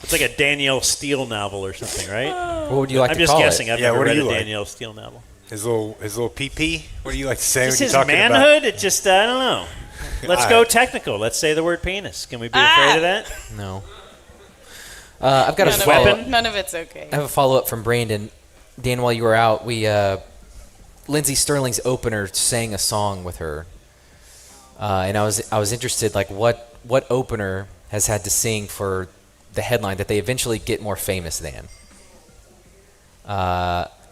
It's like a Danielle Steele novel or something, right? What would you like I'm to just call guessing. it? I've Yeah, never what do read you a like? Danielle Steele novel. His little pee-pee? What do you like to say Just when his you're talking manhood? about? It just, I don't know. Let's go technical. Let's say the word penis. Can we be afraid of that? No. I've got a weapon. None of it's okay. I have a follow-up from Brandon. Dan, while you were out, Lindsey Sterling's opener sang a song with her, and I was interested, like what opener has had to sing for the headline that they eventually get more famous than.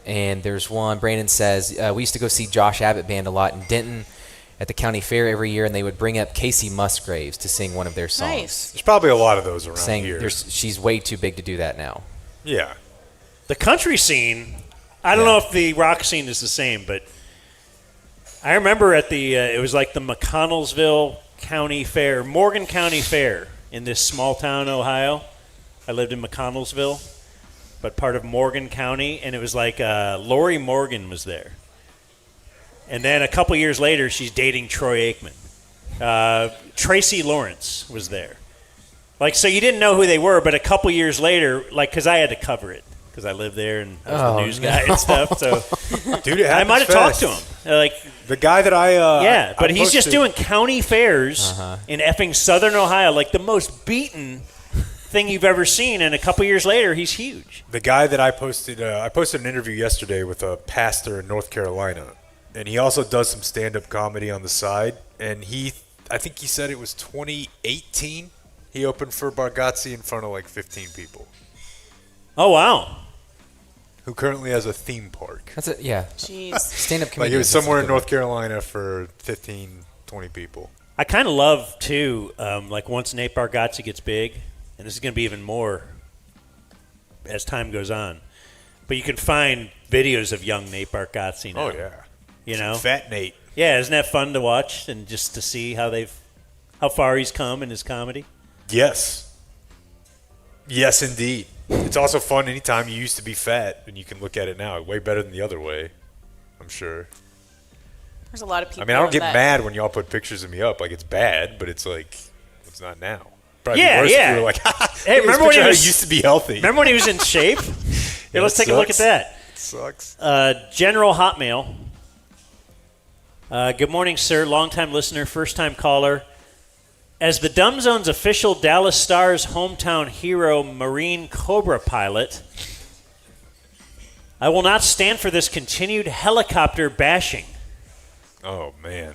And there's one. Brandon says we used to go see Josh Abbott Band a lot in Denton at the county fair every year, and they would bring up Casey Musgraves to sing one of their songs. Nice. There's probably a lot of those around saying here. she's way too big to do that now. Yeah. The country scene, I don't know if the rock scene is the same, but I remember at the, it was like the McConnellsville County Fair, Morgan County Fair in this small town, Ohio. I lived in McConnellsville, but part of Morgan County, and it was like Lori Morgan was there. And then a couple years later, she's dating Troy Aikman. Tracy Lawrence was there. Like, so you didn't know who they were, but a couple years later, like, because I had to cover it, because I lived there and I was the news guy and stuff. So, Dude, it I might have happens talked to him. Like the guy that yeah, but I he's just posted- doing county fairs in effing Southern Ohio, like the most beaten thing you've ever seen. And a couple years later, he's huge. The guy that I posted an interview yesterday with a pastor in North Carolina, and he also does some stand-up comedy on the side. And I think he said it was 2018. He opened for Bargatze in front of like 15 people. Oh wow! Who currently has a theme park. That's it. Yeah. Jeez. Stand-up Like comedian. it was somewhere in North Carolina for 15, 20 people. I kind of love too, like once Nate Bargatze gets big, and this is going to be even more as time goes on. But you can find videos of young Nate Bargatze now. Oh yeah. You know, Fat Nate. Yeah, isn't that fun to watch and just to see how far he's come in his comedy? Yes. Yes, indeed. It's also fun anytime you used to be fat, and you can look at it now. Way better than the other way, I'm sure. There's a lot of people. I mean, I don't get that- mad when y'all put pictures of me up. Like, it's bad, but it's like, it's not now. Probably Yeah, worse yeah. if you were like, Hey, remember when he was used to be healthy? Remember when he was in shape? Yeah, let's it take a look at sucks. that. It sucks. General Hotmail. Good morning, sir. Long-time listener, first-time caller. As the Dumb Zone's official Dallas Stars hometown hero Marine Cobra pilot, I will not stand for this continued helicopter bashing. Oh, man.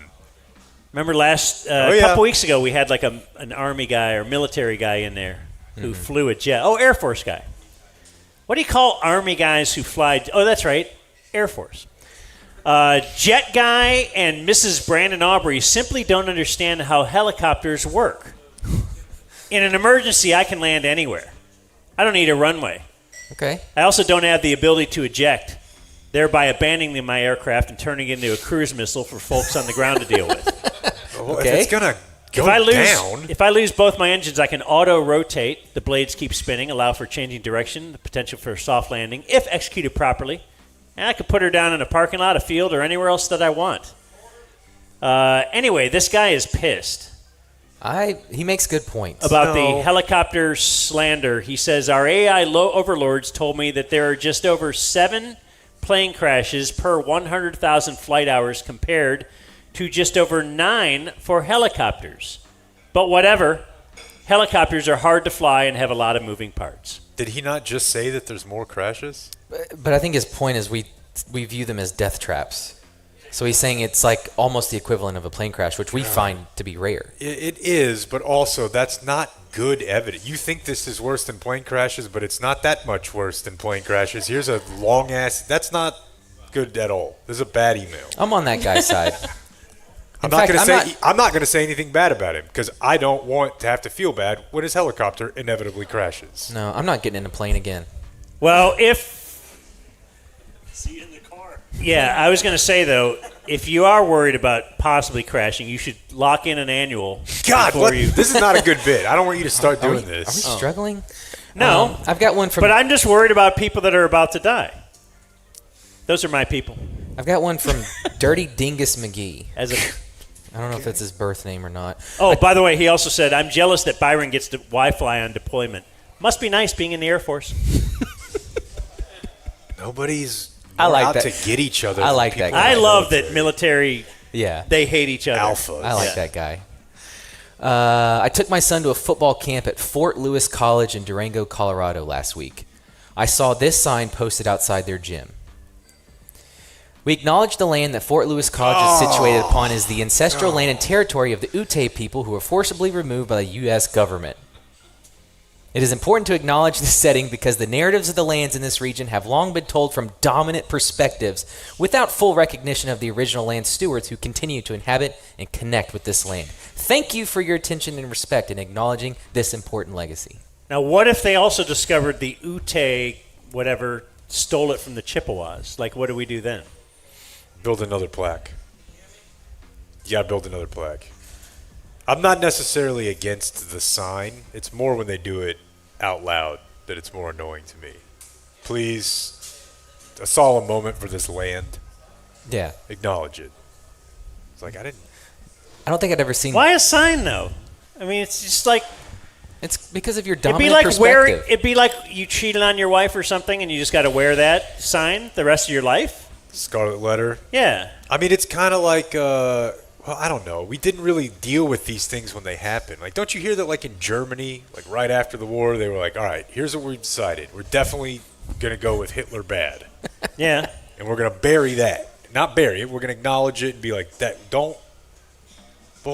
Remember a couple weeks ago we had like an Army guy or military guy in there who flew a jet. Oh, Air Force guy. What do you call Army guys who fly? Oh, that's right, Air Force. Jet guy and Mrs. Brandon Aubrey simply don't understand how helicopters work. In an emergency, I can land anywhere. I don't need a runway. Okay. I also don't have the ability to eject, thereby abandoning my aircraft and turning it into a cruise missile for folks on the ground to deal with. Well, if it's going to go down. If I lose both my engines, I can auto-rotate. The blades keep spinning, allow for changing direction, the potential for a soft landing, if executed properly. And I could put her down in a parking lot, a field, or anywhere else that I want. Anyway, this guy is pissed. He makes good points. About the helicopter slander. He says, our AI overlords told me that there are just over 7 plane crashes per 100,000 flight hours compared to just over 9 for helicopters. But whatever, helicopters are hard to fly and have a lot of moving parts. Did he not just say that there's more crashes? But I think his point is we view them as death traps. So he's saying it's like almost the equivalent of a plane crash, which we find to be rare. It is, but also that's not good evidence. You think this is worse than plane crashes, but it's not that much worse than plane crashes. Here's a long ass. That's not good at all. This is a bad email. I'm on that guy's side. I'm not going to say anything bad about him because I don't want to have to feel bad when his helicopter inevitably crashes. No, I'm not getting in a plane again. Well, see you in the car. Yeah, I was going to say, though, if you are worried about possibly crashing, you should lock in an annual. God, this is not a good bit. I don't want you to start doing this. Are we struggling? No. I've got one from... But I'm just worried about people that are about to die. Those are my people. I've got one from Dirty Dingus McGee. I don't know if that's his birth name or not. Oh, by the way, he also said, I'm jealous that Byron gets to Wi-Fi on deployment. Must be nice being in the Air Force. Nobody's out to get each other. I like that guy. I love that military, they hate each other. Alphas. I like that guy. I took my son to a football camp at Fort Lewis College in Durango, Colorado last week. I saw this sign posted outside their gym. We acknowledge the land that Fort Lewis College is situated upon is the ancestral land and territory of the Ute people who were forcibly removed by the U.S. government. It is important to acknowledge this setting because the narratives of the lands in this region have long been told from dominant perspectives without full recognition of the original land stewards who continue to inhabit and connect with this land. Thank you for your attention and respect in acknowledging this important legacy. Now, what if they also discovered the Ute, whatever, stole it from the Chippewas? Like, what do we do then? Build another plaque. You got to build another plaque. I'm not necessarily against the sign. It's more when they do it out loud that it's more annoying to me. Please, a solemn moment for this land. Yeah. Acknowledge it. It's like, I don't think I'd ever seen... Why a sign, though? I mean, it's just like... It's because of your dominant perspective. It'd be like you cheated on your wife or something and you just got to wear that sign the rest of your life? Scarlet letter. Yeah. I mean, it's kind of like, well, I don't know. We didn't really deal with these things when they happened. Like, don't you hear that, like, in Germany, like, right after the war, they were like, all right, here's what we decided. We're definitely going to go with Hitler bad. Yeah. And we're going to bury that. Not bury it. We're going to acknowledge it and be like, well,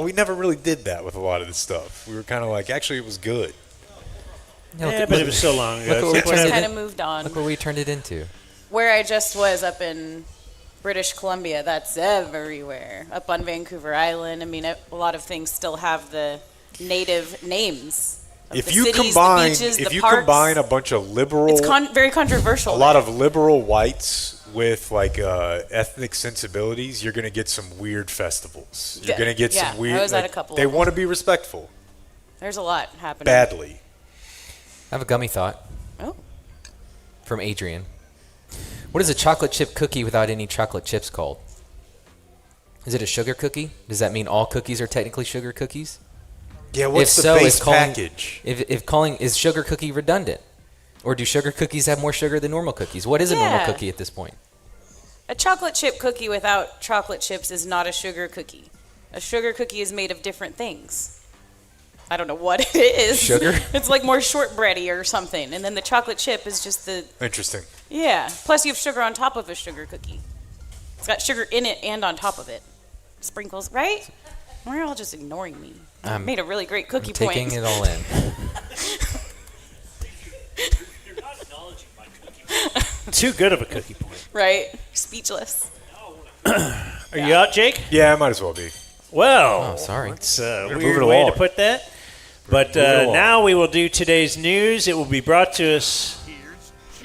we never really did that with a lot of this stuff. We were kind of like, actually, it was good. Yeah, but it was so long ago. It just kind of moved on. Look what we turned it into. Where I just was up in British Columbia, that's everywhere. Up on Vancouver Island, I mean, a lot of things still have the native names. If you combine a bunch of liberal, it's very controversial. A lot of liberal whites with like ethnic sensibilities, you're going to get some weird festivals. You're going to get some weird. I was at a couple. They want to be respectful. There's a lot happening. Badly. I have a gummy thought. Oh. From Adrian. What is a chocolate chip cookie without any chocolate chips called? Is it a sugar cookie? Does that mean all cookies are technically sugar cookies? Yeah, what's the base package? Is sugar cookie redundant? Or do sugar cookies have more sugar than normal cookies? What is a normal cookie at this point? A chocolate chip cookie without chocolate chips is not a sugar cookie. A sugar cookie is made of different things. I don't know what it is. Sugar? It's like more shortbready or something. And then the chocolate chip is just the... Interesting. Yeah. Plus you have sugar on top of a sugar cookie. It's got sugar in it and on top of it. Sprinkles, right? We're all just ignoring me. I made a really great cookie point. Taking it all in. You're not acknowledging my cookie point. Too good of a cookie point. Right? Speechless. Are you out, Jake? Yeah, I might as well be. Well, sorry. It's a weird way to put that. But now we will do today's news. It will be brought to us.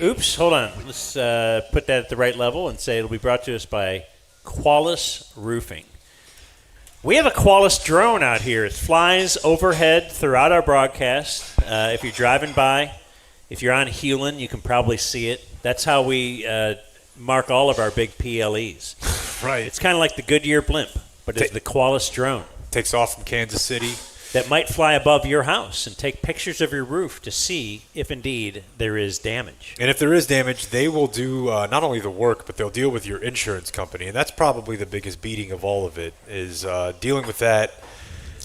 Oops, hold on. Let's put that at the right level and say it'll be brought to us by Cawley Roofing. We have a Cawley drone out here. It flies overhead throughout our broadcast. If you're driving by, if you're on Hewlin, you can probably see it. That's how we mark all of our big PLEs. Right. It's kind of like the Goodyear blimp, but it's the Cawley drone. Takes off from Kansas City. that might fly above your house and take pictures of your roof to see if indeed there is damage. And if there is damage, they will do not only the work, but they'll deal with your insurance company. And that's probably the biggest beating of all of it, is dealing with that,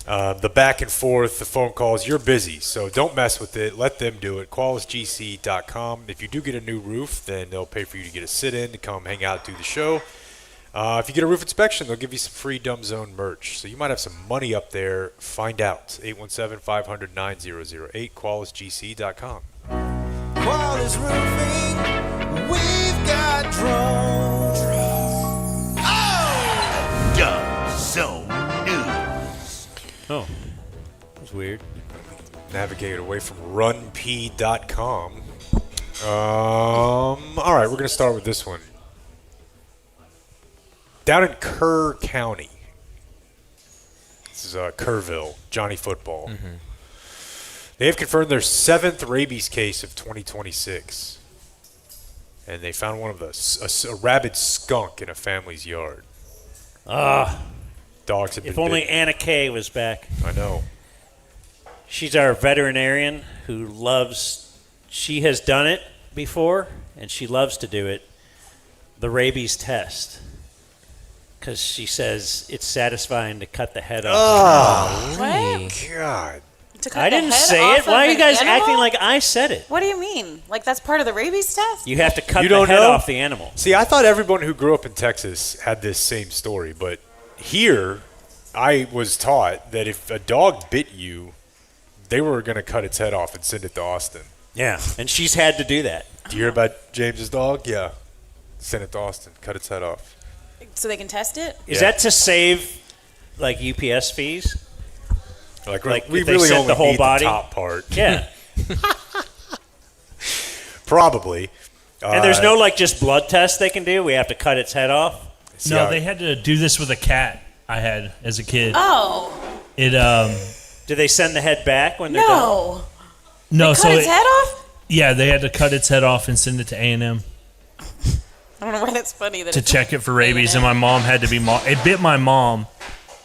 the back and forth, the phone calls. You're busy, so don't mess with it. Let them do it. QualisGC.com. If you do get a new roof, then they'll pay for you to get a sit-in, to come hang out, do the show. If you get a roof inspection, they'll give you some free Dumb Zone merch. So you might have some money up there. Find out. 817-500-9008, QualisGC.com. Quality roofing, we've got drones. Oh! Dumb Zone News. Oh, that was weird. Navigate away from runp.com. All right, we're going to start with this one. Down in Kerr County. This is Kerrville, Johnny Football. Mm-hmm. They have confirmed their 7th rabies case of 2026. And they found one of a rabid skunk in a family's yard. Dogs have been If only bitten. Anna Kay was back. I know. She's our veterinarian who loves, she has done it before, and she loves to do it, the rabies test. Because she says it's satisfying to cut the head off. Oh, What? God. To cut I the didn't head say off it. Why of are you an guys animal? acting like I said it? What do you mean? Like that's part of the rabies test? You have to cut You the don't head know? off the animal. See, I thought everyone who grew up in Texas had this same story, but here I was taught that if a dog bit you, they were going to cut its head off and send it to Austin. Yeah, and she's had to do that. Do you hear about James's dog? Yeah. Send it to Austin. Cut its head off. So they can test it? Is that to save, like, UPS fees? Like Like, we if they really sent only the whole need body? the top part. Yeah. Probably. And there's no, like, just blood test they can do? We have to cut its head off? No, they had to do this with a cat I had as a kid. Oh. It Do they send the head back when they're No. no, They cut its head off? Yeah, they had to cut its head off and send it to A&M I don't know why that's funny. That to it's check it for rabies, and my mom had to be. It bit my mom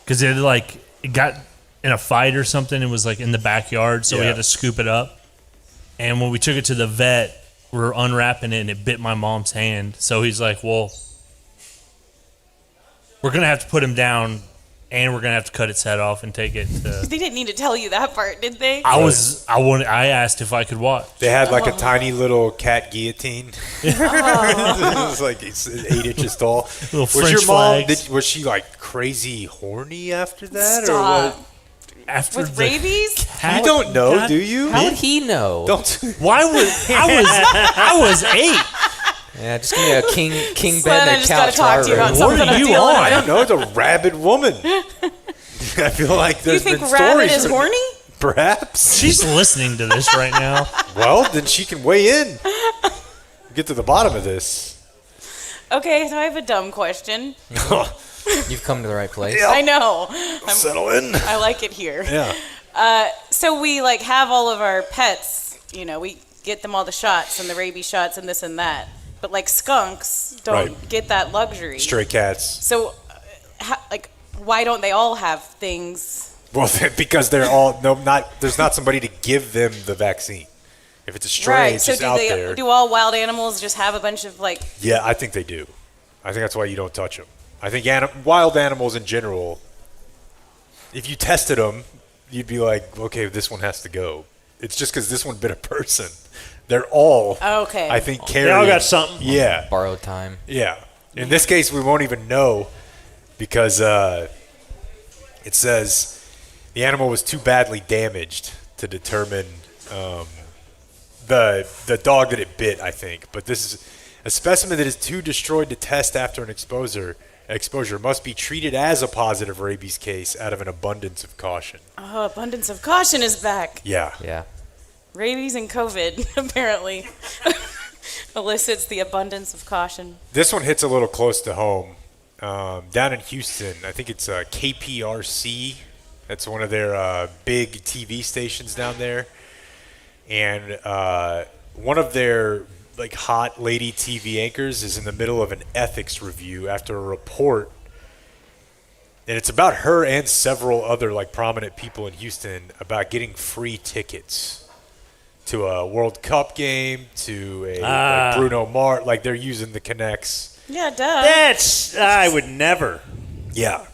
because it got in a fight or something. It was like in the backyard, so we Yeah. had to scoop it up. And when we took it to the vet, we were unwrapping it, and it bit my mom's hand. So he's like, "Well, we're gonna have to put him down, and we're gonna have to cut its head off and take it to." They didn't need to tell you that part, did they? I asked if I could watch. They had like a tiny little cat guillotine. It was like it's 8 inches tall. Little was French your mom? flags. Was she like crazy horny after that, Stop. or what? After With rabies? You don't know, do you? How would he know? Don't. Why would I was 8? Yeah, just give me a king Slen, bed I and a just gotta couch. talk to you about What something are I'm you dealing on? I don't know. It's a rabid woman. I feel like there's You think been rabbit stories is from- horny? Perhaps. She's listening to this right now. Well, then she can weigh in. Get to the bottom of this. Okay, so I have a dumb question. You've come to the right place. I know. Settle in. I like it here. Yeah. So we have all of our pets. We get them all the shots and the rabies shots and this and that. But skunks don't Right. get that luxury. Stray cats. So, why don't they all have things? Well, because they're all there's not somebody to give them the vaccine. If it's a stray, Right. it's So just out there. do all wild animals just have a bunch of Yeah, I think they do. I think that's why you don't touch them. I think wild animals in general, if you tested them, you'd be like, okay, this one has to go. It's just because this one bit a person. They're all, Okay. I think, They carrying. all got something. Yeah. Borrowed time. Yeah. In this case, we won't even know because it says the animal was too badly damaged to determine the dog that it bit, I think. But this is a specimen that is too destroyed to test after an exposure must be treated as a positive rabies case out of an abundance of caution. Oh, abundance of caution is back. Yeah. Yeah. Rabies and COVID apparently elicits the abundance of caution. This one hits a little close to home. Down in Houston, I think it's KPRC. That's one of their big TV stations down there. And one of their hot lady TV anchors is in the middle of an ethics review after a report And it's about her and several other like prominent people in Houston about getting free tickets to a World Cup game, to a like Bruno Mars. Like they're using the connects. Yeah, duh. That's I would never. Yeah.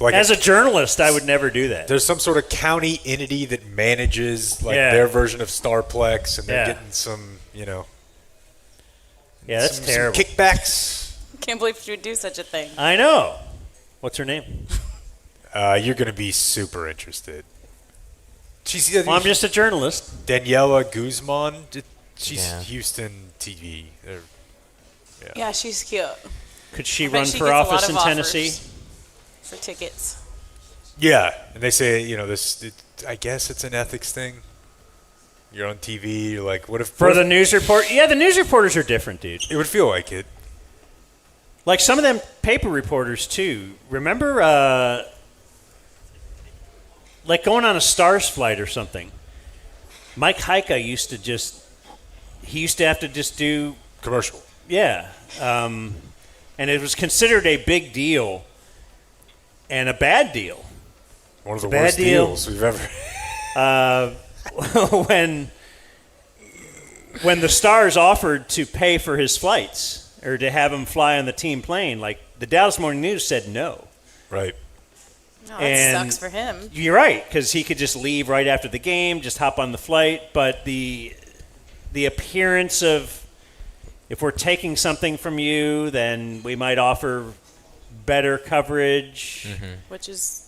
Like As a journalist, I would never do that. There's some sort of county entity that manages like their version of Starplex, and they're getting some, Yeah, that's some terrible. kickbacks. Can't believe she would do such a thing. I know. What's her name? You're going to be super interested. Well, I'm just a journalist. Daniela Guzman. She's Yeah. Houston TV. Yeah, she's cute. Could she I bet run she for gets a lot office of in Tennessee? offers for tickets. Yeah, and they say, I guess it's an ethics thing. You're on TV. You're like, what if For the news report? Yeah, the news reporters are different, dude. It would feel like it. Like some of them paper reporters, too. Remember, like going on a Stars flight or something. Mike Heika used to have to just do commercial. Yeah. And it was considered a big deal and a bad deal. One of the Bad worst deal. deals we've ever. When the Stars offered to pay for his flights or to have him fly on the team plane, like the Dallas Morning News said no. Right. Oh, that sucks for him. You're right, because he could just leave right after the game, just hop on the flight. But the appearance of, if we're taking something from you, then we might offer better coverage. Which is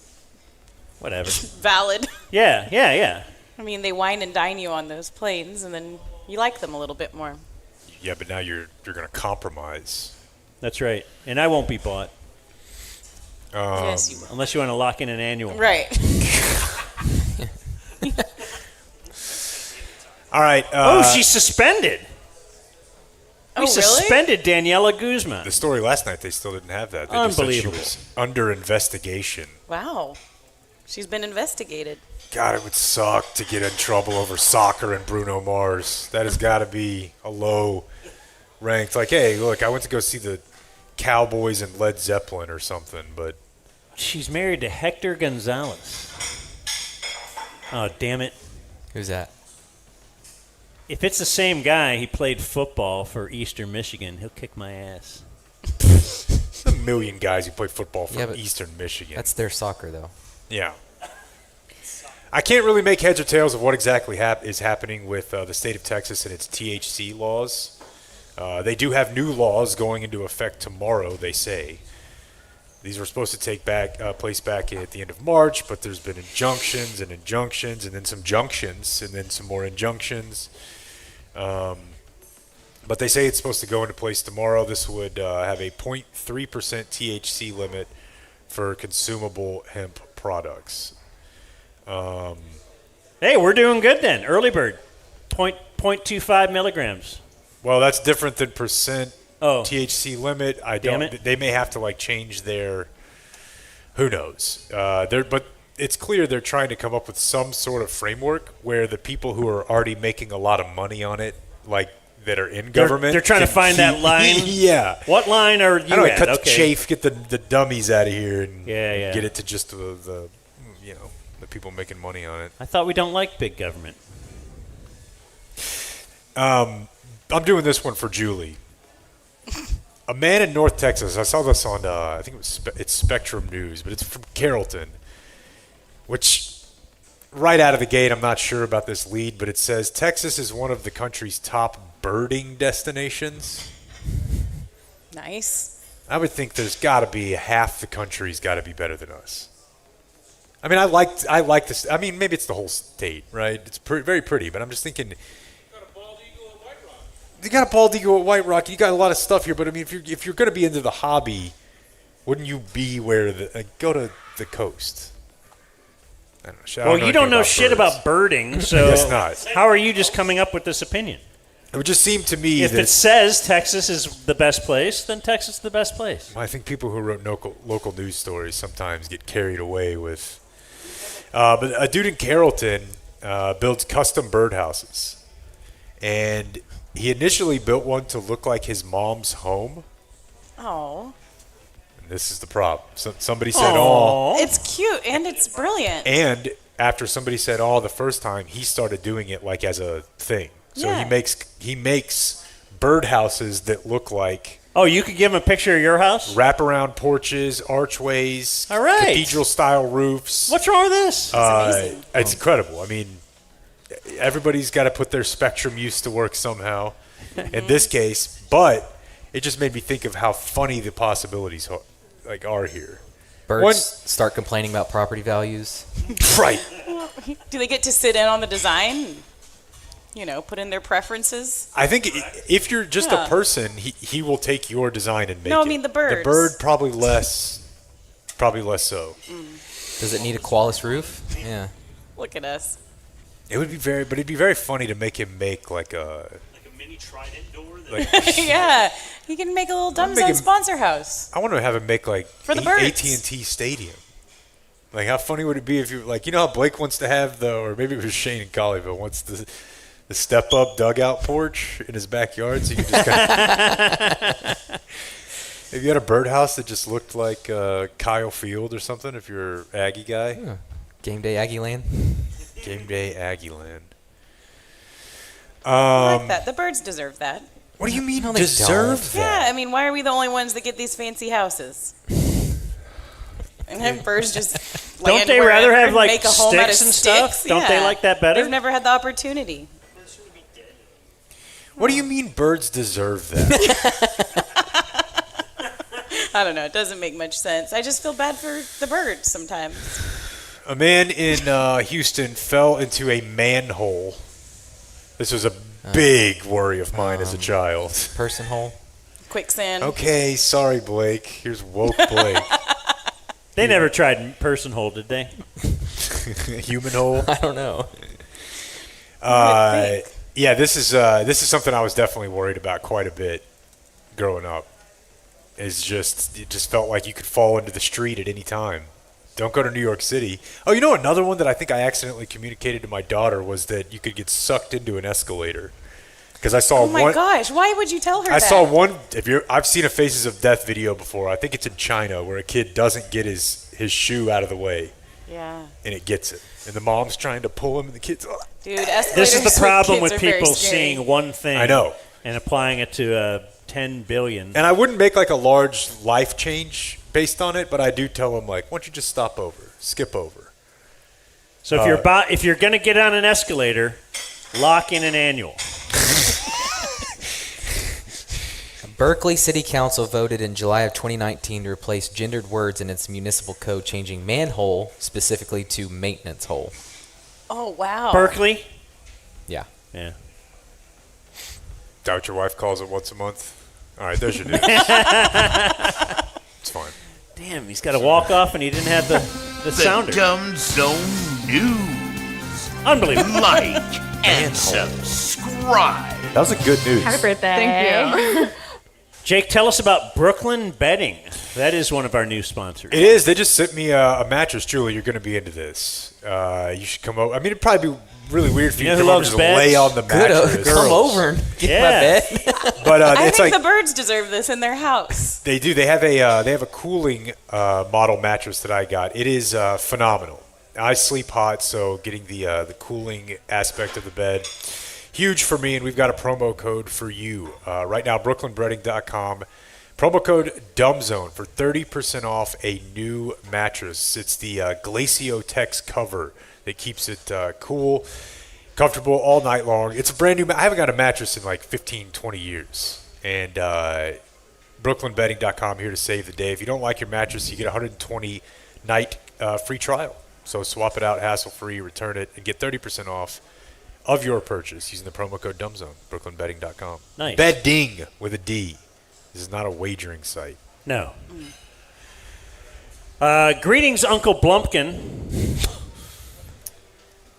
whatever. valid. Yeah. I mean, they wine and dine you on those planes, and then you like them a little bit more. Yeah, but now you're going to compromise. That's right. And I won't be bought. Yes, you will. Unless you want to lock in an annual. Right. All right. She's suspended. We really? suspended Daniela Guzman. The story last night, they still didn't have that. They Unbelievable. Just said she was under investigation. Wow. She's been investigated. God, it would suck to get in trouble over soccer and Bruno Mars. That has got to be a low ranked. Like, hey, look, I went to go see the Cowboys and Led Zeppelin or something, but she's married to Hector Gonzalez. Oh, damn it. Who's that? If it's the same guy, he played football for Eastern Michigan, he'll kick my ass. There's a million guys who play football for Eastern Michigan. That's their soccer, though. Yeah. I can't really make heads or tails of what exactly is happening with the state of Texas and its THC laws. They do have new laws going into effect tomorrow, they say. These were supposed to take place back at the end of March, but there's been injunctions, and then some junctions, and then some more injunctions. But they say it's supposed to go into place tomorrow. This would have a 0.3% THC limit for consumable hemp products. Hey, we're doing good then. Early bird, 0.25 milligrams. Well, that's different than percent Oh. THC limit. I Damn don't. it. They may have to like change their. Who knows? But it's clear they're trying to come up with some sort of framework where the people who are already making a lot of money on it, like that are in government, They're trying to can find that line. Yeah. What line are you How do I at? cut the Okay. chafe, get the dummies out of here, and Yeah. get it to just the people making money on it. I thought we don't like big government. I'm doing this one for Julie. A man in North Texas, I saw this on, I think it's Spectrum News, but it's from Carrollton, which right out of the gate, I'm not sure about this lead, but it says Texas is one of the country's top birding destinations. Nice. I would think there's got to be half the country's got to be better than us. I mean, I like this. I mean, maybe it's the whole state, right? It's very pretty, but I'm just thinking. You got a bald eagle at White Rock. You got a lot of stuff here, but I mean, if you're going to be into the hobby, wouldn't you be where go to the coast? I don't know. Well, you don't know shit about birding, so Guess not. how are you just coming up with this opinion? It would just seem to me If that it says Texas is the best place, then Texas is the best place. I think people who wrote local news stories sometimes get carried away with. But a dude in Carrollton builds custom birdhouses, and he initially built one to look like his mom's home. Oh. This is the problem. Somebody said, "Oh." It's cute and it's brilliant. And after somebody said, "Oh," the first time, he started doing it like as a thing. So Yeah. he makes birdhouses that look like. Oh, you could give him a picture of your house? Wraparound porches, archways, All right. cathedral-style roofs. What's wrong with this? It's incredible. I mean, everybody's got to put their spectrum use to work somehow. In this case, but it just made me think of how funny the possibilities are here. Birds start complaining about property values. Right. Do they get to sit in on the design? Put in their preferences? I think if you're just Yeah. a person, he will take your design and make it. No, I mean the birds. The bird probably less so. Does it need a Qualis roof? Yeah. Look at us. It'd be very funny to make him make like a mini trident door. Yeah, he can make a little Dumb Zone sponsor house. I want to have him make like For the birds. AT&T Stadium. Like, how funny would it be if you how Blake wants to have or maybe it was Shane and Cawley, but wants the step-up dugout porch in his backyard, so you can just if you had a birdhouse that just looked like Kyle Field or something, if you're Aggie guy. Yeah. Game day Aggie Land. Game day Aggie Land. I like that. The birds deserve that. What do you mean they deserve don't. that? Yeah, I mean, why are we the only ones that get these fancy houses? And then birds just Don't land they wherever rather have and like make a home out of sticks and stuff? sticks? Don't they Yeah. like that better? They've never had the opportunity. What do you mean birds deserve that? I don't know. It doesn't make much sense. I just feel bad for the birds sometimes. A man in Houston fell into a manhole. This was a big worry of mine as a child. Person hole. Quicksand. Okay, sorry, Blake. Here's woke Blake. They never tried person hole, did they? Human hole. I don't know. Yeah, this is something I was definitely worried about quite a bit growing up. It just felt like you could fall into the street at any time. Don't go to New York City. Oh, another one that I think I accidentally communicated to my daughter was that you could get sucked into an escalator. Because I saw Oh my gosh! Why would you tell her I that? saw one. I've seen a Faces of Death video before. I think it's in China where a kid doesn't get his shoe out of the way. Yeah. And it gets it, and the mom's trying to pull him, and the kid's. Dude, escalators This is the problem with with kids are very people scary. seeing one thing. I know. And applying it to 10 billion. And I wouldn't make like a large life change based on it, but I do tell them like, why don't you just stop over, skip over. So if you're going to get on an escalator, lock in an annual. Berkeley City Council voted in July of 2019 to replace gendered words in its municipal code, changing manhole specifically to maintenance hole. Oh wow. Berkeley? Yeah. Yeah. Is that what your wife calls it once a month? All right, there's your news. It's fine. Damn, he's got to walk off and he didn't have the sounder. Dumb Zone News. Unbelievable. Like and subscribe. That was a good news. Happy birthday. Thank you. Jake, tell us about Brooklyn Bedding. That is one of our new sponsors. It is. They just sent me a mattress. Julie, you're going to be into this. You should come over. I mean, it'd probably be really weird for you know to who come over loves and just beds? lay on the mattress. Good, come over and get my bed. But I it's think like the birds deserve this in their house. they do. They have a cooling model mattress that I got. It is phenomenal. I sleep hot, so getting the cooling aspect of the bed, huge for me. And we've got a promo code for you right now. BrooklynBreading.com. Promo code DUMBZone for 30% off a new mattress. It's the Glacio Tex cover that keeps it cool, comfortable all night long. It's a brand new. I haven't got a mattress in like 15, 20 years. And BrooklynBedding.com here to save the day. If you don't like your mattress, you get a 120-night free trial. So swap it out hassle-free, return it, and get 30% off of your purchase using the promo code DUMBZone. BrooklynBedding.com. Nice. Bedding with a D. This is not a wagering site. No. Greetings, Uncle Blumpkin.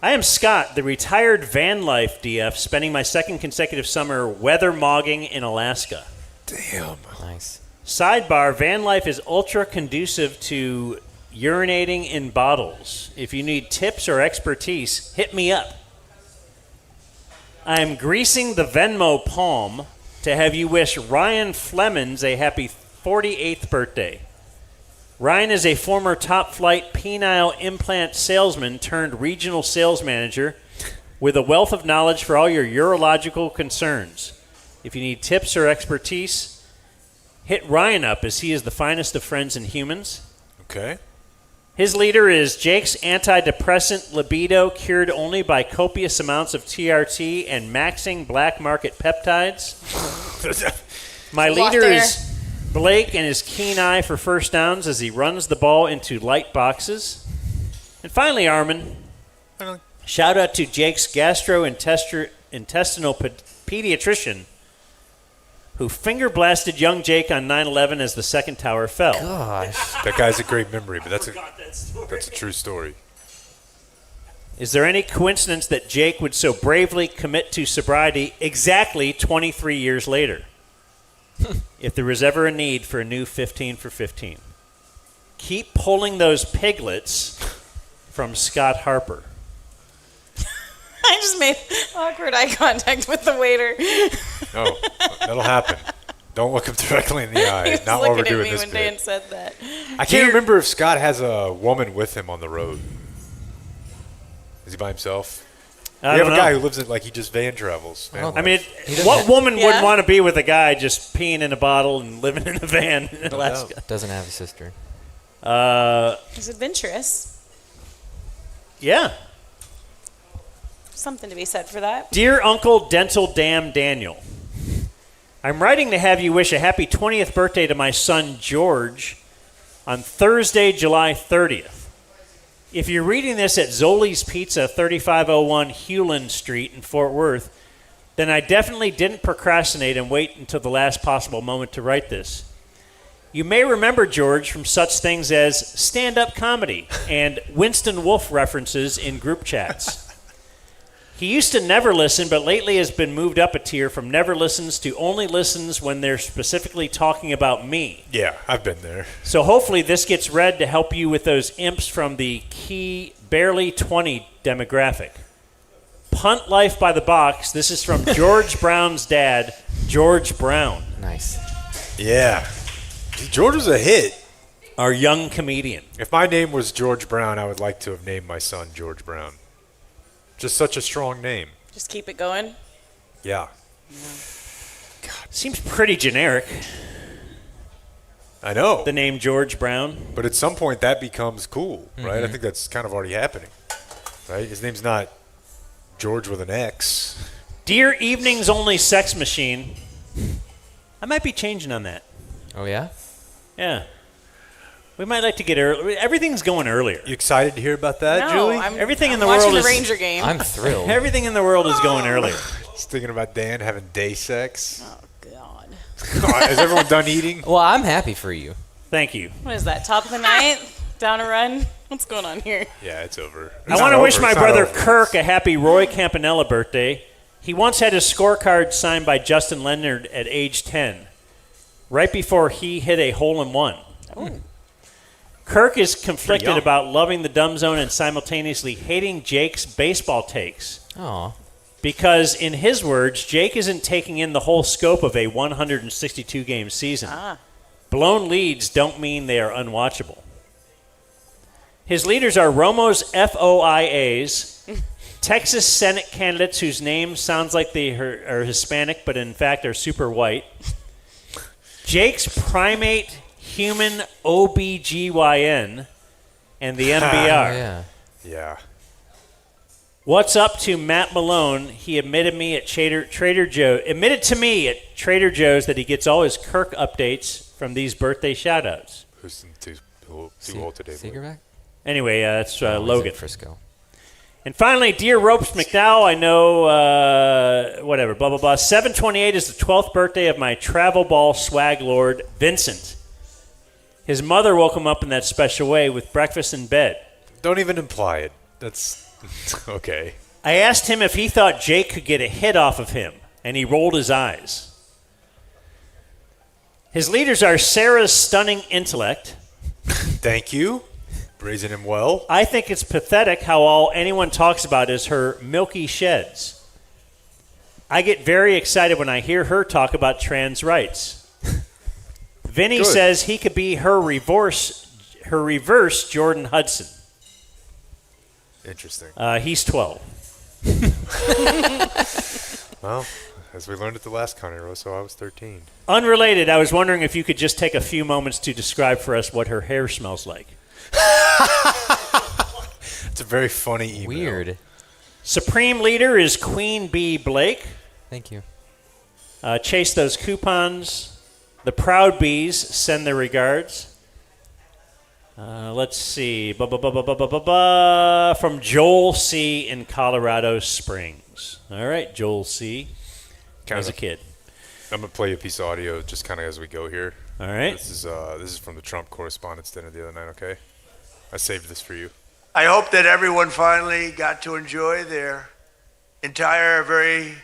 I am Scott, the retired van life DF, spending my second consecutive summer weather mogging in Alaska. Damn. Nice. Sidebar, van life is ultra conducive to urinating in bottles. If you need tips or expertise, hit me up. I'm greasing the Venmo palm to have you wish Ryan Flemons a happy 48th birthday. Ryan is a former top-flight penile implant salesman turned regional sales manager with a wealth of knowledge for all your urological concerns. If you need tips or expertise, hit Ryan up as he is the finest of friends and humans. Okay. His leader is Jake's antidepressant libido cured only by copious amounts of TRT and maxing black market peptides. My leader is Blake and his keen eye for first downs as he runs the ball into light boxes. And finally, Armin, shout out to Jake's gastrointestinal pediatrician who finger blasted young Jake on 9/11 as the second tower fell. Gosh. That guy's a great memory, but that's a true story. Is there any coincidence that Jake would so bravely commit to sobriety exactly 23 years later? If there was ever a need for a new 15 for 15. Keep pulling those piglets from Scott Harper. I just made awkward eye contact with the waiter. Oh, that'll happen. Don't look him directly in the eye. He was Not while we're looking at doing me this when bit. Dan said that. I can't remember if Scott has a woman with him on the road. Is he by himself? We have a guy who lives in, like, he just van travels. I mean, what woman wouldn't want to be with a guy just peeing in a bottle and living in a van in Alaska? Doesn't have a sister. He's adventurous. Yeah. Something to be said for that. Dear Uncle Dental Dam Daniel, I'm writing to have you wish a happy 20th birthday to my son George on Thursday, July 30th. If you're reading this at Zoli's Pizza, 3501 Hewlin Street in Fort Worth, then I definitely didn't procrastinate and wait until the last possible moment to write this. You may remember George from such things as stand-up comedy and Winston Wolfe references in group chats. He used to never listen, but lately has been moved up a tier from never listens to only listens when they're specifically talking about me. Yeah, I've been there. So hopefully this gets read to help you with those imps from the key barely 20 demographic. Punt life by the box. This is from George Brown's dad, George Brown. Nice. Yeah. George was a hit. Our young comedian. If my name was George Brown, I would like to have named my son George Brown. Just such a strong name. Just keep it going. Yeah. God, seems pretty generic. I know. The name George Brown. But at some point that becomes cool, right? I think that's kind of already happening. Right? His name's not George with an X. Dear Evenings Only Sex Machine. I might be changing on that. Oh, yeah? Yeah. We might like to get early. Everything's going earlier. You excited to hear about that, No, Julie? Everything in the watching world the is Ranger game. I'm thrilled. Everything in the world is going earlier. Just thinking about Dan having day sex. Oh, God. Has everyone done eating? Well, I'm happy for you. Thank you. What is that, top of the night? Down a run? What's going on here? Yeah, it's over. I want to wish my brother Kirk a happy Roy Campanella birthday. He once had his scorecard signed by Justin Leonard at age 10, right before he hit a hole-in-one. Oh. Kirk is conflicted young. about loving the Dumb Zone and simultaneously hating Jake's baseball takes. Aw. Because, in his words, Jake isn't taking in the whole scope of a 162-game season. Blown leads don't mean they are unwatchable. His leaders are Romo's FOIAs, Texas Senate candidates whose name sounds like they are Hispanic but in fact are super white, Jake's primate human OBGYN, and the MBR. Yeah. What's up to Matt Malone? He admitted to me at Trader Joe's that he gets all his Kirk updates from these birthday shout-outs. Who's too old today? Seagerback? Anyway, that's He's Logan. in Frisco. And finally, Dear Ropes McDowell, I know, whatever, blah, blah, blah. 7/28 is the 12th birthday of my travel ball swag lord, Vincent. His mother woke him up in that special way with breakfast in bed. Don't even imply it. That's okay. I asked him if he thought Jake could get a hit off of him, and he rolled his eyes. His leaders are Sarah's stunning intellect. Thank you. Raising him well. I think it's pathetic how all anyone talks about is her milky sheds. I get very excited when I hear her talk about trans rights. Vinny Good. says he could be her reverse her reverse, Jordan Hudson. Interesting. He's 12. Well, as we learned at the last Conero, so I was 13. Unrelated, I was wondering if you could just take a few moments to describe for us what her hair smells like. It's a very funny email. Weird. Supreme leader is Queen Bee Blake. Thank you. Chase those coupons. The Proud Bees send their regards. Let's see. From Joel C. in Colorado Springs. All right, Joel C. As a kid. I'm going to play you a piece of audio just kind of as we go here. All right. This is from the Trump Correspondents' Dinner the other night, okay? I saved this for you. I hope that everyone finally got to enjoy their entire very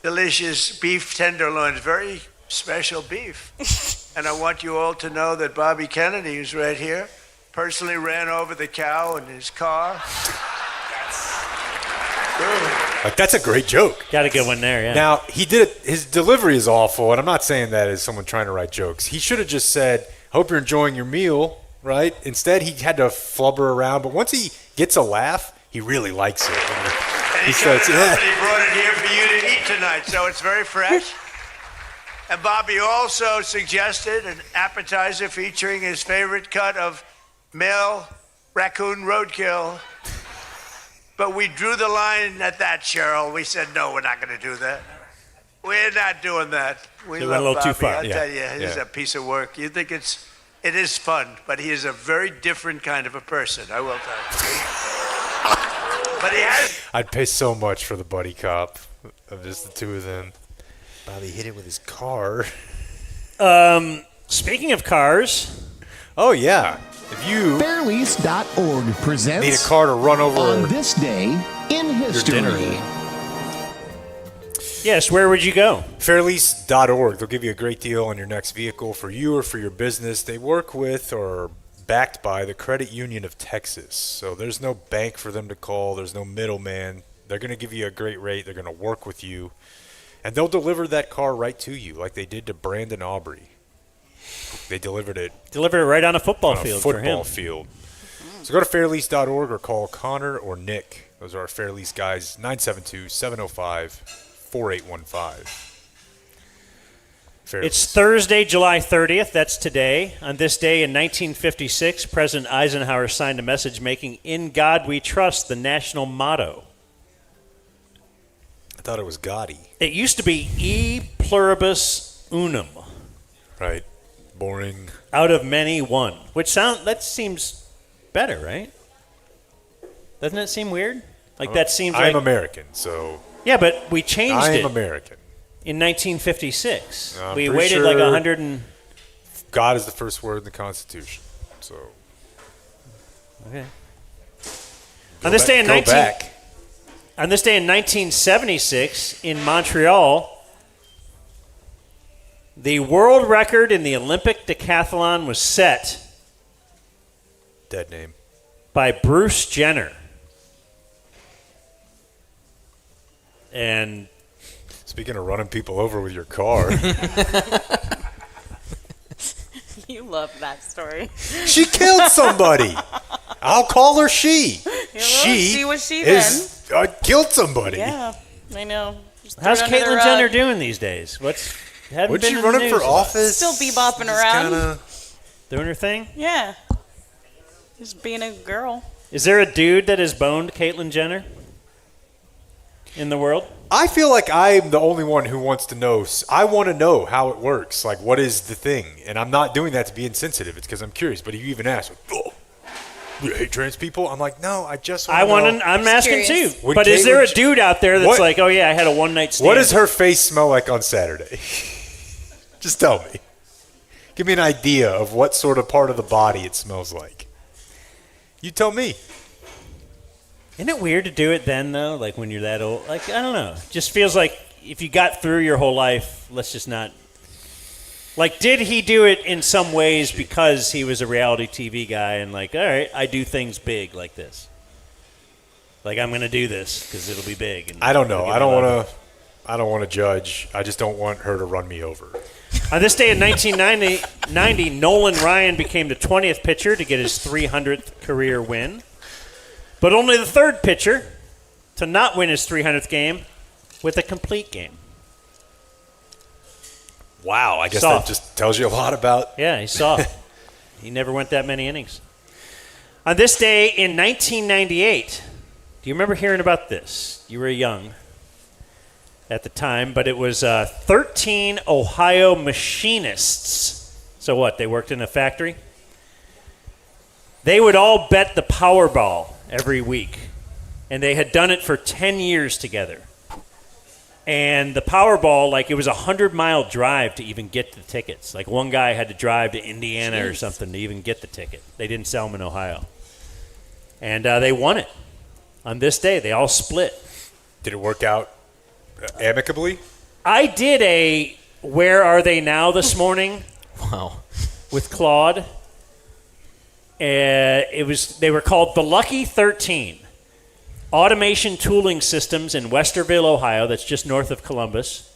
delicious beef tenderloins, very special beef. And I want you all to know that Bobby Kennedy, who's right here, personally ran over the cow in his car. Like, that's a great joke. Got a good one there, yeah. Now, he did it. His delivery is awful, and I'm not saying that as someone trying to write jokes. He should have just said, hope you're enjoying your meal, right? Instead, he had to flubber around, but once he gets a laugh, he really likes it. And He starts, and he brought it here for you to eat tonight, so it's very fresh. And Bobby also suggested an appetizer featuring his favorite cut of male raccoon roadkill. But we drew the line at that, Cheryl. We said, no, we're not going to do that. We're not doing that. We They love went a little too Bobby. far. I'll Yeah. tell you, he's Yeah. a piece of work. You think it is fun, but he is a very different kind of a person, I will tell you. But he has... I'd pay so much for the buddy cop of just the two of them. Bobby hit it with his car. Speaking of cars. Oh, yeah. If you Fairlease.org presents need a car to run over on this day in history. Yes, where would you go? Fairlease.org. They'll give you a great deal on your next vehicle for you or for your business. They work with or are backed by the Credit Union of Texas. So there's no bank for them to call. There's no middleman. They're going to give you a great rate. They're going to work with you. And they'll deliver that car right to you like they did to Brandon Aubrey. They delivered it right on a football on field a for football him. field. So go to fairlease.org or call Connor or Nick. Those are our Fairlease guys, 972-705-4815. It's Thursday, July 30th. That's today. On this day in 1956, President Eisenhower signed a message making "In God We Trust" the national motto. I thought it was Gotti. It used to be "E pluribus unum." Right. Boring. Out of many, one. That seems better, right? Doesn't it seem weird? Like that seems I'm like... American, so... Yeah, but we changed it. I'm American. In 1956. I'm We pretty waited sure like 100 and... God is the first word in the Constitution, so... Okay. On this day in 1976, in Montreal, the world record in the Olympic decathlon was set. Dead name. By Bruce Jenner. And speaking of running people over with your car, You love that story. she killed somebody. I'll call her she. She was she is, killed somebody. Yeah, I know. Just how's throw it under the Caitlyn rug. Jenner doing these days? Haven't Wasn't been she in the running for news a lot. office? Still bebopping around. Doing her thing? Yeah. Just being a girl. Is there a dude that has boned Caitlyn Jenner in the world? I feel like I'm the only one who wants to know. I want to know how it works. Like, what is the thing? And I'm not doing that to be insensitive. It's because I'm curious. But you even ask, oh, you hate trans people? I'm like, no, I just want to know. I'm asking too. When But is there a Caitlyn- dude out there that's like, oh yeah, I had a one-night stand? What does her face smell like on Saturday? Just tell me. Give me an idea of what sort of part of the body it smells like. You tell me. Isn't it weird to do it then, though? Like, when you're that old? Like, I don't know. It just feels like if you got through your whole life, let's just not... Like, did he do it in some ways because he was a reality TV guy and like, all right, I do things big like this. Like, I'm going to do this because it'll be big. And I don't know. it'll I get don't me want to judge. I just don't want her to run me over. On this day in 1990, Nolan Ryan became the 20th pitcher to get his 300th career win, but only the third pitcher to not win his 300th game with a complete game. Wow, I guess Soft. that just tells you a lot about... Yeah, he's soft. He never went that many innings. On this day in 1998, do you remember hearing about this? You were young at the time, but it was 13 Ohio machinists. So what, they worked in a factory? They would all bet the Powerball every week, and they had done it for 10 years together. And the Powerball, like, it was a 100-mile drive to even get the tickets. Like, one guy had to drive to Indiana or something to even get the ticket. They didn't sell them in Ohio. And they won it. On this day, they all split. Did it work out amicably? I did a Where Are They Now this morning. Wow. With Claude. They were called the Lucky 13. Automation Tooling Systems in Westerville, Ohio, that's just north of Columbus,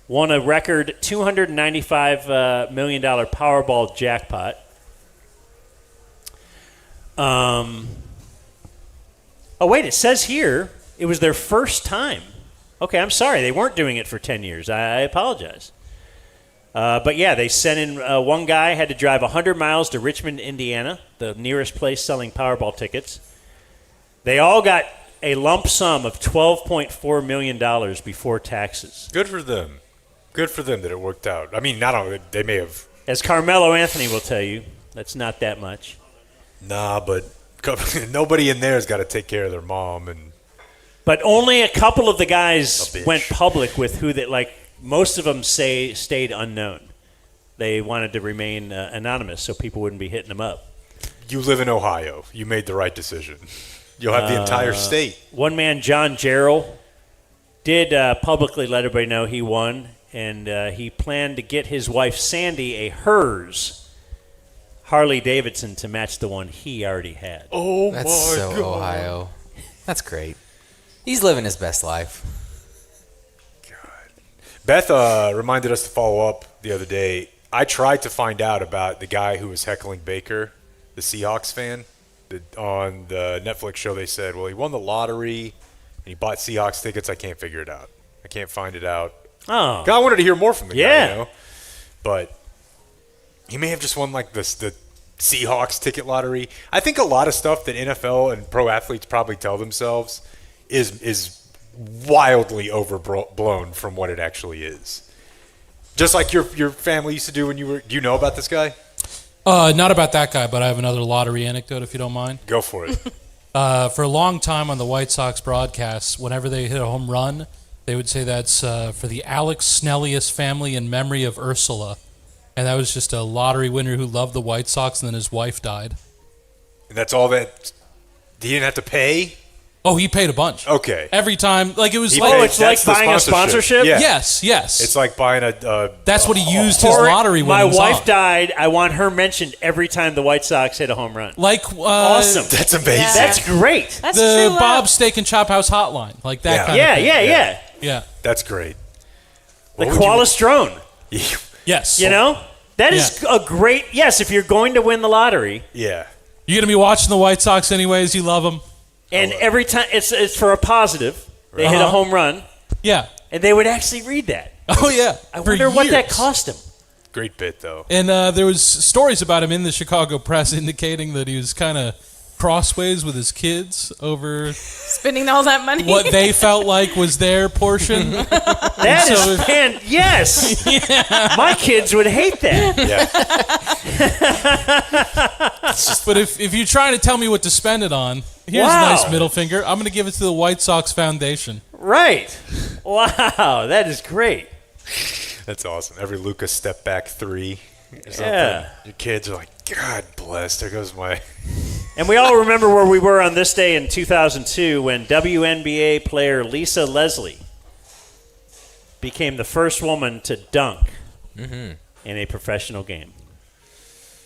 won a record $295 million Powerball jackpot. Oh, wait, it says here it was their first time. Okay, I'm sorry. They weren't doing it for 10 years. I apologize. But, yeah, they sent in one guy had to drive 100 miles to Richmond, Indiana, the nearest place selling Powerball tickets. They all got a lump sum of $12.4 million before taxes. Good for them. Good for them that it worked out. I mean, not only they may have... As Carmelo Anthony will tell you, that's not that much. Nah, but nobody in there has got to take care of their mom. But only a couple of the guys went public with who they, like, most of them stayed unknown. They wanted to remain anonymous so people wouldn't be hitting them up. You live in Ohio. You made the right decision. You'll have the entire state. One man, John Jarrell, did publicly let everybody know he won, and he planned to get his wife, Sandy, a hers Harley Davidson to match the one he already had. Oh, That's my so God. Ohio. That's great. He's living his best life. Beth reminded us to follow up the other day. I tried to find out about the guy who was heckling Baker, the Seahawks fan. On the Netflix show, they said, well, he won the lottery and he bought Seahawks tickets. I can't figure it out. I can't find it out. Oh. I wanted to hear more from the guy, Yeah. you know? But he may have just won like the Seahawks ticket lottery. I think a lot of stuff that NFL and pro athletes probably tell themselves is wildly overblown from what it actually is. Just like your family used to do when you were. Do you know about this guy? Not about that guy, but I have another lottery anecdote if you don't mind. Go for it. For a long time on the White Sox broadcasts, whenever they hit a home run, they would say that's for the Alex Snellius family in memory of Ursula. And that was just a lottery winner who loved the White Sox, and then his wife died. And that's all that. He didn't have to pay? Oh, he paid a bunch. Okay. Every time, like it was. It's like buying a sponsorship. Yeah. Yes. It's like buying a. That's what he used his lottery My winnings wife on. died. I want her mentioned every time the White Sox hit a home run. Like awesome. That's amazing. Yeah. That's great. That's the true Bob Steak and Chop House hotline, like that kind of thing. Yeah. That's great. The Qualistrone. Yes. You know? That is a great, yes, if you're going to win the lottery. Yeah. You're going to be watching the White Sox anyways. You love them. And every time, it's for a positive. They hit a home run. Yeah. And they would actually read that. Oh, yeah. I wonder what that cost him. Great bit, though. And there was stories about him in the Chicago press indicating that he was kind of crossways with his kids over spending all that money. What they felt like was their portion. That is yes. Yeah. My kids would hate that. But if you're trying to tell me what to spend it on, here's a nice middle finger. I'm going to give it to the White Sox Foundation. Right. Wow, that is great. That's awesome. Every Lucas step back three or something. Yeah. Your kids are like, God bless. There goes my... And we all remember where we were on this day in 2002 when WNBA player Lisa Leslie became the first woman to dunk in a professional game.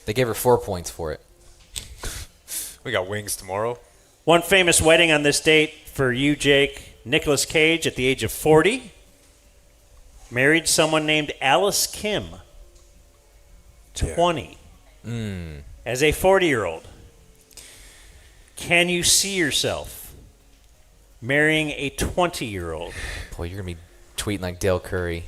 They gave her 4 points for it. We got wings tomorrow. One famous wedding on this date for you, Jake. Nicolas Cage, at the age of 40, married someone named Alice Kim. 20. As a 40-year-old, can you see yourself marrying a 20-year-old? Boy, you're going to be tweeting like Dale Curry.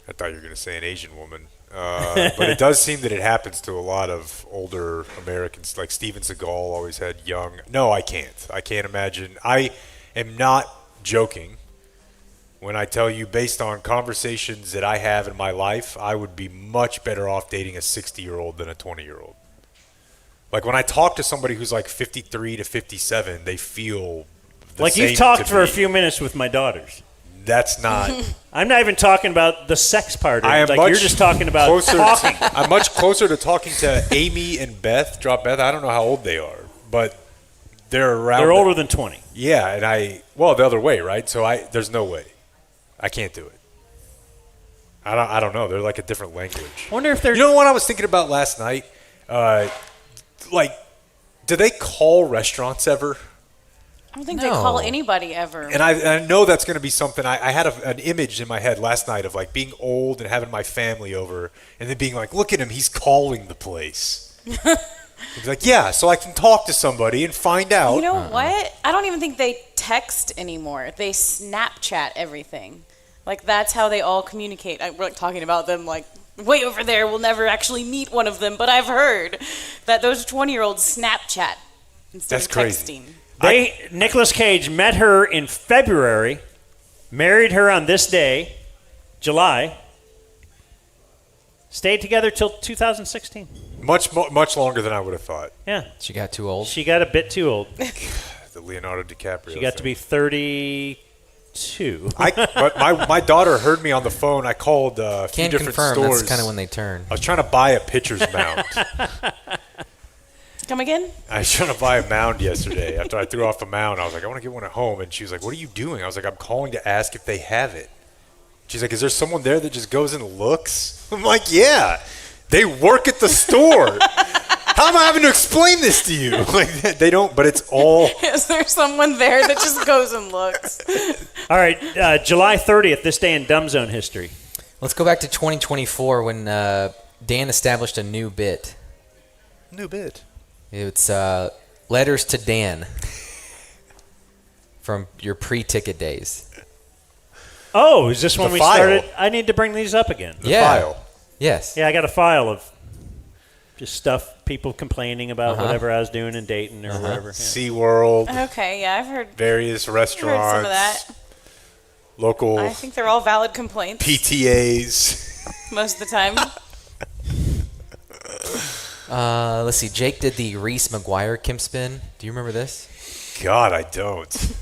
I thought you were going to say an Asian woman. But it does seem that it happens to a lot of older Americans. Like Steven Seagal always had young. No, I can't. I can't imagine. I am not joking when I tell you, based on conversations that I have in my life, I would be much better off dating a 60-year-old than a 20-year-old. Like when I talk to somebody who's like 53 to 57, they feel the like same you've talked to for a me. few minutes with my daughters. That's not. I'm not even talking about the sex part of I it. am Like much you're just talking about closer talking. I'm much closer to talking to Amy and Beth. Drop Beth. I don't know how old they are, but they're around. They're older than 20. Yeah, and the other way, right? So there's no way. I can't do it. I don't know. They're like a different language. I wonder if they're. You know what I was thinking about last night? Like, do they call restaurants ever? I don't think they call anybody ever. And I know that's going to be something. I had an image in my head last night of like being old and having my family over, and then being like, "Look at him, he's calling the place." He's like, "Yeah, so I can talk to somebody and find out." You know what? I don't even think they text anymore. They Snapchat everything. Like that's how they all communicate. We're like talking about them like way over there. We'll never actually meet one of them, but I've heard that those 20-year-olds Snapchat instead That's of crazy. texting. Nicolas Cage met her in February, married her on this day, July, stayed together till 2016. Much longer than I would have thought. Yeah. She got too old? She got a bit too old. The Leonardo DiCaprio. She got to be 32. But my daughter heard me on the phone. I called a few Can different confirm stores. that's kind of when they turn. I was trying to buy a pitcher's mound. Come again? I was trying to buy a mound yesterday. After I threw off a mound, I was like, I want to get one at home. And she was like, what are you doing? I was like, I'm calling to ask if they have it. She's like, is there someone there that just goes and looks? I'm like, yeah. They work at the store. How am I having to explain this to you? Like they don't, but it's all. Is there someone there that just goes and looks? All right, July 30th, this day in Dumb Zone history. Let's go back to 2024 when Dan established a new bit. New bit. It's letters to Dan from your pre-ticket days. Oh, is this when The we file. started? I need to bring these up again. The file. Yes. Yeah, I got a file of just stuff, people complaining about whatever I was doing and dating or whatever. Yeah. SeaWorld. Okay, yeah, I've heard Various restaurants. some of that. Local I think they're all valid complaints PTAs. most of the time. Let's see. Jake did the Reese McGuire Kim spin. Do you remember this? God, I don't.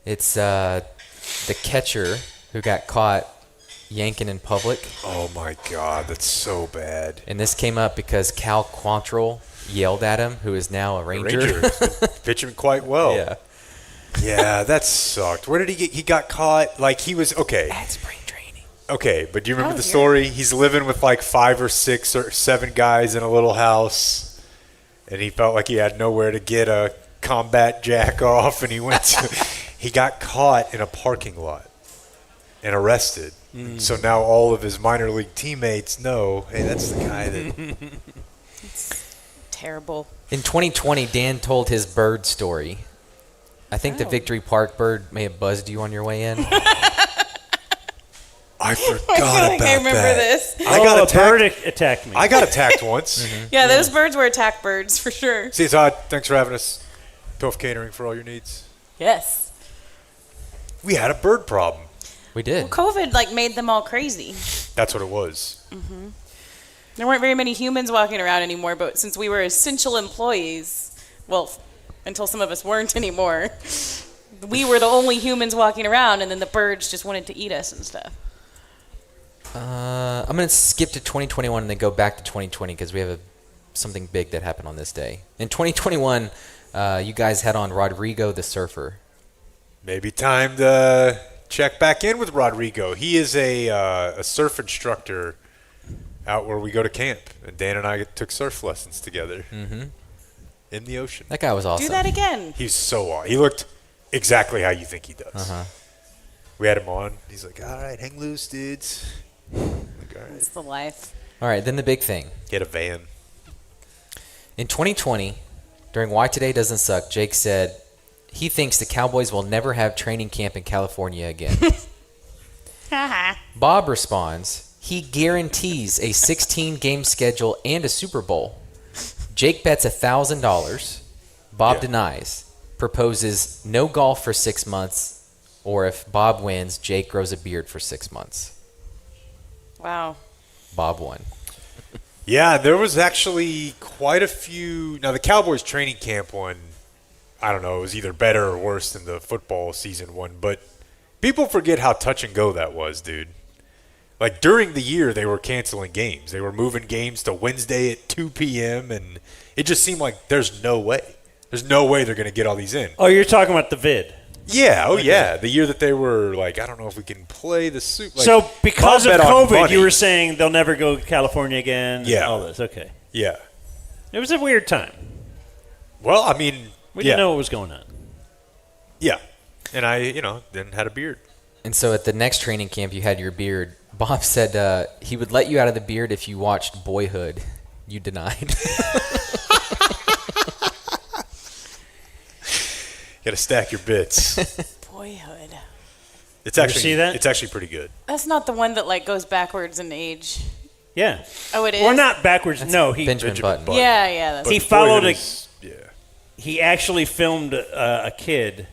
It's the catcher who got caught yanking in public. Oh my God, that's so bad. And this came up because Cal Quantrill yelled at him, who is now a Ranger. Pitching quite well. Yeah. Yeah, that sucked. Where did he get? He got caught. Like he was okay. At spring training. Okay, but do you remember the story? He's living with like 5 or 6 or 7 guys in a little house, and he felt like he had nowhere to get a combat jack off, and he got caught in a parking lot and arrested. So now all of his minor league teammates know, hey, that's the guy that. Terrible. In 2020, Dan told his bird story. I think the Victory Park bird may have buzzed you on your way in. I forgot about I remember that. this. I got a attacked. bird attacked me. I got attacked once. Yeah, those birds were attack birds for sure. See, Todd, thanks for having us. Pilf Catering for all your needs. Yes. We had a bird problem. We did. Well, COVID made them all crazy. That's what it was. There weren't very many humans walking around anymore, but since we were essential employees, well, until some of us weren't anymore, we were the only humans walking around, and then the birds just wanted to eat us and stuff. I'm going to skip to 2021 and then go back to 2020 because we have something big that happened on this day. In 2021, you guys had on Rodrigo the Surfer. Maybe time to check back in with Rodrigo. He is a surf instructor out where we go to camp, and Dan and I took surf lessons together in the ocean. That guy was awesome. Do that again. He's so awesome. He looked exactly how you think he does. We had him on. He's like, all right, hang loose, dudes. Like, all right. It's the life. All right, then the big thing. Get a van. In 2020, during Why Today Doesn't Suck, Jake said he thinks the Cowboys will never have training camp in California again. Bob responds, he guarantees a 16-game schedule and a Super Bowl. Jake bets $1,000. Bob denies, proposes no golf for 6 months, or if Bob wins, Jake grows a beard for 6 months. Wow. Bob won. Yeah, there was actually quite a few. Now, the Cowboys training camp one, I don't know, it was either better or worse than the football season one, but people forget how touch and go that was, dude. Like, during the year, they were canceling games. They were moving games to Wednesday at 2 p.m., and it just seemed like there's no way. There's no way they're going to get all these in. Oh, you're talking about the vid. Yeah, yeah. The year that they were like, I don't know if we can play the Super. Like, so because of Bob bet on COVID, money. you were saying they'll never go to California again? Yeah. And all this, okay. Yeah. It was a weird time. Well, I mean, we didn't know what was going on. Yeah. And I, then had a beard. And so at the next training camp, you had your beard. Bob said he would let you out of the beard if you watched Boyhood. You denied. Got to stack your bits. Boyhood. It's actually see that? It's actually pretty good. That's not the one that like goes backwards in age. Yeah. Oh, it is. Or not backwards. No, he Benjamin Button. Yeah, that's. He But followed Boyhood a. yeah. He actually filmed a kid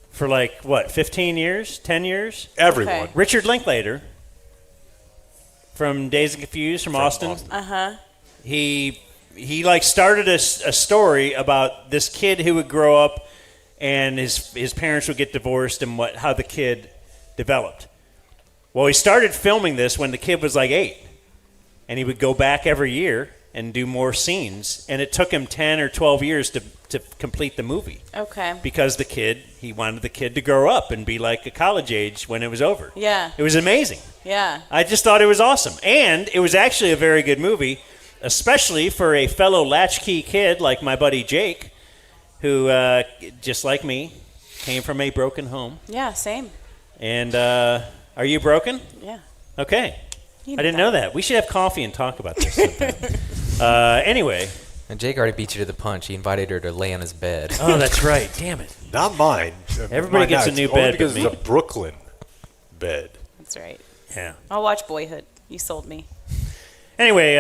for like what, 15 years, 10 years. Everyone. Okay. Richard Linklater from Dazed and Confused from Austin. Uh-huh. He like started a story about this kid who would grow up and his parents would get divorced and how the kid developed. Well, he started filming this when the kid was like 8, and he would go back every year and do more scenes, and it took him 10 or 12 years to complete the movie. Okay. Because he wanted the kid to grow up and be like a college age when it was over. Yeah. It was amazing. Yeah. I just thought it was awesome. And it was actually a very good movie, especially for a fellow latchkey kid like my buddy Jake, who, just like me, came from a broken home. Yeah, same. And are you broken? Yeah. Okay. You I didn't know that. We should have coffee and talk about this sometime. Anyway. And Jake already beat you to the punch. He invited her to lay on his bed. Oh, that's right. Damn it. Not mine. Everybody gets a new only bed because but me. it's a Brooklyn bed. That's right. Yeah. I'll watch Boyhood. You sold me. Anyway,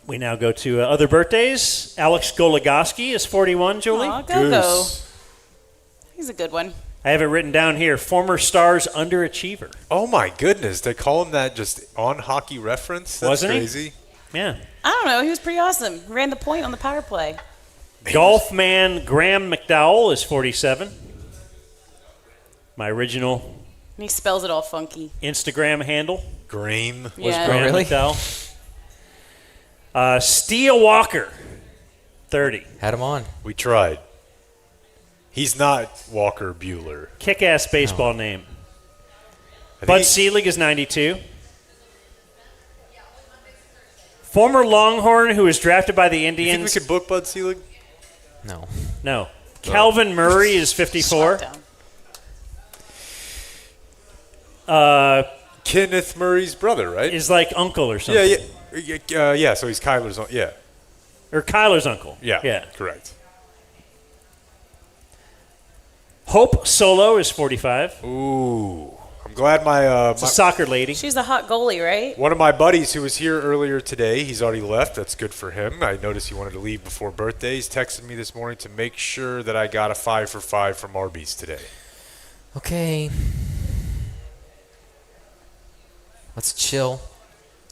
we now go to other birthdays. Alex Goligoski is 41, Julie. Aw, go. He's a good one. I have it written down here. Former Stars underachiever. Oh my goodness! They call him that just on Hockey Reference. That's Wasn't he? crazy. Yeah. I don't know. He was pretty awesome. He ran the point on the power play. Golf man Graham McDowell is 47. My original And he spells it all funky. Instagram handle Graham was Yeah. Graham Oh, really? McDowell. Steele Walker, 30. Had him on. We tried. He's not Walker Bueller. Kick-ass baseball name. I think Bud he- Selig is 92. Former Longhorn who was drafted by the You think Indians. we could book Bud Selig? No. No. Calvin Murray is 54. Kenneth Murray's brother, right? Is like uncle or something. Yeah. So he's Kyler's. Yeah. Or Kyler's uncle. Yeah. Yeah. Correct. Hope Solo is 45. Ooh. I'm glad my It's a soccer lady. She's a hot goalie, right? one of my buddies who was here earlier today, he's already left. That's good for him. I noticed he wanted to leave before birthdays. Texted me this morning to make sure that I got a 5 for 5 from Arby's today. Okay. Let's chill.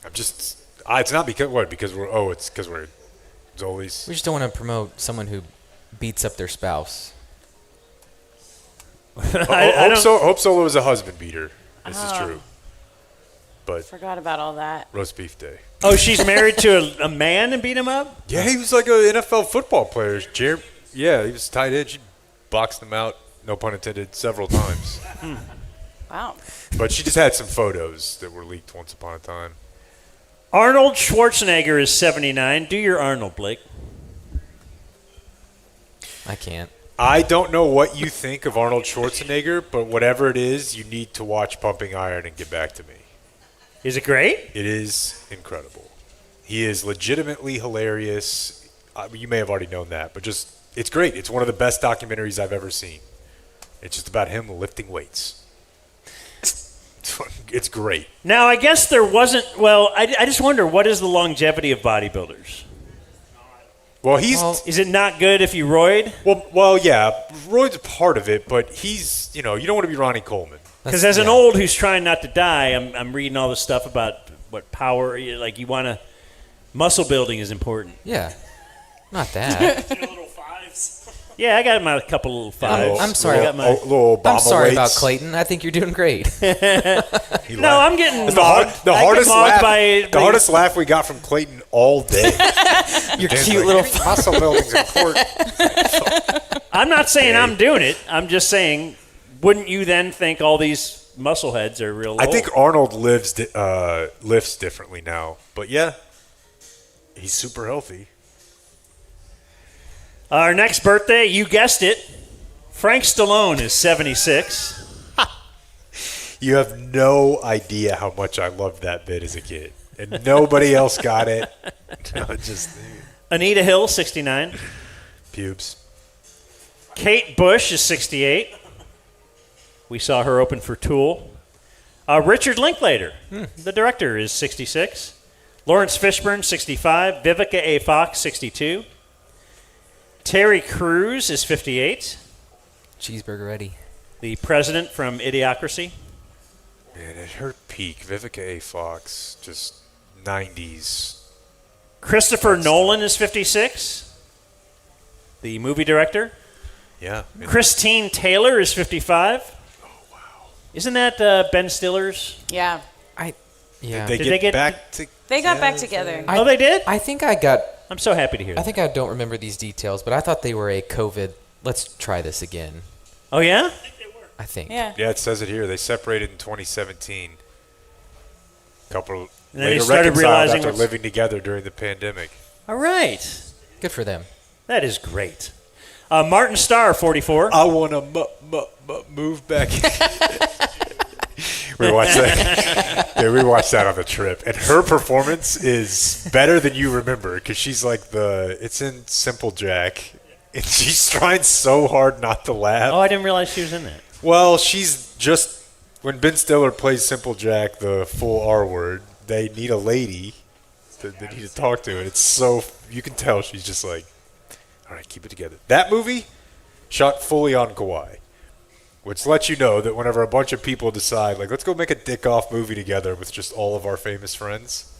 I'm just. It's not because what? Because we're. Oh, it's because we're Zoli's. We just don't want to promote someone who beats up their spouse. Hope Solo is a husband beater. This is Oh. true. But Forgot about all that. roast beef day. Oh, she's married to a man and beat him up? Yeah, he was like an NFL football player. Yeah, he was tight end. She boxed him out, no pun intended, several times. Wow. But she just had some photos that were leaked once upon a time. Arnold Schwarzenegger is 79. Do your Arnold, Blake. I can't. I don't know what you think of Arnold Schwarzenegger, but whatever it is, you need to watch Pumping Iron and get back to me. Is it great? It is incredible. He is legitimately hilarious. You may have already known that, but it's great. It's one of the best documentaries I've ever seen. It's just about him lifting weights. It's great. Now, I guess there wasn't. Well, I just wonder, what is the longevity of bodybuilders? Well, is it not good if you roid? Well, yeah, roid's a part of it, but he's, you don't want to be Ronnie Coleman. Because as an old who's trying not to die, I'm reading all this stuff about what power, like you want to, muscle building is important. Yeah, not that. Yeah, I got a couple little fives. I'm sorry. I got my, I'm sorry about Clayton. I think you're doing great. No, I'm getting It's mogged. the I get hardest mogged laugh. by The hardest laugh we got from Clayton all day. Your Dan's cute like, little muscle building's important. I'm not saying I'm doing it. I'm just saying, wouldn't you then think all these muscle heads are real old? I think Arnold lifts differently now, but yeah, he's super healthy. Our next birthday, you guessed it, Frank Stallone is 76. You have no idea how much I loved that bit as a kid, and nobody else got it. No, Anita Hill, 69. Pubes. Kate Bush is 68. We saw her open for Tool. Richard Linklater, the director, is 66. Lawrence Fishburne, 65. Vivica A. Fox, 62. Terry Crews is 58. Cheeseburger Eddie. The president from Idiocracy. Man, at her peak, Vivica A. Fox, just 90s. Christopher Nolan is 56. The movie director. Yeah. Christine Taylor is 55. Oh, wow. Isn't that Ben Stiller's? Yeah. Yeah. Did they get back together? They got back together. Oh, they did? I think I got. I'm so happy to hear that. I think I don't remember these details, but I thought they were a COVID. Let's try this again. Oh yeah? I think. Yeah. Yeah, it says it here. They separated in 2017. And then later they started reconciled realizing after what's- living together during the pandemic. All right. Good for them. That is great. Martin Starr, 44. I want to move back. We watched that. Yeah, we watched that on the trip, and her performance is better than you remember because she's like it's in Simple Jack, and she's trying so hard not to laugh. Oh, I didn't realize she was in that. Well, she's just when Ben Stiller plays Simple Jack, the full R word. They need a lady that they need to talk to, and it's so you can tell she's just like, all right, keep it together. That movie shot fully on Kauai. Which lets you know that whenever a bunch of people decide, like, let's go make a dick-off movie together with just all of our famous friends,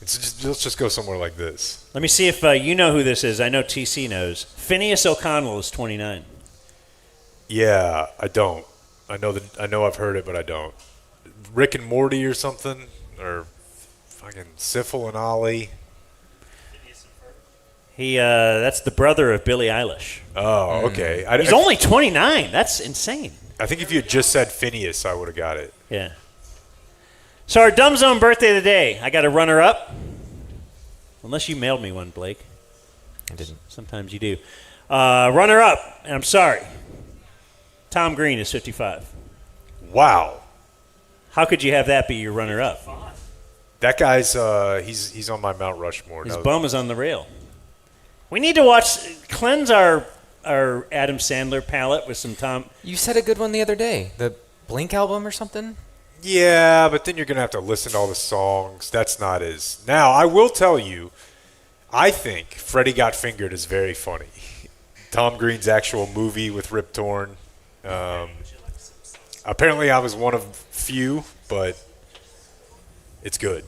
let's just go somewhere like this. Let me see if you know who this is. I know TC knows. Phineas O'Connell is 29. Yeah, I don't. I know I've heard it, but I don't. Rick and Morty or something? Or fucking Syphil and Ollie? That's the brother of Billie Eilish. Oh, okay. He's only 29. That's insane. I think if you had just said Phineas, I would have got it. Yeah. So our Dumb Zone birthday of the day. I got a runner-up. Unless you mailed me one, Blake. I didn't. Sometimes you do. Runner-up, and I'm sorry. Tom Green is 55. Wow. How could you have that be your runner-up? That guy's he's on my Mount Rushmore. His bum is on the rail. We need to cleanse our Adam Sandler palette with some Tom. You said a good one the other day. The Blink album or something? Yeah, but then you're going to have to listen to all the songs. That's not as... Now, I will tell you, I think Freddie Got Fingered is very funny. Tom Green's actual movie with Rip Torn. Apparently I was one of few, but it's good.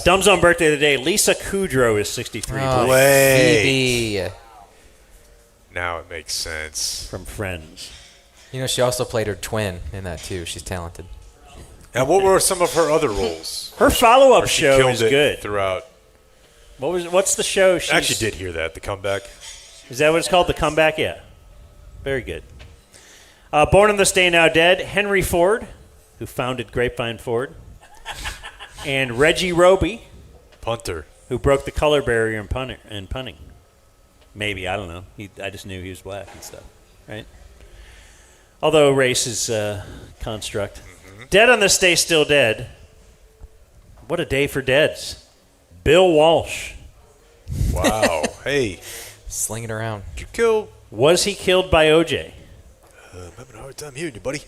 Dumb Zone birthday of the day. Lisa Kudrow is 63. Oh, Blake. Phoebe. Now it makes sense. From Friends. You know, she also played her twin in that, too. She's talented. And what were some of her other roles? Her follow-up Or she show killed is it good. Throughout. What's the show? I actually did hear that, The Comeback. Is that what it's called? The Comeback? Yeah. Very good. Born on this day, now dead. Henry Ford, who founded Grapevine Ford. And Reggie Roby. Punter. Who broke the color barrier in punting. Maybe, I don't know. I just knew he was black and stuff. Right? Although race is a construct. Dead on this day, still dead. What a day for deads. Bill Walsh. Wow. Hey. Sling it around. Did you kill? Was he killed by OJ? I'm having a hard time hearing you, buddy.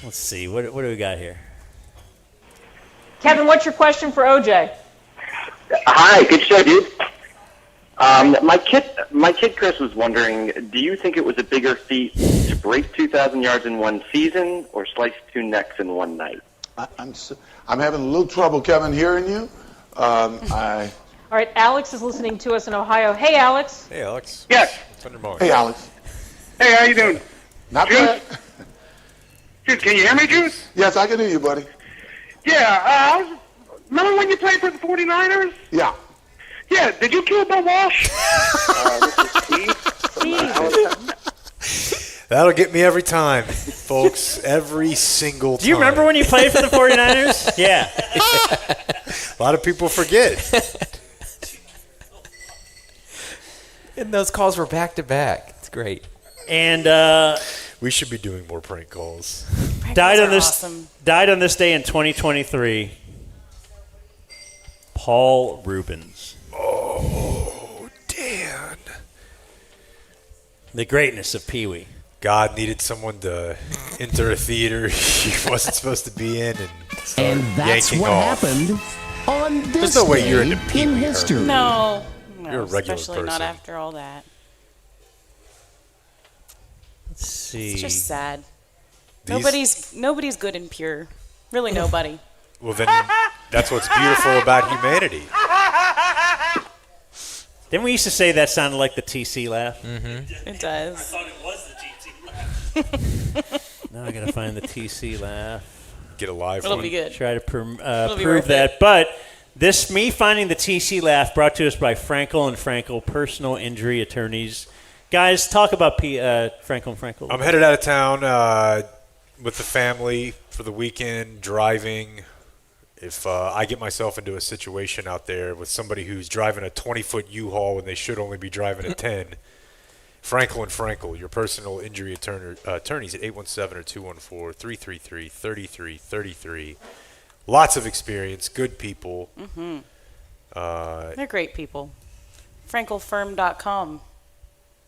Let's see. What do we got here? Kevin, what's your question for OJ? Hi, good show, dude. My kid Chris was wondering, do you think it was a bigger feat to break 2,000 yards in one season or slice 2 necks in one night? I'm having a little trouble, Kevin, hearing you. All right, Alex is listening to us in Ohio. Hey, Alex. Hey, Alex. Yes. Hey, Alex. Hey, how you doing? Not bad. Juice, can you hear me, Juice? Yes, I can hear you, buddy. Yeah, remember when you played for the 49ers? Yeah. Yeah, did you kill Bill Walsh? That'll get me every time, folks. Every single time. Do you remember when you played for the 49ers? Yeah. A lot of people forget. And those calls were back to back. It's great. And we should be doing more prank calls. Died on this day in 2023. Paul Rubens. Oh, Dan. The greatness of Pee-wee. God needed someone to enter a theater he wasn't supposed to be in and start And that's yanking what off. happened on this There's no way day you're into in Pee-wee, history. No, You're a regular especially not person. after all that. Let's see. It's just sad. These- Nobody's good and pure. Really, nobody. Well, then that's what's beautiful about humanity. Didn't we used to say that sounded like the TC laugh? Mm-hmm. It does. I thought it was the TC laugh. Now I gotta find the TC laugh. Get a live It'll one. be good. Try to It'll be prove worth that. it. But me finding the TC laugh brought to us by Frankel and Frankel, personal injury attorneys. Guys, talk about Frankel and Frankel. I'm headed out of town with the family for the weekend, driving. If I get myself into a situation out there with somebody who's driving a 20-foot U-Haul when they should only be driving a 10, Frankel and Frankel, your personal injury attorneys at 817 or 214-333-3333. Lots of experience, good people. Mm-hmm. They're great people. FrankelFirm.com.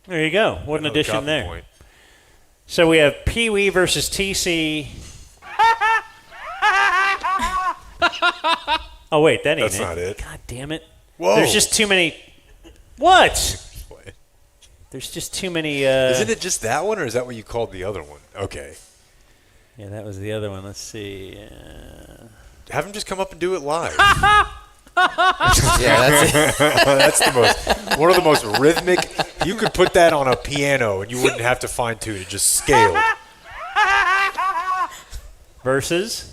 There you go. What an Another addition copy there. point. So we have Pee-wee versus TC. Oh, wait, that ain't That's not it. God damn it. Whoa. There's just too many. What? There's just too many. Isn't it just that one, or is that what you called the other one? Okay. Yeah, that was the other one. Let's see. Have him just come up and do it live. Yeah, that's it. That's one of the most rhythmic. You could put that on a piano and you wouldn't have to fine tune it, just scale. Versus.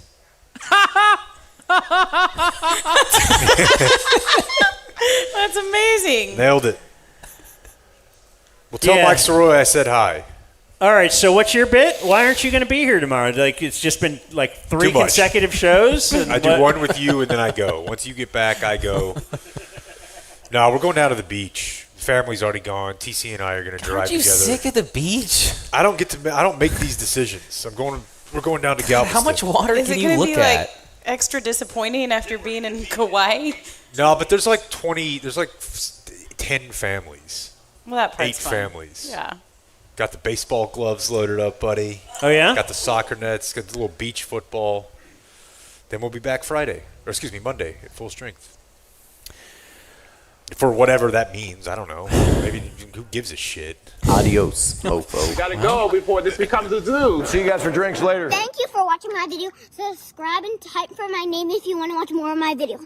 That's amazing. Nailed it. Well, tell Yeah. Mike Soroy I said hi. All right, so what's your bit? Why aren't you going to be here tomorrow? Like, it's just been like 3 Too much. consecutive shows. And I do what- one with you and then I go. Once you get back, I go. No, we're going down to the beach. Family's already gone. TC and I are going to drive Aren't you together. sick of the beach? I don't make these decisions. We're going down to Galveston. How much water Is can it you going to look be at? like extra disappointing after being in Kauai? No, but there's like 10 families. Well, that part's 8 fun. families. Yeah. Got the baseball gloves loaded up, buddy. Oh, yeah? Got the soccer nets, got the little beach football. Then we'll be back Monday at full strength. For whatever that means, I don't know. Maybe who gives a shit? Adios, mofo. Gotta go before this becomes a zoo. See you guys for drinks later. Thank you for watching my video. Subscribe and type for my name if you want to watch more of my videos.